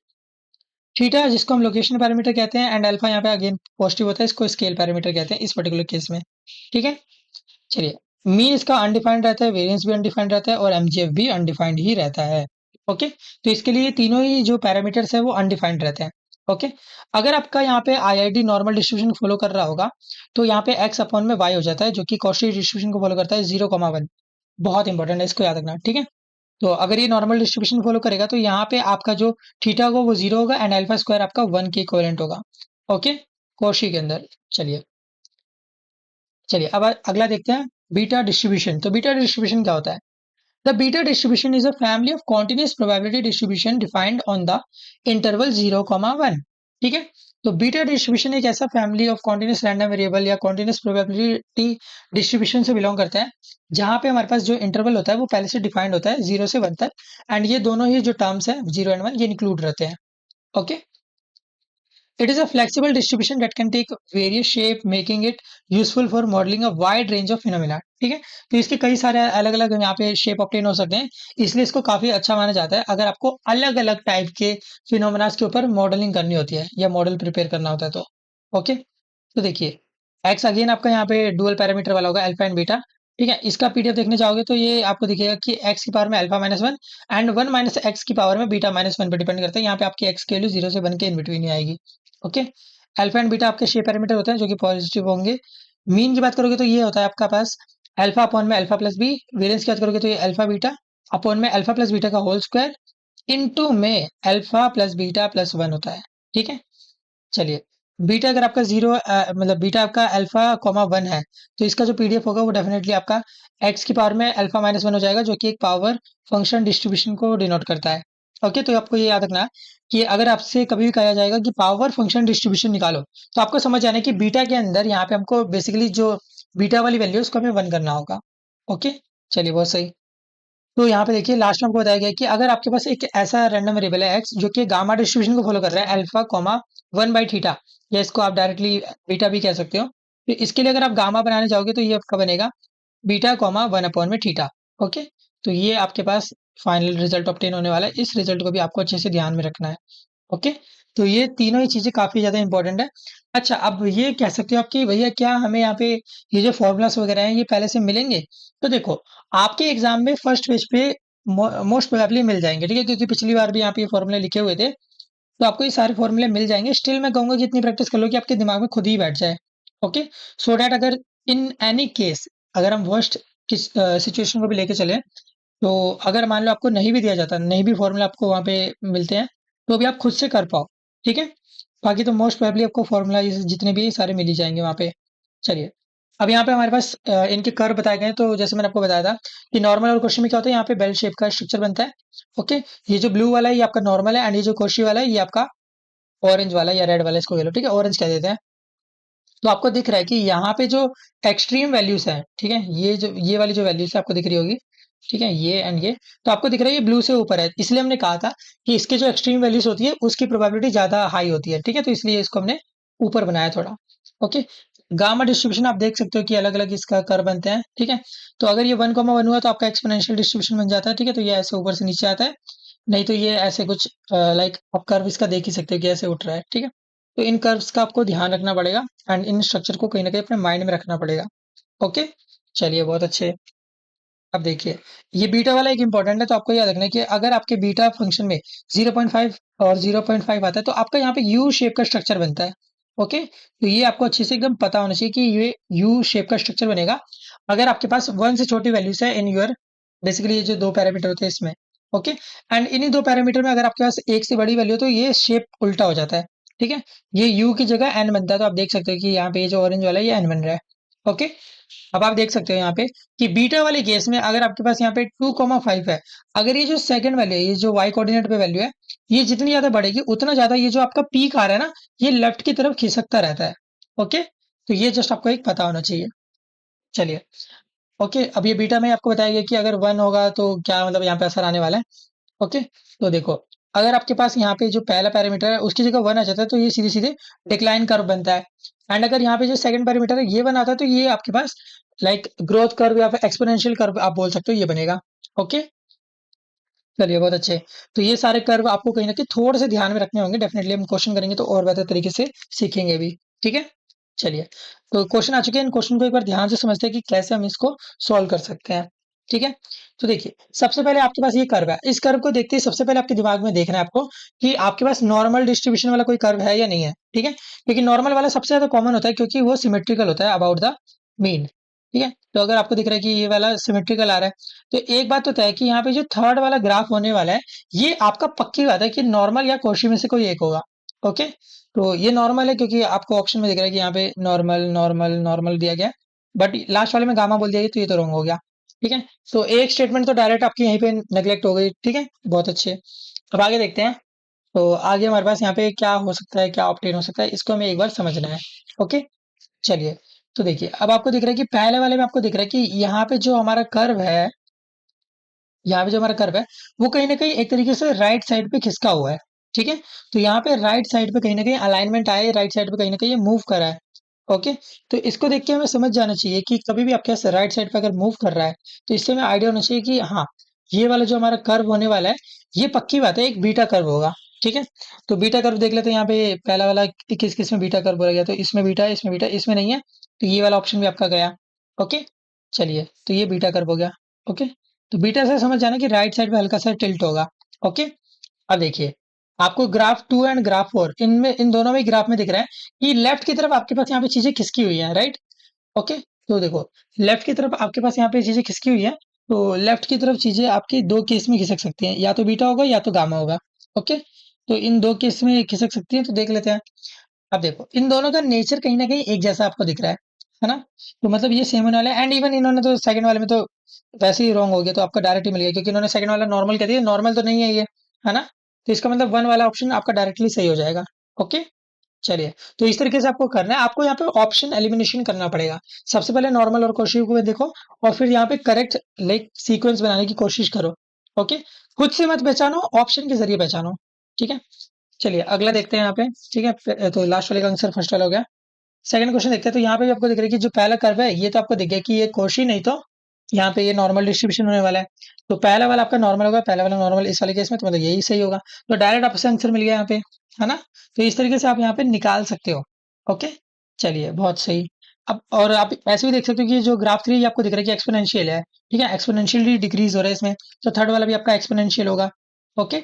थीटा जिसको हम लोकेशन पैरामीटर कहते हैं एंड अल्फा यहाँ पे अगेन पॉजिटिव होता है, इसको स्केल पैरामीटर कहते हैं इस पर्टिकुलर केस में, ठीक है। चलिए, मीन इसका अनडिफाइंड रहता है, वेरिएंस भी अनडिफाइंड रहता है और एमजीएफ भी अनडिफाइंड ही रहता है। ओके, तो इसके लिए तीनों ही जो पैरामीटर्स है वो अनडिफाइंड रहते हैं। ओके, अगर आपका यहाँ पे आईआईडी नॉर्मल डिस्ट्रीब्यूशन फॉलो कर रहा होगा तो यहाँ पे एक्स अपॉन में वाई हो जाता है, जो कि कॉशी डिस्ट्रीब्यूशन को फॉलो करता है 0,1। बहुत इंपॉर्टेंट है, इसको याद रखना, ठीक है। तो अगर ये नॉर्मल डिस्ट्रीब्यूशन फॉलो करेगा तो यहाँ पे आपका जो थीटा होगा वो 0 होगा एंड अल्फा स्क्वायर आपका 1 के इक्विवेलेंट होगा। ओके, कॉशी के अंदर। चलिए चलिए, अब अगला देखते हैं बीटा डिस्ट्रीब्यूशन। तो बीटा डिस्ट्रीब्यूशन क्या होता है? The beta distribution is a family of continuous probability distribution defined on the interval 0, 1। ठीक है, तो बीटा डिस्ट्रीब्यूशन एक ऐसा family of continuous random variable या कॉन्टिन्यूस प्रोबेबिलिटी डिस्ट्रीब्यूशन से बिलोंग करता है, जहां पे हमारे पास जो इंटरवल होता है वो पहले से डिफाइंड होता है 0 से 1 तक, एंड ये दोनों ही जो टर्म्स है 0 एंड 1 ये इंक्लूड रहते हैं। Okay, it is a flexible distribution that can take various shape, making it useful for modeling a wide range of phenomena। ठीक है, तो इसके कई सारे अलग अलग यहाँ पे शेप ऑब्टेन हो सकते हैं, इसलिए इसको काफी अच्छा माना जाता है अगर आपको अलग अलग टाइप के फिनोमेनास के ऊपर मॉडलिंग करनी होती है या मॉडल प्रिपेयर करना होता है तो। ओके, तो देखिए एक्स अगेन आपका यहाँ पे डुअल पैरामीटर वाला होगा अल्फा एंड बीटा। ठीक है, इसका पीडीएफ देखने जाओगे तो ये आपको दिखेगा कि एक्स की पावर में alpha minus one and one minus x की पावर में बीटा माइनस वन पर डिपेंड करता है। यहाँ पे आपकी एक्स की वैल्यू 0 से 1 के इन बिटवीन ही आएगी। ओके, अल्फा एंड बीटा आपके शेप पैरामीटर होते हैं जो कि पॉजिटिव होंगे। मीन की बात करोगे तो ये होता है आपका पास अल्फा अपॉन में अल्फा प्लस बी। वेरियंस की बात करोगे तो ये अल्फा बीटा अपॉन में अल्फा प्लस बीटा का होल स्क्वायर इनटू में alpha plus beta plus one होता है। ठीक है, चलिए बीटा अगर आपका जीरो मतलब बीटा आपका अल्फा कॉमा वन है तो इसका जो पीडीएफ होगा वो डेफिनेटली आपका एक्स की पावर में अल्फा माइनस वन हो जाएगा, जो कि एक पावर फंक्शन डिस्ट्रीब्यूशन को डिनोट करता है। ओके, तो आपको ये याद रखना कि अगर आपसे कभी भी कहा जाएगा कि पावर फंक्शन डिस्ट्रीब्यूशन निकालो, तो आपको समझ आना है कि बीटा के अंदर यहाँ पे हमको बेसिकली जो बीटा वाली वैल्यू है उसको हमें वन करना होगा। ओके, चलिए बहुत सही। तो यहाँ पे देखिए लास्ट में आपको बताया गया है कि अगर आपके पास एक ऐसा रैंडम वेरिएबल है एक्स जो कि गामा डिस्ट्रीब्यूशन को फॉलो कर रहा है alpha comma one by theta, या इसको आप डायरेक्टली बीटा भी कह सकते हो। तो इसके लिए अगर आप गामा बनाने जाओगे तो ये आपका बनेगा बीटा कॉमा वन अपॉन में थीटा। ओके, तो ये आपके पास फाइनल रिजल्ट ऑब्टेन होने वाला है, इस रिजल्ट को भी आपको अच्छे से ध्यान में रखना है। ओके, तो ये तीनों ही चीजें काफी ज्यादा इंपॉर्टेंट है। अच्छा, अब ये कह सकते हो आप कि भैया क्या हमें यहाँ पे ये जो फॉर्मूलास वगैरह हैं ये पहले से मिलेंगे? तो देखो आपके एग्जाम में फर्स्ट पेज पे मोस्ट प्रोबेबली मिल जाएंगे। ठीक है, क्योंकि पिछली बार भी यहाँ पे ये फॉर्मूले लिखे हुए थे, तो आपको ये सारे फॉर्मूले मिल जाएंगे। स्टिल मैं कहूंगा कि इतनी प्रैक्टिस कर लो कि आपके दिमाग में खुद ही बैठ जाए। ओके, सो डैट अगर इन एनी केस अगर हम वर्स्ट किस सिचुएशन को भी लेके चले, तो अगर मान लो आपको नहीं भी दिया जाता, नहीं भी फॉर्मूला आपको वहाँ पे मिलते हैं, तो भी आप खुद से कर पाओ। ठीक है, बाकी तो मोस्ट प्रोबेबली आपको फॉर्मूला जितने भी हैं, सारे मिल ही जाएंगे वहाँ पे। चलिए, अब यहाँ पे हमारे पास इनके कर्व बताए गए हैं। तो जैसे मैंने आपको बताया था कि नॉर्मल और क्वेश्चन में क्या होता है, यहाँ पे बेल शेप का स्ट्रक्चर बनता है। ओके, ये जो ब्लू वाला है ये आपका नॉर्मल है, एंड ये जो क्वेश्चन वाला है ये आपका ऑरेंज वाला या रेड वाला, इसको कह लो। ठीक है, ऑरेंज कह देते हैं। तो आपको दिख रहा है कि यहाँ पे जो एक्सट्रीम वैल्यूज है, ठीक है, ये जो ये वाली जो वैल्यूज है आपको दिख रही होगी। ठीक है, ये एंड ये, तो आपको दिख रहा है ये ब्लू से ऊपर है, इसलिए हमने कहा था कि इसके जो एक्सट्रीम वैल्यूज होती है उसकी प्रोबेबिलिटी ज्यादा हाई होती है। ठीक है, तो इसलिए इसको हमने ऊपर बनाया थोड़ा। ओके, गामा डिस्ट्रीब्यूशन आप देख सकते हो कि अलग अलग इसका कर बनते हैं। ठीक है, तो अगर ये 1,1 हुआ तो आपका एक्सपोनेंशियल डिस्ट्रीब्यूशन बन जाता है। ठीक है, तो ये ऐसे ऊपर से नीचे आता है, नहीं तो ये ऐसे कुछ लाइक आप कर्व इसका देख ही सकते हो कि ऐसे उठ रहा है। ठीक है, तो इन कर्व्स का आपको ध्यान रखना पड़ेगा एंड इन स्ट्रक्चर को कहीं ना कहीं अपने माइंड में रखना पड़ेगा। ओके, चलिए बहुत अच्छे। अब देखिए ये बीटा वाला एक इंपॉर्टेंट है, तो आपको याद रखना है कि अगर आपके बीटा फंक्शन में 0.5 और 0.5 आता है तो आपका यहाँ पे यू शेप का स्ट्रक्चर बनता है। ओके, तो ये आपको अच्छे से एकदम पता होना चाहिए कि ये यू शेप का स्ट्रक्चर बनेगा अगर आपके पास वन से छोटी वैल्यूज है इन योर बेसिकली ये जो दो पैरामीटर होते हैं इसमें। ओके, एंड इन्हीं दो पैरामीटर में अगर आपके पास एक से बड़ी वैल्यू तो ये शेप उल्टा हो जाता है। ठीक है, ये यू की जगह एन बनता है, तो आप देख सकते हो कि यहाँ पे ये जो ऑरेंज वाला है ये एन बन रहा है। ओके, अब आप देख सकते हो यहाँ पे कि बीटा वाले केस में अगर आपके पास यहाँ पे 2,5 है, अगर ये जो सेकंड वैल्यू है, ये जो वाई कोऑर्डिनेट पे वैल्यू है, ये जितनी ज्यादा बढ़ेगी उतना ज्यादा ये जो आपका पीक आ रहा है ना, ये लेफ्ट की तरफ खिसकता रहता है। ओके, तो ये जस्ट आपको एक पता होना चाहिए। चलिए, ओके, अब ये बीटा में आपको बताया गया कि अगर वन होगा तो क्या मतलब यहाँ पे असर आने वाला है। ओके, तो देखो अगर आपके पास यहाँ पे जो पहला पैरामीटर है उसकी जगह वन आ जाता है तो ये सीधे सीधे डिक्लाइन कर्व बनता है, एंड अगर यहाँ पे जो सेकंड पैरामीटर है ये वन आता है तो ये आपके पास लाइक ग्रोथ कर्व या फिर एक्सपोनेंशियल कर्व आप बोल सकते हो, ये बनेगा। ओके, चलिए बहुत अच्छे। तो ये सारे कर्व आपको कहीं ना कहीं थोड़े से ध्यान में रखने होंगे, डेफिनेटली हम क्वेश्चन करेंगे तो और बेहतर तरीके से सीखेंगे भी। ठीक है, चलिए, तो क्वेश्चन आ चुके हैं, इन क्वेश्चन को एक बार ध्यान से समझते हैं कि कैसे हम इसको सॉल्व कर सकते हैं। ठीक है, तो देखिए सबसे पहले आपके पास ये कर्व है, इस कर्व को देखते ही सबसे पहले आपके दिमाग में देखना है आपको कि आपके पास नॉर्मल डिस्ट्रीब्यूशन वाला कोई कर्व है या नहीं है। ठीक है, क्योंकि नॉर्मल वाला सबसे ज्यादा कॉमन होता है क्योंकि वो सिमेट्रिकल होता है अबाउट द मीन। ठीक है, तो अगर आपको दिख रहा है कि ये वाला सिमेट्रिकल आ रहा है, तो एक बात तो तय है कि यहाँ पे जो थर्ड वाला ग्राफ होने वाला है ये आपका पक्की बात है कि नॉर्मल या कौशी में से कोई एक होगा। ओके, तो ये नॉर्मल है क्योंकि आपको ऑप्शन में दिख रहा है कि यहाँ पे नॉर्मल नॉर्मल नॉर्मल दिया गया, बट लास्ट वाले में गामा बोल दिया गया तो ये तो रॉन्ग हो गया। ठीक है, तो एक स्टेटमेंट तो डायरेक्ट आपकी यहीं पे नेग्लेक्ट हो गई। ठीक है, बहुत अच्छे। अब आगे देखते हैं तो आगे हमारे पास यहाँ पे क्या हो सकता है, क्या ऑब्टेन हो सकता है, इसको हमें एक बार समझना है। ओके, चलिए। तो देखिए, अब आपको दिख रहा है कि पहले वाले में आपको दिख रहा है कि यहाँ पे जो हमारा कर्व है, यहाँ पे जो हमारा कर्व है, वो कहीं ना कहीं एक तरीके से राइट साइड पे खिसका हुआ है। ठीक है, तो यहाँ पे राइट साइड पे कहीं ना कहीं अलाइनमेंट आए, राइट साइड पे कहीं ना कहीं ये मूव कर रहा है। ओके, तो इसको देख के हमें समझ जाना चाहिए कि कभी भी आपके पास राइट साइड पे अगर मूव कर रहा है, तो इससे हमें आइडिया होना चाहिए कि हाँ, ये वाला जो हमारा कर्व होने वाला है, ये पक्की बात है एक बीटा कर्व होगा। ठीक है, तो बीटा कर्व देख लेते हैं। यहाँ पे पहला वाला किस किस में बीटा कर्व बोला गया, तो इसमें बीटा है, इसमें बीटा, इसमें नहीं है, तो ये वाला ऑप्शन भी आपका गया। ओके, चलिए, तो ये बीटा कर्व हो गया। ओके, तो बीटा से समझ जाना कि राइट साइड पे हल्का सा टिल्ट होगा। ओके, अब देखिए, आपको ग्राफ 2 एंड ग्राफ 4, इनमें इन दोनों में ग्राफ में दिख रहा है कि लेफ्ट की तरफ आपके पास यहाँ पे चीजें खिसकी हुई है, राइट। ओके, तो देखो, लेफ्ट की तरफ आपके पास यहाँ पे चीजें खिसकी हुई है, तो लेफ्ट की तरफ चीजें आपकी दो केस में खिसक सकती हैं, या तो बीटा होगा या तो गामा होगा। ओके, तो इन दो केस में खिसक सकती हैं, तो देख लेते हैं। अब देखो, इन दोनों का नेचर कहीं ना कहीं एक जैसा आपको दिख रहा है ना। तो मतलब ये सेम होने वाला है, एंड इवन इन्होंने तो सेकंड वाले में तो वैसे ही रॉन्ग हो गया, तो आपका डायरेक्ट ही मिल गया, क्योंकि इन्होंने सेकंड वाला नॉर्मल कह दिया, नॉर्मल तो नहीं है ये, है ना। तो इसका मतलब वन वाला ऑप्शन आपका डायरेक्टली सही हो जाएगा। ओके, चलिए, तो इस तरीके से आपको करना है, आपको यहाँ पे ऑप्शन एलिमिनेशन करना पड़ेगा। सबसे पहले नॉर्मल और क्वेश्चन को देखो, और फिर यहाँ पे करेक्ट लाइक सीक्वेंस बनाने की कोशिश करो। ओके, खुद से मत पहचानो, ऑप्शन के जरिए पहचानो। ठीक है, चलिए अगला देखते हैं यहाँ पे। ठीक है, तो लास्ट वाले का आंसर फर्स्ट वाला हो गया। सेकंड क्वेश्चन देखते हैं। तो यहाँ पे भी आपको दिख रहा है कि जो पहला कर्व है, ये तो आपको दिख गया कि ये कोशी नहीं, तो यहाँ पे ये नॉर्मल डिस्ट्रीब्यूशन होने वाला है। तो पहला वाला आपका नॉर्मल होगा, पहला वाला नॉर्मल इस वाले केस में, तो मतलब यही सही होगा। तो डायरेक्ट आपसे आंसर मिल गया यहाँ पे, है ना। तो इस तरीके से आप यहाँ पे निकाल सकते हो। ओके, चलिए, बहुत सही। अब और आप ऐसे भी देख सकते हो कि जो ग्राफ 3 आपको दिख रहा है कि एक्सपोनेंशियल है। ठीक है, एक्सपोनेंशियली डिक्रीज हो रहा है इसमें, तो थर्ड वाला भी आपका एक्सपोनेंशियल होगा। ओके,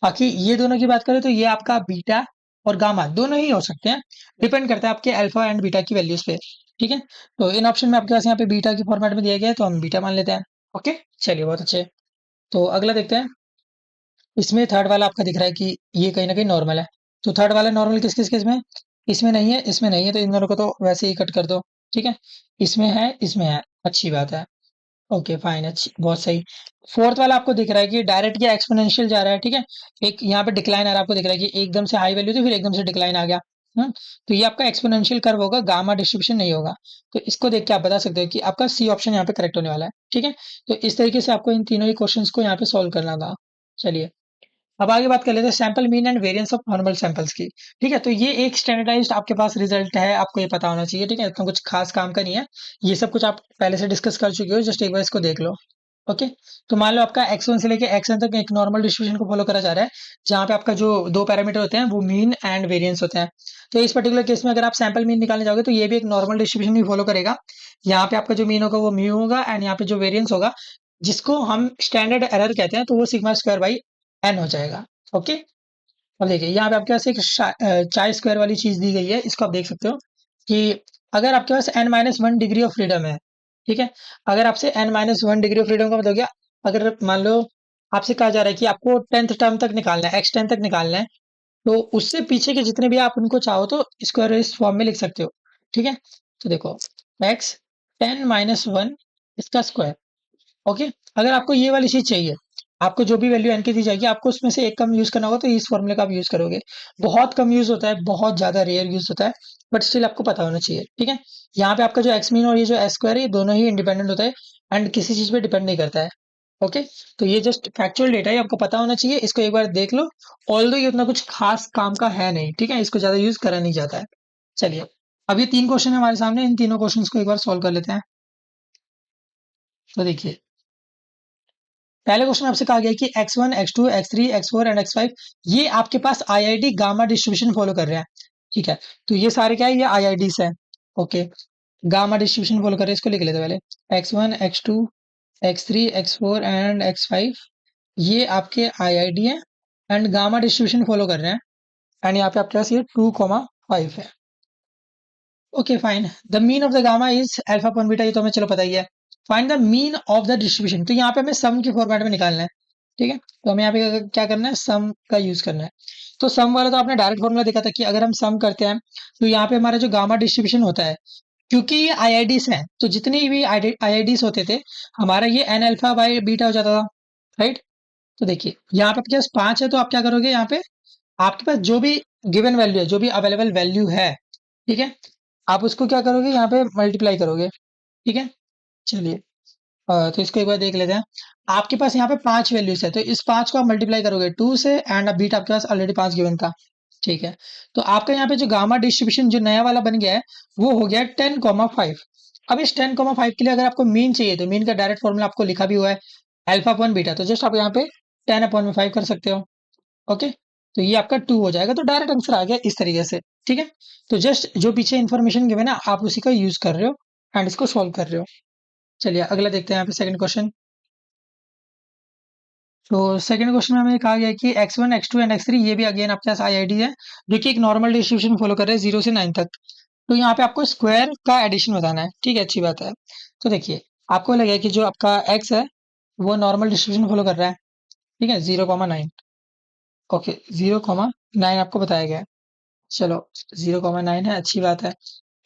बाकी ये दोनों की बात करें तो ये आपका बीटा और गामा दोनों ही हो सकते हैं, डिपेंड करता है आपके अल्फा एंड बीटा की वैल्यूज पे। ठीक है, तो इन ऑप्शन में आपके पास यहाँ पे बीटा की फॉर्मेट में दिया गया है, तो हम बीटा मान लेते हैं। ओके, चलिए, बहुत अच्छे। तो अगला देखते हैं। इसमें थर्ड वाला आपका दिख रहा है कि ये कहीं ना कहीं नॉर्मल है। तो थर्ड वाला नॉर्मल किस किस केस में, इसमें नहीं है, इसमें नहीं है, तो इन दोनों को तो वैसे ही कट कर दो। ठीक है, इसमें है, इसमें है, अच्छी बात है। ओके, फाइन, अच्छी, बहुत सही। फोर्थ वाला आपको दिख रहा है कि डायरेक्ट या एक्सपोनेंशियल जा रहा है। ठीक है, एक यहाँ पे डिक्लाइन आ रहा है, आपको दिख रहा है कि एकदम से हाई वैल्यू थी, फिर एकदम से डिक्लाइन आ गया। तो ये आपका एक्सपोनेंशियल कर्व होगा, गामा डिस्ट्रीब्यूशन नहीं होगा। तो इसको देख के आप बता सकते हो कि आपका सी ऑप्शन यहाँ पे करेक्ट होने वाला है। ठीक है, तो इस तरीके से आपको इन तीनों ही क्वेश्चंस को यहाँ पे सॉल्व करना था। चलिए, अब आगे बात कर लेते हैं sample mean and variance of normal samples की। ठीक है, तो ये एक स्टैंडर्डाइज्ड आपके पास रिजल्ट है, आपको ये पता होना चाहिए। ठीक है, इतना कुछ खास काम का नहीं है, ये सब कुछ आप पहले से डिस्कस कर चुके हो, जस्ट एक बार इसको देख लो। ओके, तो मान लो आपका x1 से लेके xn तक एक नॉर्मल डिस्ट्रीब्यूशन को फॉलो करा जा रहा है, जहाँ पे आपका जो दो पैरामीटर होते हैं वो मीन एंड वेरिएंस होते हैं। तो इस पर्टिकुलर केस में अगर आप सैंपल मीन निकालने जाओगे, तो ये भी एक नॉर्मल डिस्ट्रीब्यूशन ही फॉलो करेगा। यहाँ पे आपका जो मीन होगा वो म्यू होगा, एंड यहाँ पे जो वेरिएंस होगा, जिसको हम स्टैंडर्ड एरर कहते हैं, तो वो सिग्मा स्क्वायर बाई एन हो जाएगा। ओके, अब देखिए, यहाँ पे आपके पास एक चाय स्क्वायर वाली चीज दी गई है, इसको आप देख सकते हो कि अगर आपके पास n-1 डिग्री ऑफ फ्रीडम है। ठीक है, अगर आपसे n-1 डिग्री ऑफ फ्रीडम का मतलब क्या, अगर मान लो आपसे कहा जा रहा है कि आपको 10th टर्म तक निकालना है, x10 तक निकालना है, तो उससे पीछे के जितने भी आप उनको चाहो तो स्क्वायर इस फॉर्म में लिख सकते हो। ठीक है, तो देखो, x10-1 इसका स्क्वायर। ओके, अगर आपको ये वाली चीज चाहिए, आपको जो भी वैल्यू एन की दी जाएगी, आपको उसमें से एक कम यूज करना होगा, तो इस फॉर्मूले का आप यूज करोगे। बहुत कम यूज होता है, बहुत ज्यादा रेयर यूज होता है, बट स्टिल आपको पता होना चाहिए। ठीक है, यहाँ पे आपका जो एक्स मीन और ये जो एस स्क्वायर है, ये दोनों ही इंडिपेंडेंट होता है, एंड किसी चीज पे डिपेंड नहीं करता है। ओके, तो ये जस्ट फैक्चुअल डेटा है, आपको पता होना चाहिए, इसको एक बार देख लो। ऑल्दो ये उतना कुछ खास काम का है नहीं, ठीक है, इसको ज्यादा यूज करा नहीं जाता है। चलिए, अब ये तीन क्वेश्चन है हमारे सामने, इन तीनों क्वेश्चन को एक बार सॉल्व कर लेते हैं। तो देखिए, पहले क्वेश्चन आपसे कहा गया कि x1, x2, x3, x4 and x5 ये आपके पास आईआईडी गामा डिस्ट्रीब्यूशन फॉलो कर रहे हैं। ठीक है, तो ये सारे क्या है, ये आईआईडीज है। ओके, गामा डिस्ट्रीब्यूशन फॉलो कर रहे हैं, इसको लिख लेते हैं पहले। x1, x2, x3, x4 and x5 ये आपके आईआईडी है, एंड गामा डिस्ट्रीब्यूशन फॉलो कर रहे हैं, एंड यहाँ पे आपके पास ये 2,5 है। Okay, fine. The mean of the gamma is alpha upon beta, ये तो हमें चलो पता ही है। Find the mean of the distribution, तो यहाँ पे हमें सम के फॉर्मेट में निकालना है। ठीक है, तो हमें यहाँ पे क्या करना है, सम का यूज करना है। तो सम वाला तो आपने डायरेक्ट फॉर्मूला देखा था कि अगर हम सम करते हैं, तो यहाँ पे हमारा जो गामा डिस्ट्रीब्यूशन होता है, क्योंकि ये आईआईडीज हैं, तो जितनी भी आईआईडीज होते थे, हमारा ये एन अल्फा बाई बीटा हो जाता था, राइट। तो देखिए, यहाँ पे आपके पास 5 है, तो आप क्या करोगे यहाँ पे, आपके पास जो भी गिवन वैल्यू है, जो भी अवेलेबल वैल्यू है, ठीक है, आप उसको क्या करोगे, यहाँ पे मल्टीप्लाई करोगे। ठीक है, चलिए तो इसको एक बार देख लेते हैं। आपके पास यहाँ पे 5 वैल्यूज है, तो इस 5 को आप मल्टीप्लाई करोगे 2 से, एंड अब बीट आपके पास ऑलरेडी 5 गिवन था। ठीक है, तो आपका यहाँ पे जो गामा डिस्ट्रीब्यूशन जो नया वाला बन गया है, वो हो गया 10,5। अब इस 10,5 के लिए अगर आपको मीन चाहिए, तो मीन का डायरेक्ट फॉर्मूला आपको लिखा भी हुआ है, अल्फा अपॉन बीटा। तो जस्ट आप यहाँ पे 10/5 कर सकते हो। ओके, तो ये आपका 2 हो जाएगा, तो डायरेक्ट आंसर आ गया इस तरीके से। ठीक है, तो जस्ट जो पीछे इन्फॉर्मेशन गिवन है, आप उसी का यूज कर रहे हो एंड इसको सॉल्व कर रहे हो। चलिए अगला देखते हैं, यहाँ पे सेकंड क्वेश्चन। तो सेकंड क्वेश्चन में हमें कहा गया है कि x1 x2 एंड x3, ये भी अगेन आपके पास आईआईडी है, जो कि एक नॉर्मल डिस्ट्रीब्यूशन फॉलो कर रहे हैं 0 से 9 तक। तो यहाँ पे आपको स्क्वायर का एडिशन बताना है। ठीक है, अच्छी बात है। तो देखिए, आपको लगेगा कि जो आपका x है, वो नॉर्मल डिस्ट्रीब्यूशन फॉलो कर रहा है। ठीक है, 0,9। ओके, 0,9 आपको बताया गया है। चलो, 0,9 है, अच्छी बात है।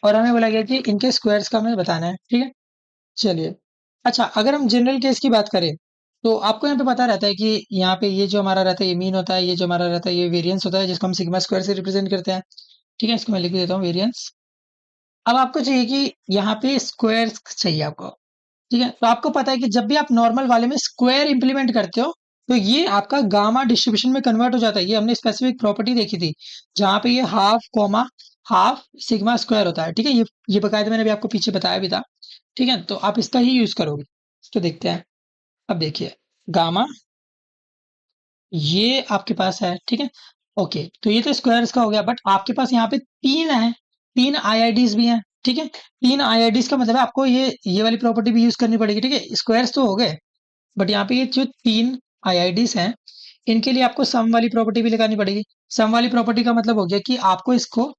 और हमें बोला गया कि इनके स्क्वायर्स का हमें बताना है। ठीक है, चलिए। अच्छा, अगर हम जनरल केस की बात करें, तो आपको यहाँ पे पता रहता है कि यहाँ पे ये जो हमारा रहता है, ये मीन होता है, ये जो हमारा रहता है, ये वेरिएंस होता है, जिसको हम सिग्मा स्क्वायर से रिप्रेजेंट करते हैं। ठीक है, इसको मैं लिख देता हूँ, वेरिएंस। अब आपको चाहिए कि यहाँ पे स्क्वायर चाहिए आपको। ठीक है, तो आपको पता है कि जब भी आप नॉर्मल वाले में स्क्वायर इंप्लीमेंट करते हो, तो ये आपका गामा डिस्ट्रीब्यूशन में कन्वर्ट हो जाता है। ये हमने स्पेसिफिक प्रॉपर्टी देखी थी, जहां पे ये half comma half sigma square होता है। ठीक है, ये बकायदा मैंने भी आपको पीछे बताया भी था। ठीक है, तो आप इसका ही यूज करोगे। तो देखते हैं। अब देखिए, गामा ये आपके पास है। ठीक है, ओके, तो ये तो स्क्वायर्स का हो गया, बट आपके पास यहाँ पे 3 है, 3 आईआईडीज भी हैं। ठीक है, 3 आईआईडीज का मतलब है आपको ये वाली प्रॉपर्टी भी यूज करनी पड़ेगी। ठीक है, स्क्वायर्स तो हो गए, बट यहाँ पे ये जो 3 आईआईडीज हैं, इनके लिए आपको सम वाली प्रॉपर्टी भी लगानी पड़ेगी। सम वाली प्रॉपर्टी का मतलब हो गया कि आपको इसको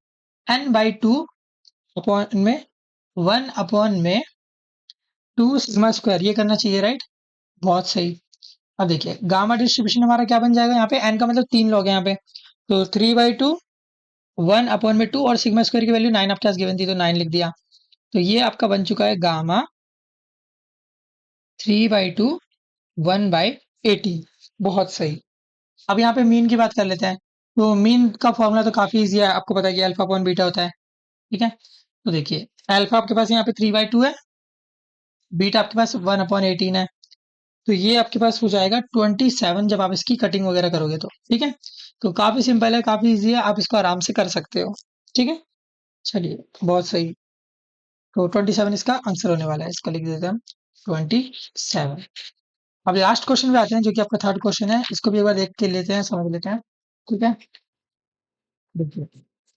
n/2 अपॉन में 1/2 सिग्मा स्क्वायर ये करना चाहिए, राइट। बहुत सही। अब देखिए, गामा डिस्ट्रीब्यूशन हमारा क्या बन जाएगा, यहाँ पे n का मतलब 3 लोग हैं यहाँ पे, तो 3/2 1/2, और सिग्मा स्क्वायर की वैल्यू 9 आपके पास गिवन थी, तो 9 लिख दिया। तो ये आपका बन चुका है गामा 3/2 1/18। बहुत सही। अब यहाँ पे मीन की बात कर लेते हैं। तो मीन का फॉर्मूला तो काफी इजी है, आपको पता है कि अल्फा अपॉन बीटा होता है। ठीक है, तो देखिए, अल्फा आपके पास यहाँ पे 3/2 है, बीटा आपके पास 1/18 है, तो ये आपके पास हो जाएगा 27 जब आप इसकी कटिंग वगैरह करोगे तो। ठीक है, तो काफी सिंपल है, काफी इजी है, आप इसको आराम से कर सकते हो। ठीक है, चलिए, बहुत सही। तो 27 इसका आंसर होने वाला है, इसको लिख देते हैं हम, 27। अब लास्ट क्वेश्चन पे आते हैं, जो कि आपका थर्ड क्वेश्चन है। इसको भी एक बार देख के लेते हैं, समझ लेते हैं। ठीक है, देखिए,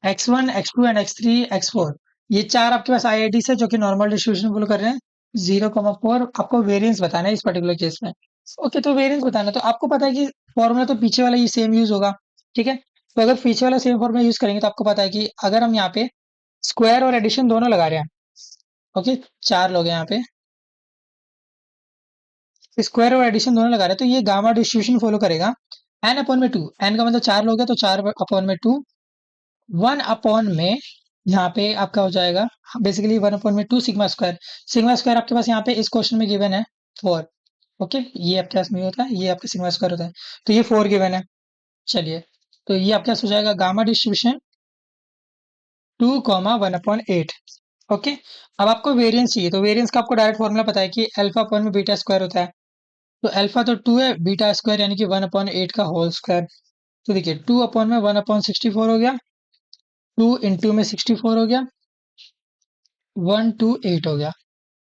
x1 x2 and x3 x4, ये चार आपके पास आईआईडी है, जो कि नॉर्मल डिस्ट्रीब्यूशन फॉलो कर रहे हैं। 0,4 आपको वेरिएंस बताना है इस पर्टिकुलर केस में। ओके, तो वेरिएंस बताना है, तो आपको पता है कि फॉर्मूला तो पीछे वाला ही सेम यूज होगा। ठीक है, तो अगर पीछे वाला सेम फॉर्मूला यूज करेंगे, तो आपको पता है कि अगर हम यहाँ पे स्क्वायर और एडिशन दोनों लगा रहे हैं, ओके, 4 लोग हैं यहाँ पे, स्क्वायर और एडिशन दोनों लगा रहे हैं, तो ये गामा डिस्ट्रीब्यूशन फॉलो करेगा। n/2, n का मतलब 4 लोग हैं, तो 4/2, 1 में यहाँ पे आपका हो जाएगा basically 1/2 sigma square. Sigma square आपके पास यहाँ पे इस क्वेश्चन में गिवन है 4। ओके, ये आपके पास में होता है, ये आपका सिग्मा स्क्वायर होता है, तो ये 4 गिवन है। चलिए, तो ये आपके पास हो जाएगा गामा डिस्ट्रीब्यूशन 2,1/8। ओके, अब आपको वेरिएंस चाहिए, तो वेरिएंस का आपको डायरेक्ट फॉर्मूला पता है कि अल्फा अपॉन में बीटा स्क्वायर होता है। तो अल्फा तो 2 है, बीटा स्क्वायर यानी कि 1/8 का होल स्क्वायर। तो देखिए, 2 अपॉन में 1/64 हो गया, 2 इंटू में 64 हो गया, 128 हो गया।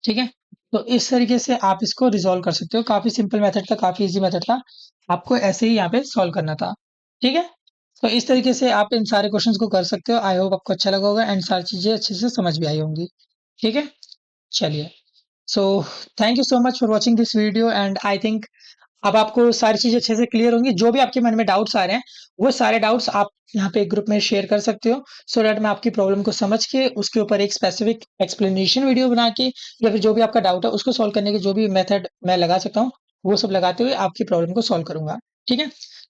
ठीक है, तो इस तरीके से आप इसको रिजॉल्व कर सकते हो। काफी सिंपल मेथड था, काफी इजी मेथड था, आपको ऐसे ही यहाँ पे सॉल्व करना था। ठीक है, तो इस तरीके से आप इन सारे क्वेश्चंस को कर सकते हो। आई होप आपको अच्छा लगा होगा एंड सारी चीजें अच्छे से समझ भी आई होंगी। ठीक है, चलिए, so thank you so much for watching this video, and I think अब आपको सारी चीजें अच्छे से क्लियर होंगी। जो भी आपके मन में डाउट्स आ रहे हैं, वो सारे डाउट्स आप यहाँ पे ग्रुप में शेयर कर सकते हो, सो दैट मैं आपकी प्रॉब्लम को समझ के उसके ऊपर एक स्पेसिफिक एक्सप्लेनेशन वीडियो बना के, या फिर जो भी आपका डाउट है उसको सॉल्व करने के जो भी मेथड मैं लगा सकता हूँ, वो सब लगाते हुए आपकी प्रॉब्लम को सॉल्व करूंगा। ठीक है,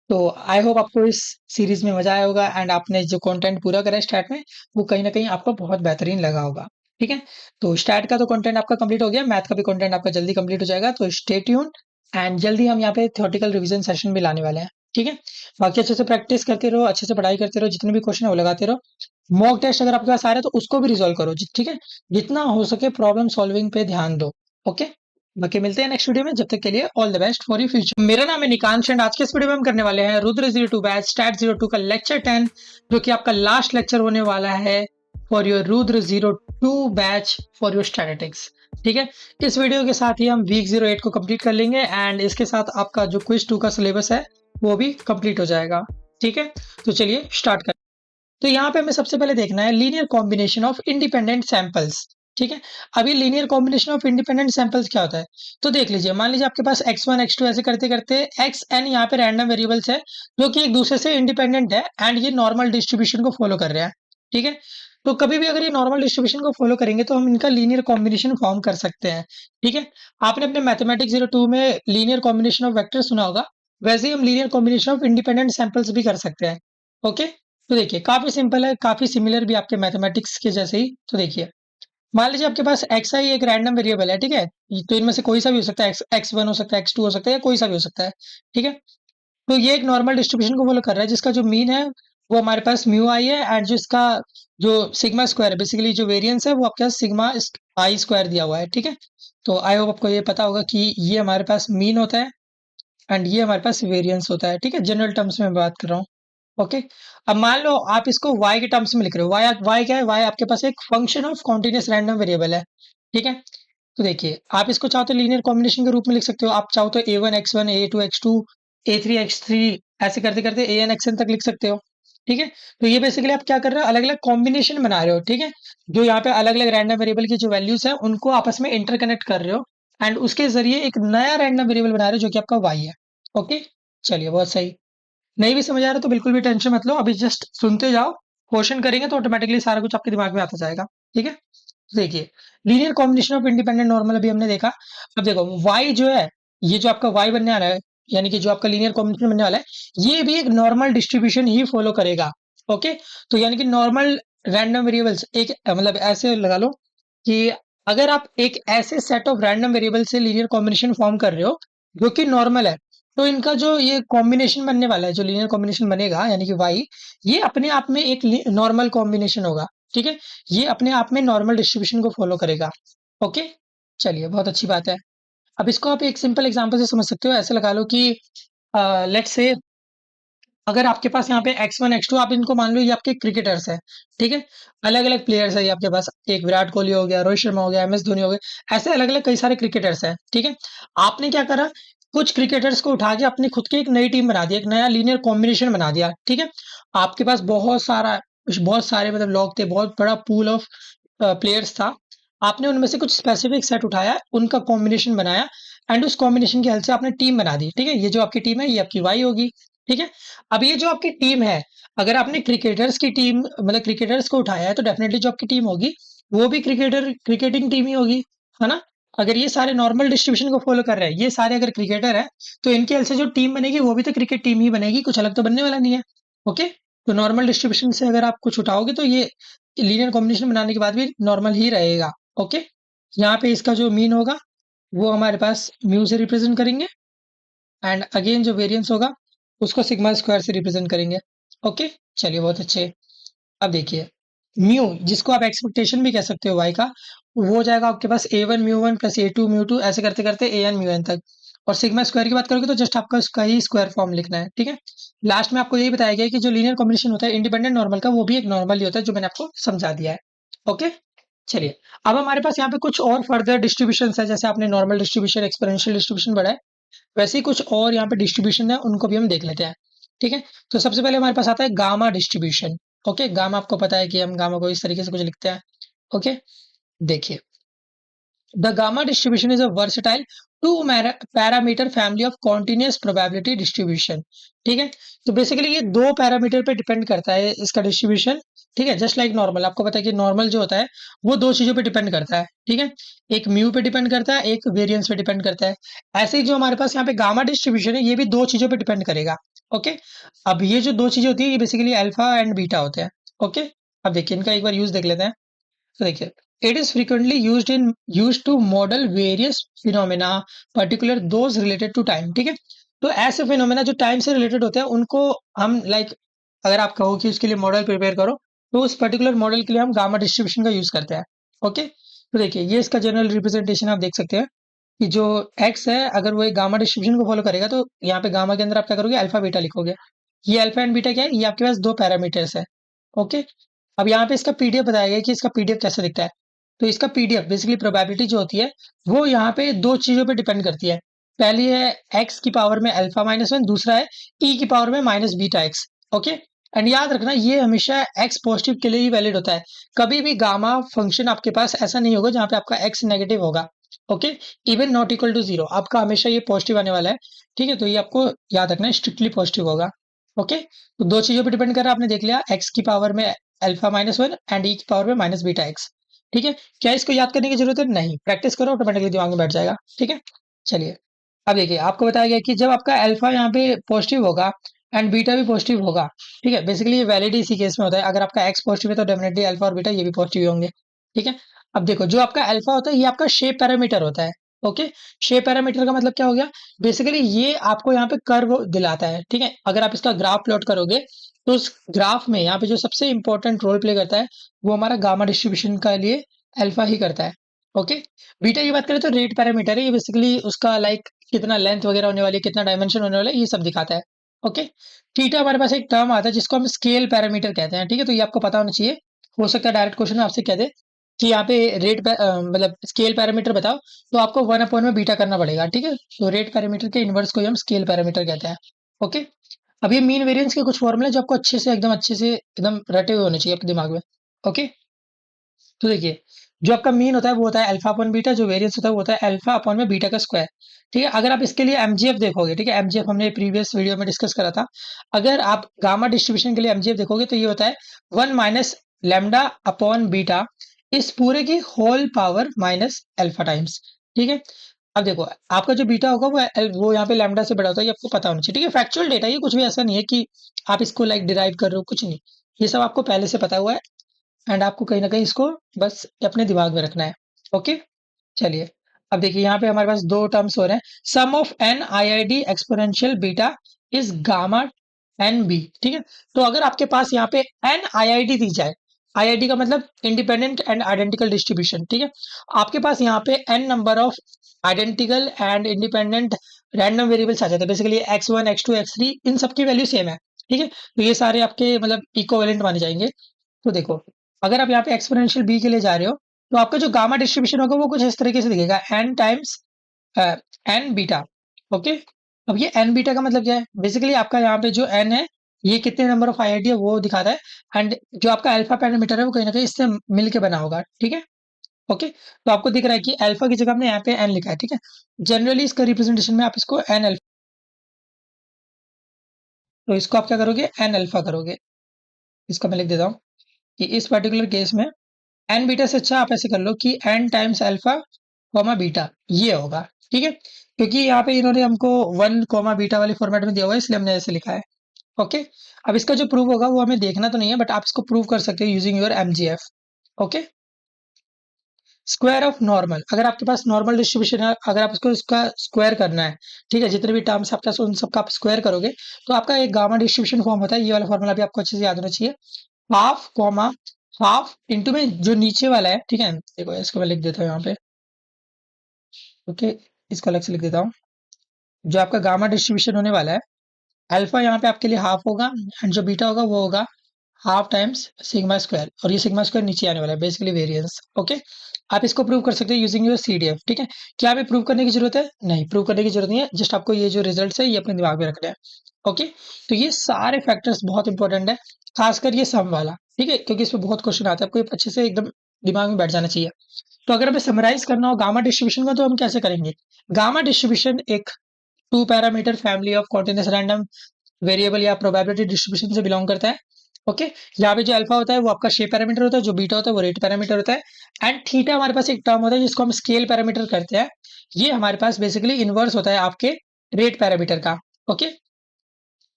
तो आई होप आपको इस सीरीज में मजा आया होगा, एंड आपने जो कंटेंट पूरा करा है स्टार्ट में, वो कहीं ना कहीं आपको बहुत बेहतरीन लगा होगा। ठीक है, तो स्टार्ट का तो कंटेंट आपका कंप्लीट हो गया, मैथ का भी कंटेंट आपका जल्दी कंप्लीट हो जाएगा, तो स्टे ट्यून, एंड जल्दी हम यहाँ पे थ्योरेटिकल रिवीजन सेशन भी लाने वाले हैं। ठीक है। बाकी अच्छे से प्रैक्टिस करते रहो, अच्छे से पढ़ाई करते रहो, जितने भी क्वेश्चन है वो लगाते रहो। मॉक टेस्ट अगर आपके पास आ रहा है तो उसको भी रिजॉल्व करो, ठीक है। जितना हो सके प्रॉब्लम सॉल्विंग पे ध्यान दो। ओके। बाकी मिलते हैं नेक्स्ट वीडियो में, जब तक के लिए all the best for you future. मेरा नाम है निकांश एंड आज के इस वीडियो में हम करने वाले हैं रुद्र 02 बैच स्टैट 02 का लेक्चर 10, जो कि आपका लास्ट लेक्चर होने वाला है for your Rudra 02 batch for your statistics. ठीक है। इस वीडियो के साथ ही हम वीक 08 को कंप्लीट कर लेंगे एंड इसके साथ आपका जो क्विज 2 का सिलेबस है वो भी कंप्लीट हो जाएगा। ठीक है। तो चलिए स्टार्ट करें। तो यहाँ पे हमें सबसे पहले देखना है linear combination of independent samples. ठीक है। अभी linear combination of independent samples क्या होता है, तो देख लीजिए, मान लीजिए आपके पास x1 x2 ऐसे करते करते xn यहाँ पे रैंडम वेरिएबल्स है जो कि एक दूसरे से इंडिपेंडेंट है एंड ये नॉर्मल डिस्ट्रीब्यूशन को फॉलो कर रहे हैं। ठीक है। तो कभी भी अगर ये नॉर्मल डिस्ट्रीब्यूशन को फॉलो करेंगे तो हम इनका लीनियर कॉम्बिनेशन फॉर्म कर सकते हैं। ठीक है। आपने अपने मैथमेटिक्स 02 में लीनियर कॉम्बिनेशन ऑफ वेक्टर सुना होगा, वैसे ही हम linear combination of independent samples भी कर सकते हैं। ओके। तो देखिए काफी सिंपल है, काफी सिमिलर भी आपके मैथमेटिक्स के जैसे ही। तो देखिए, मान लीजिए आपके पास एक्स आई एक रैंडम वेरिएबल है। ठीक है। तो इनमें से कोई सा भी हो सकता है, x1 हो सकता है, x2 हो सकता है, या कोई सा भी हो सकता है। ठीक है। तो ये एक नॉर्मल डिस्ट्रीब्यूशन को फॉलो कर रहा है जिसका जो मीन है वो हमारे पास म्यू आई है एंड जिसका जो सिग्मा स्क्वायर है, बेसिकली जो वेरिएंस है वो आपके पास सिग्मा आई स्क्वायर दिया हुआ है। ठीक है। तो आई होप आपको ये पता होगा कि ये हमारे पास मीन होता है एंड ये हमारे पास वेरिएंस होता है। ठीक है। जनरल टर्म्स में बात कर रहा हूँ। ओके। अब मान लो आप इसको y के टर्म्स में लिख रहे हो। y क्या है, y आपके पास एक function of continuous random variable है। ठीक है। तो देखिए, आप इसको चाहो तो लीनियर कॉम्बिनेशन के रूप में लिख सकते हो, आप चाहो तो a1 x1 a2 x2 a3 x3 ऐसे करते करते an xn तक लिख सकते हो। ठीक है। तो ये बेसिकली आप क्या कर रहे हो, अलग अलग कॉम्बिनेशन बना रहे हो। ठीक है। जो यहाँ पे अलग अलग रैंडम वेरिएबल की जो वैल्यूज है उनको आपस में इंटरकनेक्ट कर रहे हो एंड उसके जरिए एक नया रैंडम वेरिएबल बना रहे हो जो कि आपका y है। ओके। चलिए, बहुत सही। नहीं भी समझ आ रहा तो बिल्कुल भी टेंशन मत लो, अभी जस्ट सुनते जाओ। क्वेश्चन करेंगे तो ऑटोमेटिकली सारा कुछ आपके दिमाग में आता जाएगा। ठीक है। तो देखिए, linear combination of independent normal अभी हमने देखा। अब देखो y जो है, ये जो आपका y बनने वाला है, यानी कि जो आपका लीनियर कॉम्बिनेशन बनने वाला है, ये भी एक नॉर्मल डिस्ट्रीब्यूशन ही फॉलो करेगा। ओके। तो यानी कि नॉर्मल रैंडम वेरिएबल्स एक मतलब ऐसे लगा लो कि अगर आप एक ऐसे सेट ऑफ रैंडम वेरिएबल से लीनियर कॉम्बिनेशन फॉर्म कर रहे हो जो कि नॉर्मल है, तो इनका जो ये कॉम्बिनेशन बनने वाला है, जो लीनियर कॉम्बिनेशन बनेगा यानी कि y, ये अपने आप में एक नॉर्मल कॉम्बिनेशन होगा। ठीक है। ये अपने आप में नॉर्मल डिस्ट्रीब्यूशन को फॉलो करेगा। ओके। चलिए, बहुत अच्छी बात है। अब इसको आप एक सिंपल एग्जांपल से समझ सकते हो, ऐसे लगा लो कि लेट्स से अगर आपके पास यहाँ पे x1 x2, आप इनको मान लो ये आपके क्रिकेटर्स है। ठीक है। अलग अलग प्लेयर्स है ये आपके पास, एक विराट कोहली हो गया, रोहित शर्मा हो गया, MS धोनी हो गया, ऐसे अलग अलग कई सारे क्रिकेटर्स हैं। ठीक है। आपने क्या करा, कुछ क्रिकेटर्स को उठा के अपनी खुद की एक नई टीम बना दी, एक नया लीनियर कॉम्बिनेशन बना दिया। ठीक है। आपके पास बहुत सारे मतलब लोग थे, बहुत बड़ा पूल ऑफ प्लेयर्स था। आपने उनमें से कुछ स्पेसिफिक सेट उठाया, उनका कॉम्बिनेशन बनाया एंड उस कॉम्बिनेशन की हेल्प से आपने टीम बना दी। ठीक है। ये जो आपकी टीम है ये आपकी वाई होगी। ठीक है। अब ये जो आपकी टीम है, अगर आपने क्रिकेटर्स की टीम मतलब क्रिकेटर्स को उठाया है तो डेफिनेटली जो आपकी टीम होगी वो भी क्रिकेटिंग टीम ही होगी, है ना। अगर ये सारे नॉर्मल डिस्ट्रीब्यूशन को फॉलो कर रहे हैं, ये सारे अगर क्रिकेटर है, तो इनके हेल्प से जो टीम बनेगी वो भी तो क्रिकेट टीम ही बनेगी, कुछ अलग तो बनने वाला नहीं है। ओके। तो नॉर्मल डिस्ट्रीब्यूशन से अगर आप कुछ उठाओगे तो ये लीनियर कॉम्बिनेशन बनाने के बाद भी नॉर्मल ही रहेगा। ओके। यहाँ पे इसका जो मीन होगा वो हमारे पास म्यू से रिप्रेजेंट करेंगे एंड अगेन जो वेरिएंस होगा उसको सिग्मा स्क्वायर से रिप्रेजेंट करेंगे। ओके। चलिए, बहुत अच्छे। अब देखिए, म्यू जिसको आप एक्सपेक्टेशन भी कह सकते हो y का, वो हो जाएगा आपके पास a1 μ1 प्लस a2 μ2 ऐसे करते करते an μn तक। और सिग्मा स्क्वायर की बात करोगे तो जस्ट आपका उसका ही स्क्वायर फॉर्म लिखना है। ठीक है। लास्ट में आपको यही बताया गया है कि जो लीनियर कॉम्बिनेशन होता है इंडिपेंडेंट नॉर्मल का, वो भी एक नॉर्मल ही होता है, जो मैंने आपको समझा दिया है। ओके। चलिए, अब हमारे पास यहाँ पे कुछ और फर्दर डिस्ट्रीब्यूशन है, जैसे आपने नॉर्मल डिस्ट्रीब्यूशन, एक्सपोनेंशियल डिस्ट्रीब्यूशन बढ़ा है, वैसे ही कुछ और यहाँ पे डिस्ट्रीब्यूशन है, उनको भी हम देख लेते हैं। ठीक है। तो सबसे पहले हमारे पास आता है गामा डिस्ट्रीब्यूशन। ओके। गामा आपको पता है कि हम गामा को इस तरीके से कुछ लिखते हैं। ओके। देखिए, the gamma distribution is a versatile two parameter family of continuous probability distribution. ठीक है। तो बेसिकली ये दो पैरामीटर पे डिपेंड करता है इसका डिस्ट्रीब्यूशन। ठीक है। जस्ट लाइक नॉर्मल, आपको पता है कि नॉर्मल जो होता है वो दो चीजों पे डिपेंड करता है। ठीक है। एक म्यू पे डिपेंड करता है, एक वेरिएंस पे डिपेंड करता है। ऐसे ही जो हमारे पास यहाँ पे गामा डिस्ट्रीब्यूशन है ये भी दो चीजों पे डिपेंड करेगा। ओके। अब ये जो दो चीजें होती है ये बेसिकली अल्फा एंड बीटा होते हैं। ओके। अब देखिए, इनका एक बार यूज देख लेते हैं। तो देखिए, it is frequently used to model various phenomena, particular those related to time। ठीक है। तो ऐसे फिनोमेना जो टाइम से रिलेटेड होते हैं उनको हम अगर आप कहो कि उसके लिए मॉडल प्रिपेयर करो तो उस पर्टिकुलर मॉडल के लिए हम गामा डिस्ट्रीब्यूशन का यूज करते हैं। ओके, तो देखिए ये इसका जनरल रिप्रेजेंटेशन आप देख सकते हैं कि जो एक्स है अगर वो एक गामा डिस्ट्रीब्यूशन को फॉलो करेगा तो यहाँ पे गामा के अंदर आप क्या करोगे, अल्फा बीटा लिखोगे। ये अल्फा एंड बीटा क्या है, ये आपके पास दो पैरामीटर्स है। ओके, अब यहाँ पे इसका पीडीएफ बताया गया है कि इसका पीडीएफ कैसे दिखता है। तो इसका पीडीएफ बेसिकली प्रोबेबिलिटी जो होती है वो यहाँ पे दो चीजों पे डिपेंड करती है। पहली है एक्स की पावर में अल्फा माइनस वन, दूसरा है ई की पावर में minus beta x. Okay, and याद रखना ये हमेशा एक्स पॉजिटिव के लिए ही वैलिड होता है। कभी भी गामा फंक्शन आपके पास ऐसा नहीं होगा जहाँ पे आपका एक्स नेगेटिव होगा। Okay, even not equal to zero, आपका हमेशा ये पॉजिटिव आने वाला है। ठीक है, तो ये आपको याद रखना है, स्ट्रिक्टली पॉजिटिव होगा। ओके, तो दो चीजों पे डिपेंड कर रहा है, आपने देख लिया, एक्स की पावर में अल्फा माइनस वन एंड ई की पावर में माइनस बीटा एक्स। ठीक है, क्या इसको याद करने की जरूरत है? नहीं, प्रैक्टिस करो ऑटोमेटिकली दिमाग में बैठ जाएगा। ठीक है, चलिए अब देखिए आपको बताया गया कि जब आपका अल्फा यहाँ पे पॉजिटिव होगा एंड बीटा भी पॉजिटिव होगा। ठीक है, बेसिकली ये वैलिड इसी केस में होता है, अगर आपका एक्स पॉजिटिव है तो डेफिनेटली अल्फा और बीटा ये भी पॉजिटिव होंगे। ठीक है, अब देखो जो आपका अल्फा होता है ये आपका शेप पैरामीटर होता है। ओके, शेप पैरामीटर का मतलब क्या हो गया, बेसिकली ये आपको यहाँ पे कर्व दिलाता है। ठीक है, अगर आप इसका ग्राफ प्लॉट करोगे तो उस ग्राफ में यहाँ पे जो सबसे इंपॉर्टेंट रोल प्ले करता है वो हमारा गामा डिस्ट्रीब्यूशन का लिए अल्फा ही करता है। ओके, बीटा की बात करें तो रेट पैरामीटर है, ये बेसिकली उसका कितना लेंथ वगैरह होने वाली है, कितना डायमेंशन होने वाला है, ये सब दिखाता है। ओके, थीटा हमारे पास एक टर्म आता है जिसको हम स्केल पैरामीटर कहते हैं। ठीक है, तो ये आपको पता होना चाहिए। हो सकता है डायरेक्ट क्वेश्चन में आपसे कह दे कि यहाँ पे मतलब स्केल पैरामीटर बताओ, तो आपको वन अपॉन में बीटा करना पड़ेगा। ठीक है, तो रेट पैरामीटर के इनवर्स को ही हम स्केल पैरामीटर कहते हैं। ओके, अब ये मीन वेरिएंस के कुछ फॉर्मूले जो आपको अच्छे से एकदम रटे हुए होने चाहिए आपके दिमाग में। ओके, तो देखिए जो आपका मीन होता है वो होता है अल्फा अपॉन बीटा, जो वेरिएंस होता है वो होता है अल्फा अपॉन में बीटा का स्क्वायर। ठीक है, अगर आप इसके लिए एमजीएफ देखोगे, ठीक है, एमजीएफ हमने प्रीवियस वीडियो में डिस्कस करा था। अगर आप गामा डिस्ट्रीब्यूशन के लिए एमजीएफ देखोगे तो ये होता है one minus lambda upon beta इस पूरे की whole power minus alpha times. ठीक है, अब देखो आपका जो बीटा होगा वो यहाँ पे लैम्डा से बड़ा होता है, ये आपको पता होना चाहिए। ठीक है, फैक्चुअल डेटा, ये कुछ भी ऐसा नहीं है कि आप इसको डिराइव कर रहे हो, कुछ नहीं, ये सब आपको पहले से पता हुआ है एंड आपको कहीं ना कहीं इसको बस अपने दिमाग में रखना है। ओके, चलिए अब देखिए यहाँ पे हमारे पास दो टर्म्स हो रहे हैं, sum of n i i d exponential beta is gamma n b. ठीक है, तो अगर आपके पास यहाँ पे एन आई आई डी दी जाए, आई आई डी का मतलब इंडिपेंडेंट एंड आइडेंटिकल डिस्ट्रीब्यूशन। ठीक है, आपके पास यहाँ पे n number of identical and independent random variables आ जाते हैं, basically x one x two x three, इन सबकी वैल्यू सेम है। ठीक है, तो ये सारे आपके मतलब इक्विवेलेंट माने जाएंगे। तो देखो अगर आप यहाँ पे एक्सपोनेंशियल बी के लिए जा रहे हो तो आपका जो गामा डिस्ट्रीब्यूशन होगा वो कुछ इस तरीके से दिखेगा, n times n beta. Okay, अब ये एन बीटा का मतलब क्या है, बेसिकली आपका यहाँ पे जो एन है ये कितने नंबर ऑफ आईआईडी है वो दिखाता है, एंड जो आपका अल्फा पैरामीटर है वो कहीं ना कहीं इससे मिल के बना होगा। ठीक है, ओके, तो आपको दिख रहा है कि अल्फा की जगह हमने यहाँ पे एन लिखा है। ठीक है, जनरली इसका रिप्रेजेंटेशन में आप इसको एन अल्फा, तो इसको आप क्या करोगे, एन अल्फा करोगे। इसको मैं लिख देता हूँ कि इस पर्टिकुलर केस में एन बीटा से अच्छा आप ऐसे कर लो कि n times alpha comma beta ये होगा। ठीक है, क्योंकि यहाँ पे इन्होंने हमको वन कॉमा बीटा वाले फॉर्मेट में दिया हुआ है इसलिए हमने ऐसे लिखा है। ओके, अब इसका जो प्रूफ होगा वो हमें देखना तो नहीं है, बट आप इसको प्रूव कर सकते हो using your MGF. Okay, square of normal, अगर आपके पास नॉर्मल डिस्ट्रीब्यूशन है, अगर आप इसको इसका स्क्वायर करना है, ठीक है, जितने भी टर्म्स आपके पास उन सबका आप स्क्वायर करोगे तो आपका एक गामा डिस्ट्रीब्यूशन फॉर्म होता है। ये वाला फॉर्मूला भी आपको अच्छे से याद होना चाहिए, हाफ कॉमा हाफ इंटू में जो नीचे वाला है। ठीक है, देखो इसको मैं लिख देता हूँ यहाँ पे। ओके, इसको अलग से लिख देता हूँ, जो आपका गामा डिस्ट्रीब्यूशन होने वाला है, अल्फा यहाँ पे आपके लिए हाफ होगा एंड जो बीटा होगा वो होगा हाफ टाइम्स सिग्मा स्क्वायर, और ये सिग्मा स्क्वायर नीचे आने वाला है, बेसिकली वेरिएंस। ओके, आप इसको प्रूव कर सकते हैं यूजिंग योर सीडीएफ। ठीक है, क्या हमें प्रूव करने की जरूरत है? नहीं, प्रूव करने की जरूरत नहीं है, जस्ट आपको ये जो रिजल्ट है ये अपने दिमाग में रखना है। ओके, तो ये सारे फैक्टर्स बहुत इंपॉर्टेंट है, खासकर ये सम वाला। ठीक है, क्योंकि इसमें बहुत क्वेश्चन आता है, आपको ये अच्छे से एकदम दिमाग में बैठ जाना चाहिए। तो अगर हमें समराइज करना हो गामा डिस्ट्रीब्यूशन का तो हम कैसे करेंगे, गामा डिस्ट्रीब्यूशन एक two parameter family of continuous random variable या प्रोबेबिलिटी डिस्ट्रीब्यूशन से बिलोंग करता है। ओके, यहाँ पे जो अल्फा होता है वो आपका शेप पैरामीटर होता है, जो बीटा होता है वो रेट पैरामीटर होता है, एंड थीटा हमारे पास एक टर्म होता है जिसको हम स्केल पैरामीटर करते हैं, ये हमारे पास बेसिकली इनवर्स होता है आपके रेट पैरामीटर का। ओके,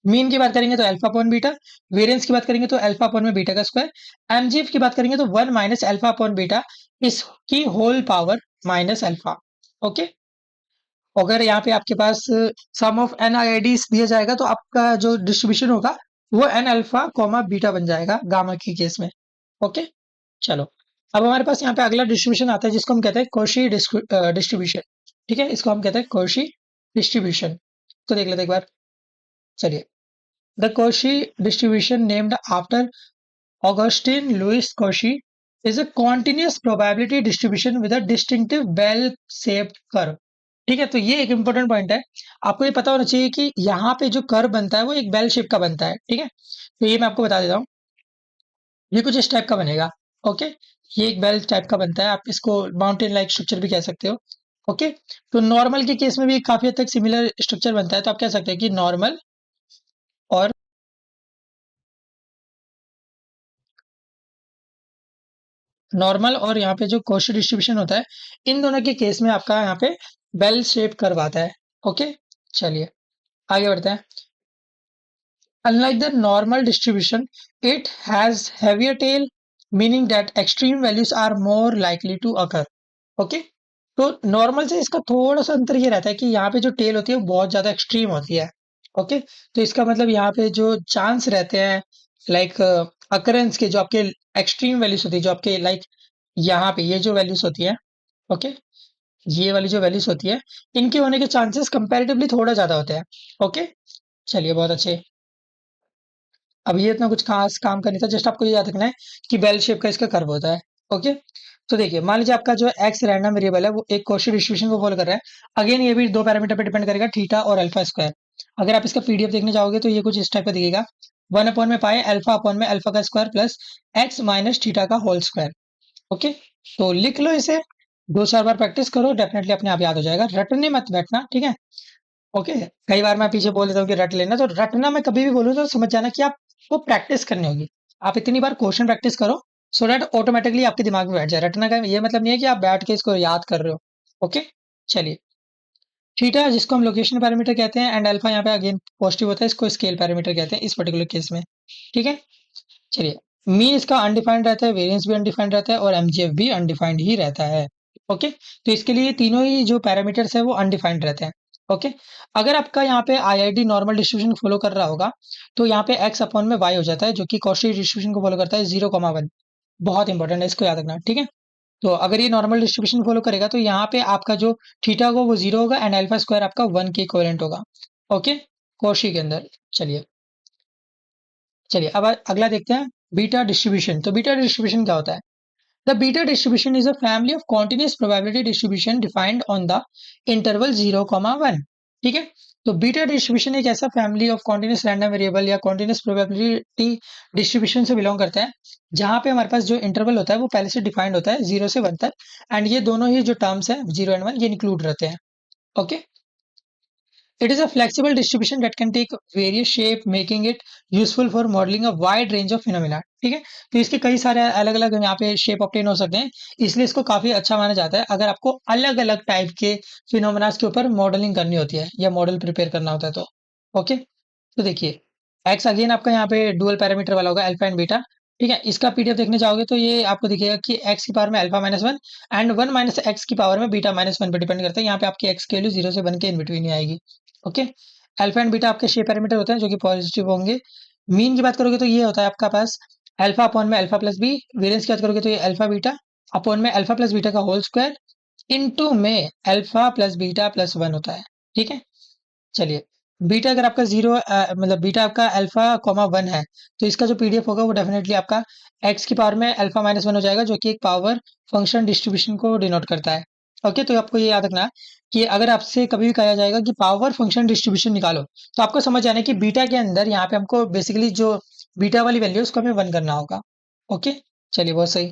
मीन की बात करेंगे तो अल्फा अपॉन बीटा, वेरिएंस की बात करेंगे तो अल्फा अपॉन में बीटा का स्क्वायर, एमजीएफ की बात करेंगे तो one minus alpha upon beta इसकी whole power minus alpha. Okay, अगर यहाँ पे आपके पास sum of n i d दिया जाएगा तो आपका जो डिस्ट्रीब्यूशन होगा वो एन अल्फा कॉमा बीटा बन जाएगा गामा के केस में। ओके, चलो अब हमारे पास यहाँ पे अगला डिस्ट्रीब्यूशन आता है जिसको हम कहते हैं कॉशी डिस्ट्रीब्यूशन। ठीक है, इसको हम कहते हैं कॉशी डिस्ट्रीब्यूशन। तो देख लेते हैं एक बार। चलिए, the Cauchy distribution named after Augustin Louis Cauchy is a continuous probability distribution with a distinctive bell shaped curve. ठीक है, तो ये एक इंपॉर्टेंट पॉइंट है। आपको ये पता होना चाहिए कि यहाँ पे जो कर्व बनता है वो एक बेल शेप का बनता है। ठीक है, तो ये मैं आपको बता देता हूँ। ये कुछ इस टाइप का बनेगा। ओके, ये एक बेल टाइप का बनता है, आप इसको माउंटेन लाइक स्ट्रक्चर भी कह सकते हो। ओके, तो नॉर्मल के केस में भी काफी हद तक सिमिलर स्ट्रक्चर बनता है, तो आप कह सकते हैं कि और नॉर्मल और यहाँ पे जो कॉशी डिस्ट्रीब्यूशन होता है, इन दोनों के केस में आपका यहाँ पे बेल शेप कर्व आता है। ओके, चलिए आगे बढ़ते हैं। Unlike the normal distribution, it has heavier tail, meaning that extreme values are more likely to occur. Okay? तो नॉर्मल से इसका थोड़ा सा अंतर ये रहता है कि यहाँ पे जो टेल होती है वो बहुत ज्यादा एक्सट्रीम होती है। ओके, तो इसका मतलब यहाँ पे जो चांस रहते हैं लाइक अकरेंस के, जो आपके एक्सट्रीम वैल्यूज होती है, जो आपके लाइक यहाँ पे ये जो वैल्यूज होती है, ओके, ये वाली जो वैल्यूज होती है, इनके होने के चांसेस कंपैरेटिवली थोड़ा ज्यादा होते हैं। ओके, चलिए बहुत अच्छे। अब ये इतना कुछ खास काम का नहीं था, जस्ट आपको ये याद रखना है कि बेल शेप का इसका कर्व होता है। ओके, तो देखिए मान लीजिए आपका जो एक्स रैंडम वेरिएबल है वो एक कॉशी डिस्ट्रीब्यूशन को फॉलो कर रहा है। अगेन ये भी दो पैरामीटर पे डिपेंड करेगा, थीटा और अल्फा स्क्वायर। अगर आप इसका पीडीएफ देखने जाओगे तो ये कुछ इस टाइप का दिखेगा। 1 अपॉन में पाए अल्फा अपॉन में अल्फा का square plus x minus theta का होल स्क्वायर। ओके, तो लिख लो इसे, 2-4 बार प्रैक्टिस करो, डेफिनेटली अपने आप याद हो जाएगा। रटने मत बैठना, ठीक है। ओके, कई बार मैं पीछे बोल देता हूँ कि रट लेना, तो रटना मैं कभी भी बोलूँ तो समझ जाना कि आपको प्रैक्टिस करनी होगी। आप इतनी बार क्वेश्चन प्रैक्टिस करो सो दैट ऑटोमेटिकली आपके दिमाग में बैठ जाए। रटना का ये मतलब नहीं है कि आप बैठ के इसको याद कर रहे हो। ओके, चलिए, थीटा जिसको हम लोकेशन पैरामीटर कहते हैं एंड अल्फा यहाँ पे अगेन पॉजिटिव होता है, इसको स्केल पैरामीटर कहते हैं इस पर्टिकुलर केस में। ठीक है, चलिए, मीन इसका अनडिफाइंड रहता है, वेरिएंस भी अनडिफाइंड रहता है और एमजीएफ भी अनडिफाइंड ही रहता है। ओके, तो इसके लिए तीनों ही जो पैरामीटर्स है वो अनडिफाइंड रहते हैं। ओके, अगर आपका यहाँ पे आईआईडी नॉर्मल डिस्ट्रीब्यूशन फॉलो कर रहा होगा तो यहाँ पे एक्स अपॉन में वाई हो जाता है, जो कि कॉशी डिस्ट्रीब्यूशन को फॉलो करता है 0,1। बहुत इंपॉर्टेंट है, इसको याद रखना। ठीक है, तो अगर ये नॉर्मल डिस्ट्रीब्यूशन फॉलो करेगा तो यहाँ पे आपका जो थीटा होगा वो 0 होगा एंड अल्फा स्क्वायर आपका 1 के इक्विवेलेंट होगा। ओके, कॉशी के अंदर। चलिए चलिए अब अगला देखते हैं, बीटा डिस्ट्रीब्यूशन। तो बीटा डिस्ट्रीब्यूशन क्या होता है? The beta distribution is a family of continuous probability distribution defined on the interval 0,1। ठीक है, तो बीटा डिस्ट्रीब्यूशन एक ऐसा family of continuous random variable या कॉन्टिन्यूस प्रोबेबिलिटी डिस्ट्रीब्यूशन से बिलोंग करता है, जहां पे हमारे पास जो इंटरवल होता है वो पहले से डिफाइंड होता है 0 से 1 तक, एंड ये दोनों ही जो टर्म्स है 0 एंड 1 ये इंक्लूड रहते हैं। Okay, it is a flexible distribution that can take various shape, making it useful for modeling a wide range of phenomena। ठीक है, तो इसके कई सारे अलग अलग यहाँ पे शेप ऑब्टेन हो सकते हैं, इसलिए इसको काफी अच्छा माना जाता है अगर आपको अलग अलग टाइप के फिनोमेना के ऊपर मॉडलिंग करनी होती है या मॉडल प्रिपेयर करना होता है तो। ओके, तो देखिए, एक्स अगेन आपका यहाँ पे डुअल पैरामीटर वाला होगा अल्फा एंड बीटा। ठीक है, इसका पीडीएफ देखने जाओगे तो ये आपको दिखेगा कि एक्स की पावर में अल्फा -1 एंड 1 माइनस एक्स की पावर में बीटा -1 पे डिपेंड करता है। यहाँ पे आपकी एक्स की वैल्यू 0 से 1 के इन बिटवीन ही आएगी। ओके, अल्फा एंड बीटा आपके शेप पैरामीटर होते हैं जो कि पॉजिटिव होंगे। मीन की बात करोगे तो ये होता है आपका पास अल्फा अपॉन में अल्फा प्लस बी। वेरिएंस की बात करोगे तो ये अल्फा बीटा अपॉन में अल्फा प्लस बीटा का होल स्क्वायर इनटू में अल्फा प्लस बीटा प्लस 1 होता है। ठीक है, चलिए, बीटा अगर आपका 0 मतलब बीटा आपका अल्फा कॉमा 1 है तो इसका जो पीडीएफ होगा वो डेफिनेटली आपका एक्स की पावर में अल्फा -1 हो जाएगा, जो कि एक पावर फंक्शन डिस्ट्रीब्यूशन को डिनोट करता है। ओके, तो आपको ये याद रखना है कि अगर आपसे कभी भी कहा जाएगा कि पावर फंक्शन डिस्ट्रीब्यूशन निकालो तो आपको समझ आना है कि बीटा के अंदर यहाँ पे हमको बेसिकली जो बीटा वाली वैल्यू है उसको हमें 1 करना होगा। ओके, चलिए बहुत सही।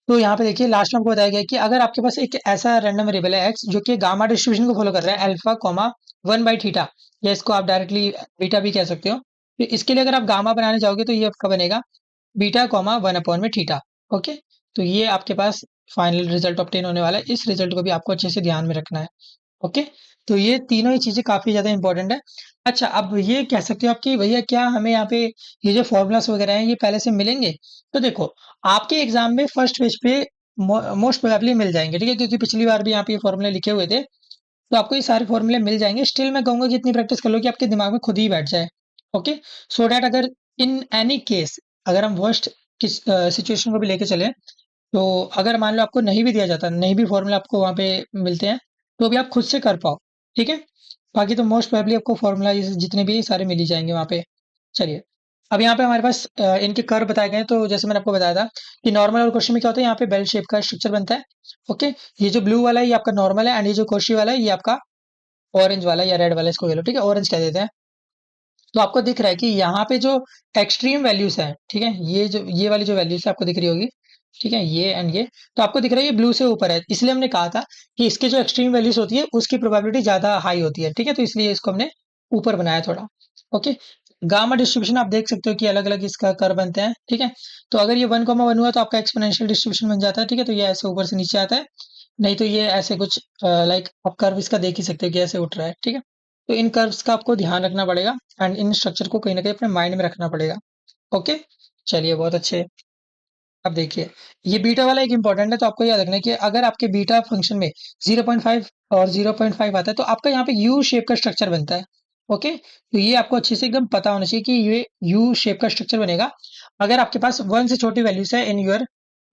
तो यहाँ पे देखिए लास्ट में आपको बताया गया है कि अगर आपके पास एक ऐसा रैंडम वेरिएबल है एक्स जो कि गामा डिस्ट्रीब्यूशन को फॉलो कर रहा है अल्फा कॉमा 1/थीटा, या इसको आप डायरेक्टली बीटा भी कह सकते हो, तो इसके लिए अगर आप गामा बनाने जाओगे तो ये आपका बनेगा बीटा कॉमा 1/थीटा। ओके, तो ये आपके पास फाइनल रिजल्ट ऑब्टेन होने वाला है, इस रिजल्ट को भी आपको अच्छे से ध्यान में रखना है। ओके, तो ये तीनों ही चीजें काफी ज्यादा इंपॉर्टेंट है। अच्छा, अब ये कह सकते हो आप कि भैया क्या हमें यहाँ पे ये जो फॉर्मूलास वगैरह हैं ये पहले से मिलेंगे? तो देखो, आपके एग्जाम में फर्स्ट पेज पे मोस्ट प्रोबेबली मिल जाएंगे। ठीक है, क्योंकि पिछली बार भी यहाँ पे ये फॉर्मूले लिखे हुए थे, तो आपको ये सारे फॉर्मूले मिल जाएंगे। स्टिल मैं कहूंगा कि इतनी प्रैक्टिस कर लो कि आपके दिमाग में खुद ही बैठ जाए। ओके, सो डैट अगर इन एनी केस अगर हम वर्स्ट किस सिचुएशन को भी लेके चले, तो अगर मान लो आपको नहीं भी दिया जाता, नहीं भी फॉर्मूला आपको वहाँ पे मिलते हैं, तो भी आप खुद से कर पाओ। ठीक है, बाकी तो मोस्ट प्रोबेबली आपको फॉर्मूला जितने भी सारे मिल ही जाएंगे वहाँ पे। चलिए, अब यहाँ पे हमारे पास इनके कर्व बताए गए हैं। तो जैसे मैंने आपको बताया था कि नॉर्मल और क्वेश्चन में क्या होता है, यहाँ पे बेल शेप का स्ट्रक्चर बनता है। ओके, ये जो ब्लू वाला है ये आपका नॉर्मल है, एंड ये जो क्वेश्चन वाला है ये आपका ऑरेंज वाला या रेड वाला, इसको कह लो। ठीक है, ऑरेंज कह देते हैं। तो आपको दिख रहा है कि यहाँ पे जो एक्सट्रीम वैल्यूज है, ठीक है, ये वाली जो वैल्यूज है आपको दिख रही होगी, ठीक है, ये एंड ये, तो आपको दिख रहा है ये ब्लू से ऊपर है। इसलिए हमने कहा था कि इसके जो एक्सट्रीम वैल्यूज होती है उसकी प्रोबेबिलिटी ज्यादा हाई होती है। ठीक है, तो इसलिए इसको हमने ऊपर बनाया थोड़ा। ओके, गामा डिस्ट्रीब्यूशन आप देख सकते हो कि अलग अलग इसका कर्व बनते हैं। ठीक है, तो अगर ये 1,1 हुआ तो आपका एक्सपोनेंशियल डिस्ट्रीब्यूशन बन जाता है। ठीक है, तो ये ऐसे ऊपर से नीचे आता है, नहीं तो ये ऐसे कुछ लाइक आप कर्व इसका देख ही सकते हो कि ऐसे उठ रहा है। ठीक है, तो इन कर्व्स का आपको ध्यान रखना पड़ेगा एंड इन स्ट्रक्चर को कहीं ना कहीं अपने माइंड में रखना पड़ेगा। ओके, चलिए बहुत अच्छे। अब देखिए, ये बीटा वाला एक इंपॉर्टेंट है, तो आपको याद रखना है कि अगर आपके बीटा फंक्शन में 0.5 और 0.5 आता है तो आपका यहाँ पे यू शेप का स्ट्रक्चर बनता है। ओके, तो ये आपको अच्छे से एकदम पता होना चाहिए कि ये यू शेप का स्ट्रक्चर बनेगा अगर आपके पास 1 से छोटी वैल्यूज है इन योर,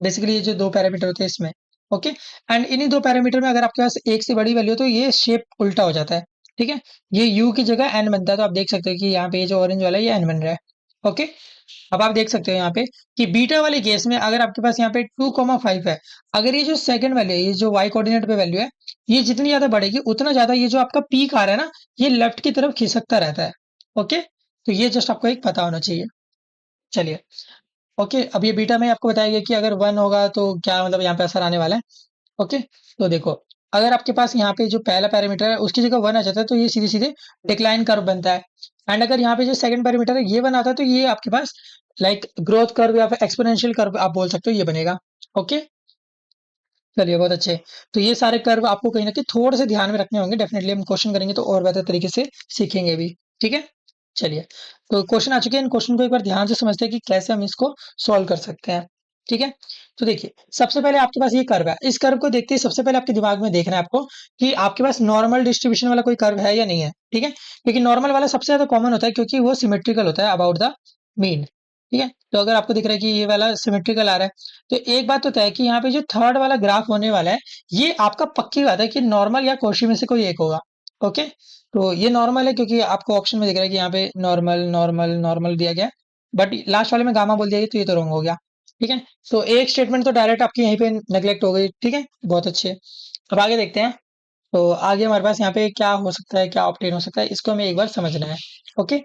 बेसिकली ये जो दो पैरामीटर होते हैं इसमें। ओके, एंड इन्हीं दो पैरामीटर में अगर आपके पास एक से बड़ी वैल्यू हो तो ये शेप उल्टा हो जाता है। ठीक है, ये यू की जगह एन बनता है। तो आप देख सकते हो कि यहाँ पे ये जो ऑरेंज वाला है ये एन बन रहा है। ओके, अब आप देख सकते हो यहाँ पे कि बीटा वाले केस में अगर आपके पास यहाँ पे 2,5 है, अगर ये जो सेकंड वैल्यू है, ये जो वाई कोऑर्डिनेट पे वैल्यू है, ये जितनी ज्यादा बढ़ेगी उतना ज्यादा ये जो आपका पीक आ रहा है ना, ये लेफ्ट की तरफ खिसकता रहता है। ओके, तो ये जस्ट आपको एक पता होना चाहिए। चलिए, ओके, अब ये बीटा में आपको बताया गया कि अगर 1 होगा तो क्या मतलब यहाँ पे असर आने वाला है। ओके, तो देखो, अगर आपके पास यहाँ पे जो पहला पैरामीटर है उसकी जगह 1 आ जाता है तो ये सीधे सीधे डिक्लाइन कर्व बनता है। एंड अगर यहाँ पे जो सेकंड पैरामीटर है ये 1 आता है तो ये आपके पास लाइक ग्रोथ कर्व या फिर एक्सपोनेंशियल कर्व आप बोल सकते हो, ये बनेगा। ओके, चलिए बहुत अच्छे। तो ये सारे कर्व आपको कहीं ना कहीं थोड़े से ध्यान में रखने होंगे। डेफिनेटली हम क्वेश्चन करेंगे तो और बेहतर तरीके से सीखेंगे भी। ठीक है, चलिए, तो क्वेश्चन आ चुके हैं। इन क्वेश्चन को एक बार ध्यान से समझते हैं कि कैसे हम इसको सॉल्व कर सकते हैं। ठीक है, तो देखिए, सबसे पहले आपके पास ये कर्व है। इस कर्व को देखते ही सबसे पहले आपके दिमाग में देखना है आपको कि आपके पास नॉर्मल डिस्ट्रीब्यूशन वाला कोई कर्व है या नहीं है। ठीक है, क्योंकि नॉर्मल वाला सबसे ज्यादा कॉमन होता है क्योंकि वो सिमेट्रिकल होता है अबाउट द मीन। ठीक है, तो अगर आपको दिख रहा है कि ये वाला सिमेट्रिकल आ रहा है, तो एक बात तो तय है कि यहाँ पे जो थर्ड वाला ग्राफ होने वाला है ये आपका पक्की बात है कि नॉर्मल या कोशी में से कोई एक होगा। ओके, तो ये नॉर्मल है क्योंकि आपको ऑप्शन में दिख रहा है कि यहाँ पे नॉर्मल नॉर्मल नॉर्मल दिया गया, बट लास्ट वाले में गामा बोल दिया गया तो ये तो रॉन्ग हो गया। ठीक है, तो एक स्टेटमेंट तो डायरेक्ट आपकी यहीं पे नेग्लेक्ट हो गई। ठीक है, बहुत अच्छे। अब आगे देखते हैं। तो आगे हमारे पास यहाँ पे क्या हो सकता है, क्या ऑप्टेन हो सकता है, इसको हमें एक बार समझना है। ओके,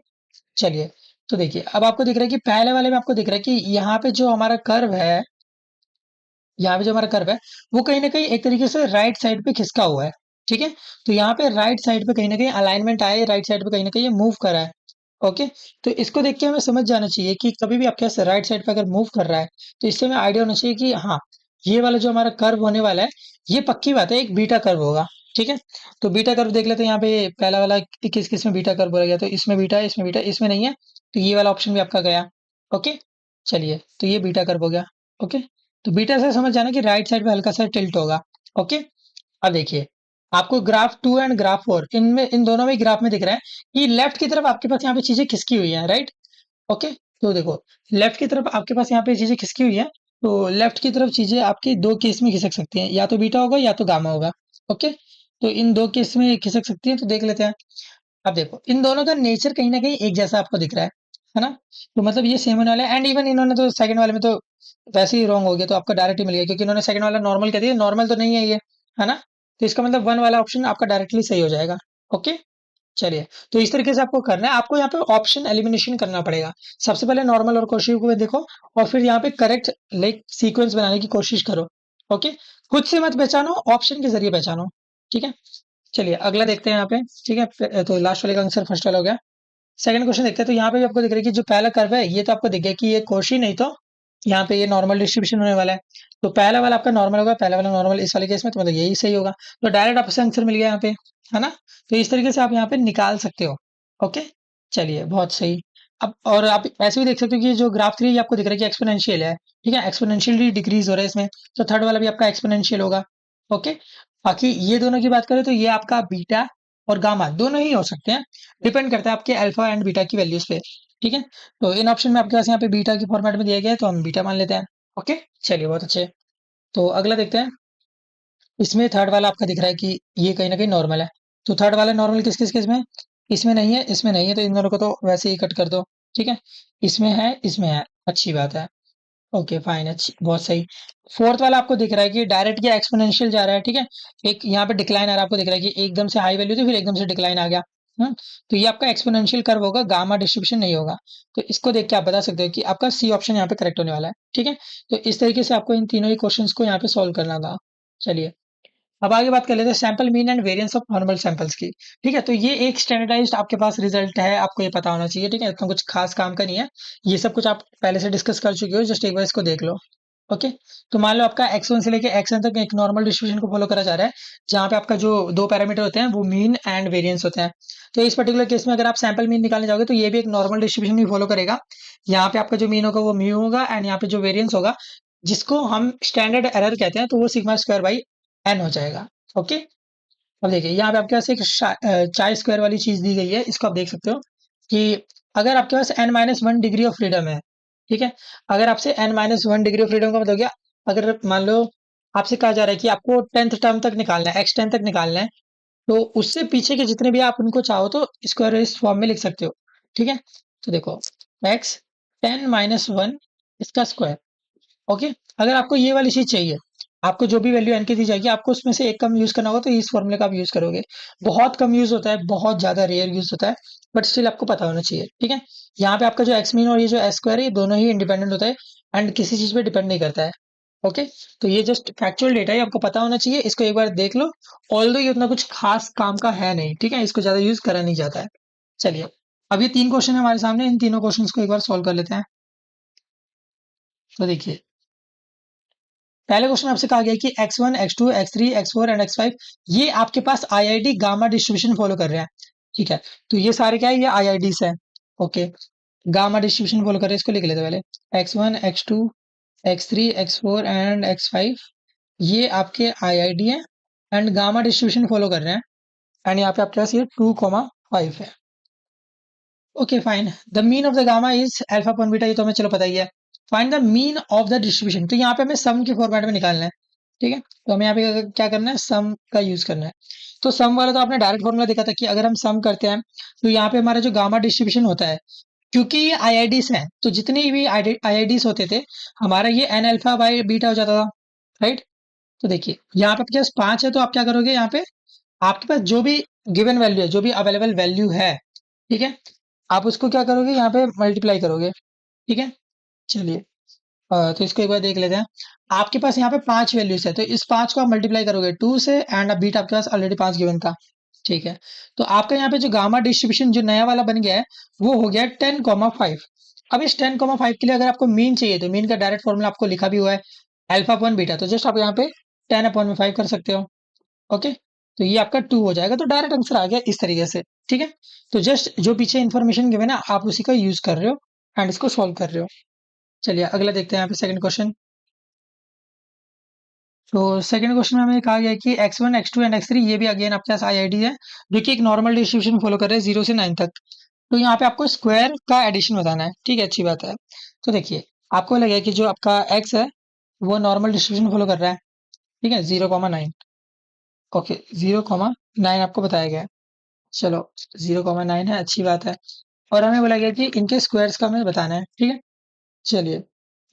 चलिए, तो देखिए, अब आपको दिख रहा है कि पहले वाले में आपको दिख रहा है कि यहाँ पे जो हमारा कर्व है, यहाँ पे जो हमारा कर्व है वो कहीं ना कहीं एक तरीके से राइट साइड पे खिसका हुआ है। ठीक है, तो यहाँ पे राइट साइड पे कहीं ना कहीं अलाइनमेंट आया है, राइट साइड पे कहीं ना कहीं ये मूव कर रहा है। ओके, तो इसको देख के हमें समझ जाना चाहिए कि कभी भी आपके पास राइट साइड पे अगर मूव कर रहा है तो इससे हमें आइडिया होना चाहिए कि हाँ, ये वाला जो हमारा कर्व होने वाला है ये पक्की बात है एक बीटा कर्व होगा। ठीक है, तो बीटा कर्व देख लेते हैं। यहाँ पे पहला वाला किस किस में बीटा कर्व बोला गया, तो इसमें बीटा है, इसमें बीटा, इसमें नहीं है, तो ये वाला ऑप्शन भी आपका गया। ओके, चलिए, तो ये बीटा कर्व हो गया। ओके, तो बीटा से समझ जाना कि राइट साइड पे हल्का सा टिल्ट होगा। ओके, अब देखिए, आपको ग्राफ 2 एंड ग्राफ 4 इनमें इन दोनों में ग्राफ में दिख रहा है कि लेफ्ट की तरफ आपके पास यहाँ पे चीजें खिसकी हुई हैं, राइट। ओके, तो देखो, लेफ्ट की तरफ आपके पास यहाँ पे चीजें खिसकी हुई है, तो लेफ्ट की तरफ चीजें आपकी दो केस में खिसक सकती हैं, या तो बीटा होगा या तो गामा होगा। ओके, तो इन दो केस में खिसक सकती है, तो देख लेते हैं। अब देखो, इन दोनों का नेचर कहीं ना कहीं एक जैसा आपको दिख रहा है ना। तो मतलब ये सेम होने वाला है। एंड इवन इन्होंने तो सेकंड वाले में तो वैसे ही रॉन्ग हो गया, तो आपका डायरेक्ट ही मिल गया क्योंकि इन्होंने सेकंड वाला नॉर्मल कह दिया, नॉर्मल तो नहीं है ये, है ना। तो इसका मतलब 1 वाला ऑप्शन आपका डायरेक्टली सही हो जाएगा। ओके, चलिए, तो इस तरीके से आपको करना है। आपको यहाँ पे ऑप्शन एलिमिनेशन करना पड़ेगा। सबसे पहले नॉर्मल और कोशिश को देखो और फिर यहाँ पे करेक्ट लाइक सीक्वेंस बनाने की कोशिश करो। ओके, खुद से मत पहचानो, ऑप्शन के जरिए पहचानो। ठीक है, चलिए अगला देखते हैं यहाँ पे। ठीक है, तो लास्ट वाले का आंसर फर्स्ट वाला हो गया। सेकंड क्वेश्चन देखते हैं। तो यहाँ पे भी आपको दिख रहा है कि जो पहला कर्व है ये तो आपको दिख गया कि ये कोशी नहीं, तो यहाँ पे ये नॉर्मल डिस्ट्रीब्यूशन होने वाला है। तो पहला वाला आपका नॉर्मल होगा, पहला वाला नॉर्मल इस वाले केस में, तो मतलब यही सही होगा। तो डायरेक्ट आपसे आंसर मिल गया यहाँ पे, है ना। तो इस तरीके से आप यहाँ पे निकाल सकते हो। ओके, चलिए बहुत सही। अब और आप ऐसे भी देख सकते हो कि जो ग्राफ 3 आपको दिख रहा है कि एक्सपोनेंशियल है। ठीक है, एक्सपोनेंशियली डिक्रीज हो रहा है इसमें, तो थर्ड वाला भी आपका एक्सपोनेंशियल होगा। ओके, बाकी ये दोनों की बात करें तो ये आपका बीटा और गामा दोनों ही हो सकते हैं, डिपेंड करता है आपके अल्फा एंड बीटा की वैल्यूज पे। ठीक है, तो इन ऑप्शन में आपके पास यहाँ पे बीटा की फॉर्मेट में दिया गया है, तो हम बीटा मान लेते हैं। ओके, चलिए बहुत अच्छे। तो अगला देखते हैं। इसमें थर्ड वाला आपका दिख रहा है कि ये कहीं ना कहीं नॉर्मल है। तो थर्ड वाला नॉर्मल किस किस केस में है? इसमें नहीं है, इसमें नहीं है, तो इन दोनों को तो वैसे ही कट कर दो। ठीक है, इसमें है, इसमें है, अच्छी बात है। ओके फाइन, अच्छी, बहुत सही। फोर्थ वाला आपको दिख रहा है कि डायरेक्ट या एक्सपोनेंशियल जा रहा है। ठीक है, एक यहाँ पे डिक्लाइन आ रहा है, आपको दिख रहा है कि एकदम से हाई वैल्यू थी, फिर एकदम से डिक्लाइन आ गया। तो ये आपका एक्सपोनेंशियल कर्व होगा, गामा डिस्ट्रीब्यूशन नहीं होगा। तो इसको देख के आप बता सकते हो कि आपका सी ऑप्शन यहाँ पे करेक्ट होने वाला है। ठीक है, तो इस तरीके से आपको इन तीनों ही क्वेश्चंस को यहाँ पे सॉल्व करना था। चलिए, अब आगे बात कर लेते हैं sample mean and variance of normal samples की। ठीक है, तो ये एक स्टैंडर्डाइज्ड आपके पास रिजल्ट है, आपको ये पता होना चाहिए। ठीक है, इतना कुछ खास काम का नहीं है, ये सब कुछ आप पहले से डिस्कस कर चुके हो, जस्ट एक बार इसको देख लो। ओके, तो मान लो आपका x1 से लेके xn तक एक नॉर्मल डिस्ट्रीब्यूशन को फॉलो करा जा रहा है, जहाँ पे आपका जो दो पैरामीटर होते हैं वो मीन एंड वेरिएंस होते हैं। तो इस पर्टिकुलर केस में अगर आप सैंपल मीन निकालने जाओगे तो ये भी एक नॉर्मल डिस्ट्रीब्यूशन ही फॉलो करेगा। यहाँ पे आपका जो मीन होगा वो म्यू होगा, एंड यहाँ पे जो वेरिएंस होगा, जिसको हम स्टैंडर्ड एरर कहते हैं, तो वो सिग्मा स्क्वायर बाई एन हो जाएगा। ओके, अब देखिए यहाँ पे आपके पास एक चाय स्क्वायर वाली चीज दी गई है, इसको आप देख सकते हो कि अगर आपके पास n-1 डिग्री ऑफ फ्रीडम है। ठीक है, अगर आपसे n-1 डिग्री ऑफ फ्रीडम का मतलब क्या, अगर मान लो आपसे कहा जा रहा है कि आपको 10th टर्म तक निकालना है, x10 तक निकालना है, तो उससे पीछे के जितने भी आप उनको चाहो तो स्क्वायर इस फॉर्म में लिख सकते हो। ठीक है, तो देखो x10-1 इसका स्क्वायर। ओके, अगर आपको ये वाली चीज चाहिए, आपको जो भी वैल्यू एन की दी जाएगी, आपको उसमें से एक कम यूज करना होगा, तो इस फॉर्मूले का आप यूज करोगे। बहुत कम यूज होता है, बहुत ज्यादा रेयर यूज होता है, बट स्टिल आपको पता होना चाहिए। ठीक है, यहाँ पे आपका जो एक्स मीन और ये जो एस स्क्वायर है, ये दोनों ही इंडिपेंडेंट होता है एंड किसी चीज पे डिपेंड नहीं करता है। ओके, तो ये जस्ट फैक्चुअल डेटा है, आपको पता होना चाहिए, इसको एक बार देख लो। ऑल्दो ये उतना कुछ खास काम का है नहीं, ठीक है, इसको ज्यादा यूज करा नहीं जाता है। चलिए, अब ये तीन क्वेश्चन है हमारे सामने, इन तीनों क्वेश्चन को एक बार सॉल्व कर लेते हैं। तो देखिए, पहले क्वेश्चन आपसे कहा गया है कि x1, x2, x3, x4 and x5 ये आपके पास आईआईडी गामा डिस्ट्रीब्यूशन फॉलो कर रहे हैं। ठीक है, तो ये सारे क्या है, ये आईआईडीज है। ओके, गामा डिस्ट्रीब्यूशन फॉलो कर रहे हैं, इसको लिख लेते हैं पहले। x1, x2, x3, x4 and x5 ये आपके आईआईडी है एंड गामा डिस्ट्रीब्यूशन फॉलो कर रहे हैं, एंड यहाँ पे आपके पास ये 2,5 है। Okay fine, the mean of the gamma is alpha upon beta, ये तो हमें चलो पता ही है। Find the mean of the distribution, तो यहाँ पे हमें सम के फॉर्मेट में निकालना है। ठीक है, तो हमें यहाँ पे क्या करना है, सम का यूज करना है। तो सम वाला तो आपने डायरेक्ट फॉर्मूला देखा था कि अगर हम सम करते हैं, तो यहाँ पे हमारा जो गामा डिस्ट्रीब्यूशन होता है, क्योंकि ये आईआईडीज हैं, तो जितनी भी आईआईडीज होते थे, हमारा ये एन अल्फा बाई बीटा हो जाता था। राइट, तो देखिए यहाँ पे आपके पास 5 है, तो आप क्या करोगे, यहाँ पे आपके पास जो भी गिवन वैल्यू है, जो भी अवेलेबल वैल्यू है, ठीक है, आप उसको क्या करोगे, यहाँ पे मल्टीप्लाई करोगे। ठीक है, चलिए, तो इसको एक बार देख लेते हैं। आपके पास यहाँ पे 5 वैल्यूज है, तो इस 5 को आप मल्टीप्लाई करोगे 2 से, एंड अब बीट आपके पास ऑलरेडी 5 गिवन था। ठीक है, तो आपका यहाँ पे जो गामा डिस्ट्रीब्यूशन जो नया वाला बन गया है, वो हो गया 10,5। अब इस 10,5 के लिए अगर आपको मीन चाहिए, तो मीन का डायरेक्ट फॉर्मूला आपको लिखा भी हुआ है, अल्फा अपॉन बीटा, तो जस्ट आप यहाँ पे 10/5 कर सकते हो। ओके, तो ये आपका 2 हो जाएगा, तो डायरेक्ट आंसर आ गया इस तरीके से। ठीक है, तो जस्ट जो पीछे इन्फॉर्मेशन गिवन है, आप उसी का यूज कर रहे हो एंड इसको सॉल्व कर रहे हो। चलिए अगला देखते हैं, यहाँ पे सेकंड क्वेश्चन। तो सेकंड क्वेश्चन में हमें कहा गया है कि x1, x2 एंड x3 ये भी अगेन आपके पास आईआईडी है, जो कि एक नॉर्मल डिस्ट्रीब्यूशन फॉलो कर रहे हैं 0 से 9 तक। तो यहाँ पे आपको स्क्वायर का एडिशन बताना है। ठीक है, अच्छी बात है। तो देखिए, आपको लगेगा कि जो आपका x है, वो नॉर्मल डिस्ट्रीब्यूशन फॉलो कर रहा है। ठीक है, 0,9। ओके, 0,9 आपको बताया गया है। चलो, 0,9 है, अच्छी बात है। और हमें बोला गया कि इनके स्क्वायर्स का हमें बताना है। ठीक है, चलिए,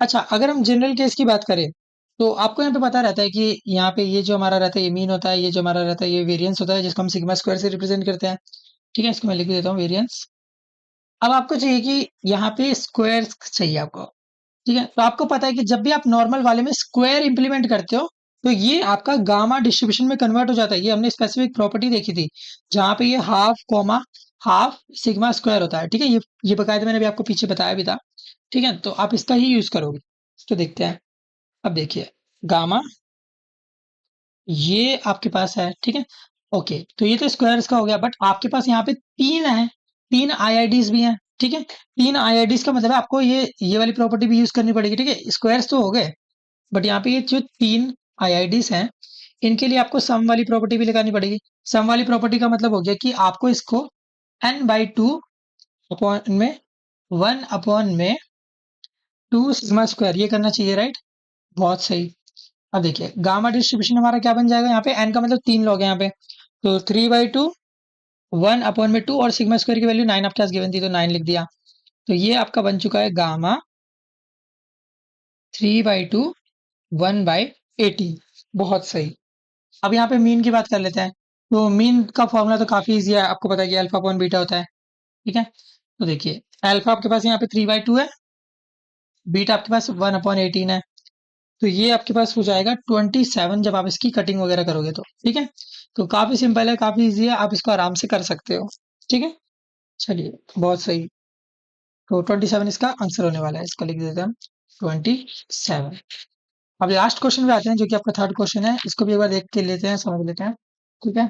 अच्छा, अगर हम जनरल केस की बात करें, तो आपको यहाँ पे पता रहता है कि यहाँ पे ये जो हमारा रहता है, ये मीन होता है, ये जो हमारा रहता है, ये वेरिएंस होता है, जिसको हम सिग्मा स्क्वायर से रिप्रेजेंट करते हैं। ठीक है, इसको मैं लिख देता हूँ, वेरिएंस। अब आपको चाहिए कि यहाँ पे स्क्वायर चाहिए आपको। ठीक है, तो आपको पता है कि जब भी आप नॉर्मल वाले में स्क्वायर इंप्लीमेंट करते हो, तो ये आपका गामा डिस्ट्रीब्यूशन में कन्वर्ट हो जाता है। ये हमने स्पेसिफिक प्रॉपर्टी देखी थी, जहां पे ये half comma half sigma square होता है। ठीक है, ये बकायदा मैंने भी आपको पीछे बताया भी था। ठीक है, तो आप इसका ही यूज करोगे। तो देखते हैं, अब देखिए, गामा ये आपके पास है। ठीक है, ओके, तो ये तो स्क्वायर्स का हो गया, बट आपके पास यहाँ पे 3 है, 3 आईआईडीज भी हैं। ठीक है, 3 आईआईडीज का मतलब है आपको ये वाली प्रॉपर्टी भी यूज करनी पड़ेगी। ठीक है, स्क्वायर्स तो हो गए, बट यहाँ पे ये जो 3 आईआईडीज हैं, इनके लिए आपको सम वाली प्रॉपर्टी भी लगानी पड़ेगी। सम वाली प्रॉपर्टी का मतलब हो गया कि आपको इसको n/2 अपॉन में 1/2 सिग्मा स्क्वायर ये करना चाहिए, राइट? बहुत सही। अब देखिए गामा डिस्ट्रीब्यूशन हमारा क्या बन जाएगा, यहाँ पे n का मतलब 3 लोग हैं यहाँ पे, तो 3/2 1/2 और सिग्मा स्क्वायर की वैल्यू 9 आपके पास गिवन थी तो 9 लिख दिया। तो ये आपका बन चुका है गामा 3/2 1/18। बहुत सही। अब यहाँ पे मीन की बात कर लेते हैं। तो मीन का फॉर्मूला तो काफी इजी है, आपको पता है कि अल्फा अपॉन बीटा होता है, ठीक है? तो देखिए अल्फा आपके पास यहाँ पे 3/2 है, बीटा आपके पास 1/18 है, तो ये आपके पास हो जाएगा 27 जब आप इसकी कटिंग वगैरह करोगे तो, ठीक है? तो काफी सिंपल है, काफी इजी है, आप इसको आराम से कर सकते हो, ठीक है? चलिए बहुत सही। तो 27 इसका आंसर होने वाला है, इसका लिख देते हैं हम 27। अब लास्ट क्वेश्चन पे आते हैं जो कि आपका थर्ड क्वेश्चन है, इसको भी एक बार देख के लेते हैं, समझ लेते हैं, ठीक है?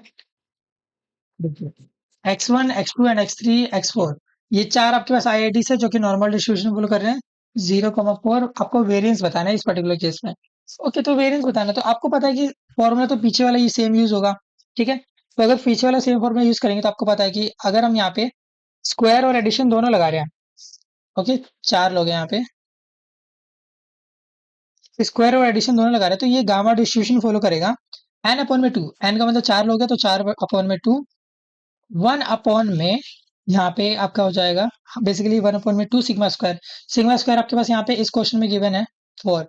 देखिए x1 x2 and x3 x4 ये चार आपके पास आईआईडी है जो कि नॉर्मल डिस्ट्रीब्यूशन फॉलो कर रहे हैं। 0,4 आपको वेरिएंस बताना है इस पर्टिकुलर केस में। ओके, तो वेरिएंस बताना तो आपको पता है कि फॉर्मूला तो पीछे वाला ही सेम यूज होगा, ठीक है? तो अगर पीछे वाला सेम फॉर्मूला यूज करेंगे तो आपको पता है कि अगर हम यहाँ पे स्क्वायर और एडिशन दोनों लगा रहे हैं, ओके, चार लोग हैं यहाँ पे, स्क्वायर और एडिशन दोनों लगा रहे हैं तो ये गामा डिस्ट्रीब्यूशन फॉलो करेगा। n/2, n का मतलब चार लोग हैं तो 4/2 1/में यहाँ पे आपका हो जाएगा basically 1/2 sigma square. Sigma square आपके पास यहाँ पे इस क्वेश्चन में गिवन है 4।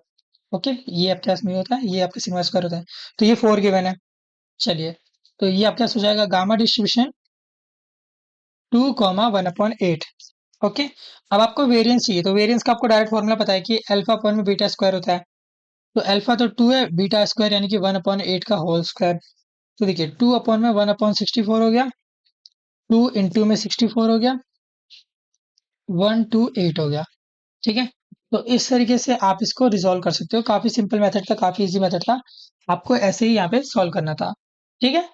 ओके, ये आपके पास नहीं होता है, ये आपका सिग्मा स्क्वायर होता है, तो ये 4 गिवन है। चलिए, तो ये आपके पास हो जाएगा गामा डिस्ट्रीब्यूशन 2,1/8। ओके, अब आपको वेरिएंस चाहिए, तो वेरिएंस का आपको डायरेक्ट फॉर्मूला पता है कि अल्फा अपॉन में बीटा स्क्वायर होता है। तो अल्फा तो 2 है, बीटा स्क्वायर यानी कि 1/8 का होल स्क्वायर। तो देखिए 2/1/64 हो गया, 2 इंटू में 64 हो गया, 128 हो गया, ठीक है? तो इस तरीके से आप इसको रिजॉल्व कर सकते हो, काफी सिंपल मेथड था, काफी इजी मेथड था, आपको ऐसे ही यहाँ पे सॉल्व करना था, ठीक है?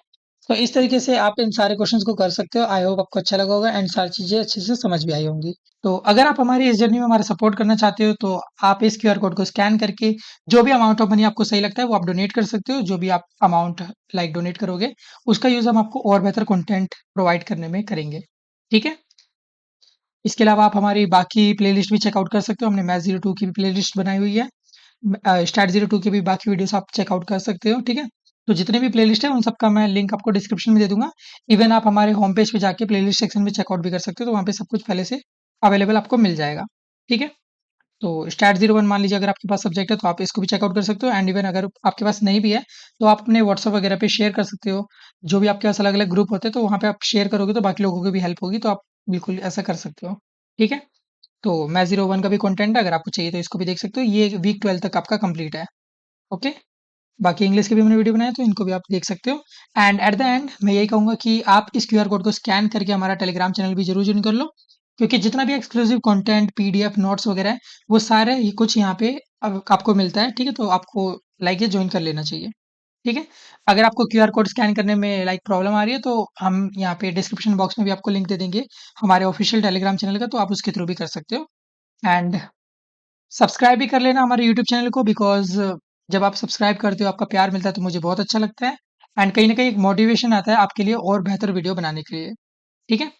तो इस तरीके से आप इन सारे क्वेश्चंस को कर सकते हो। आई होप आपको अच्छा लगा होगा एंड सारी चीजें अच्छे से समझ भी आई होंगी। तो अगर आप हमारी इस जर्नी में हमारा सपोर्ट करना चाहते हो तो आप इस क्यूआर कोड को स्कैन करके जो भी अमाउंट ऑफ मनी आपको सही लगता है वो आप डोनेट कर सकते हो। जो भी आप अमाउंट लाइक डोनेट करोगे उसका यूज हम आपको और बेहतर कंटेंट प्रोवाइड करने में करेंगे, ठीक है? इसके अलावा आप हमारी बाकी प्लेलिस्ट भी चेकआउट कर सकते हो। हमने मैथ 02 की भी प्लेलिस्ट बनाई हुई है, स्टार्ट 02 की भी बाकी वीडियोस आप चेकआउट कर सकते हो, ठीक है? तो जितने भी प्लेलिस्ट है उन सबका मैं लिंक आपको डिस्क्रिप्शन में दे दूंगा। इवन आप हमारे होम पेज पे जाके प्लेलिस्ट सेक्शन में चेकआउट भी कर सकते हो, तो वहाँ पे सब कुछ पहले से अवेलेबल आपको मिल जाएगा, ठीक है? तो स्टार्ट 01 मान लीजिए अगर आपके पास सब्जेक्ट है तो आप इसको भी चेकआउट कर सकते हो, एंड इवन अगर आपके पास नहीं भी है तो आप अपने व्हाट्सअप वगैरह पे शेयर कर सकते हो। जो भी आपके पास अलग अलग ग्रुप होते हैं तो वहाँ पे आप शेयर करोगे तो बाकी लोगों की भी हेल्प होगी, तो आप बिल्कुल ऐसा कर सकते हो, ठीक है? तो मैं 01 का भी कंटेंट है, अगर आपको चाहिए तो इसको भी देख सकते हो, ये वीक 12 तक आपका कंप्लीट है, ओके? बाकी इंग्लिश के भी मैंने वीडियो बनाए तो इनको भी आप देख सकते हो। एंड एट द एंड मैं यही कहूंगा कि आप इस क्यूआर कोड को स्कैन करके हमारा टेलीग्राम चैनल भी जरूर ज्वाइन कर लो, क्योंकि जितना भी एक्सक्लूसिव कंटेंट पीडीएफ नोट्स वगैरह है वो सारे ही कुछ यहाँ पे अब आपको मिलता है, ठीक है? तो आपको लाइक ये ज्वाइन कर लेना चाहिए, ठीक है? अगर आपको क्यूआर कोड स्कैन करने में लाइक प्रॉब्लम आ रही है तो हम यहाँ पे डिस्क्रिप्शन बॉक्स में भी आपको लिंक दे देंगे हमारे ऑफिशियल टेलीग्राम चैनल का, तो आप उसके थ्रू भी कर सकते हो। एंड सब्सक्राइब भी कर लेना हमारे यूट्यूब चैनल को, बिकॉज़ जब आप सब्सक्राइब करते हो, आपका प्यार मिलता है तो मुझे बहुत अच्छा लगता है, एंड कहीं न कहीं एक मोटिवेशन आता है आपके लिए और बेहतर वीडियो बनाने के लिए, ठीक है?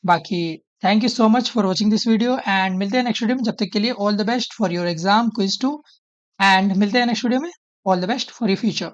बाकी thank you so much for watching this video and मिलते हैं नेक्स्ट वीडियो में। जब तक के लिए all the best for your exam, quiz 2, and मिलते हैं नेक्स्ट वीडियो में। All the best for your future.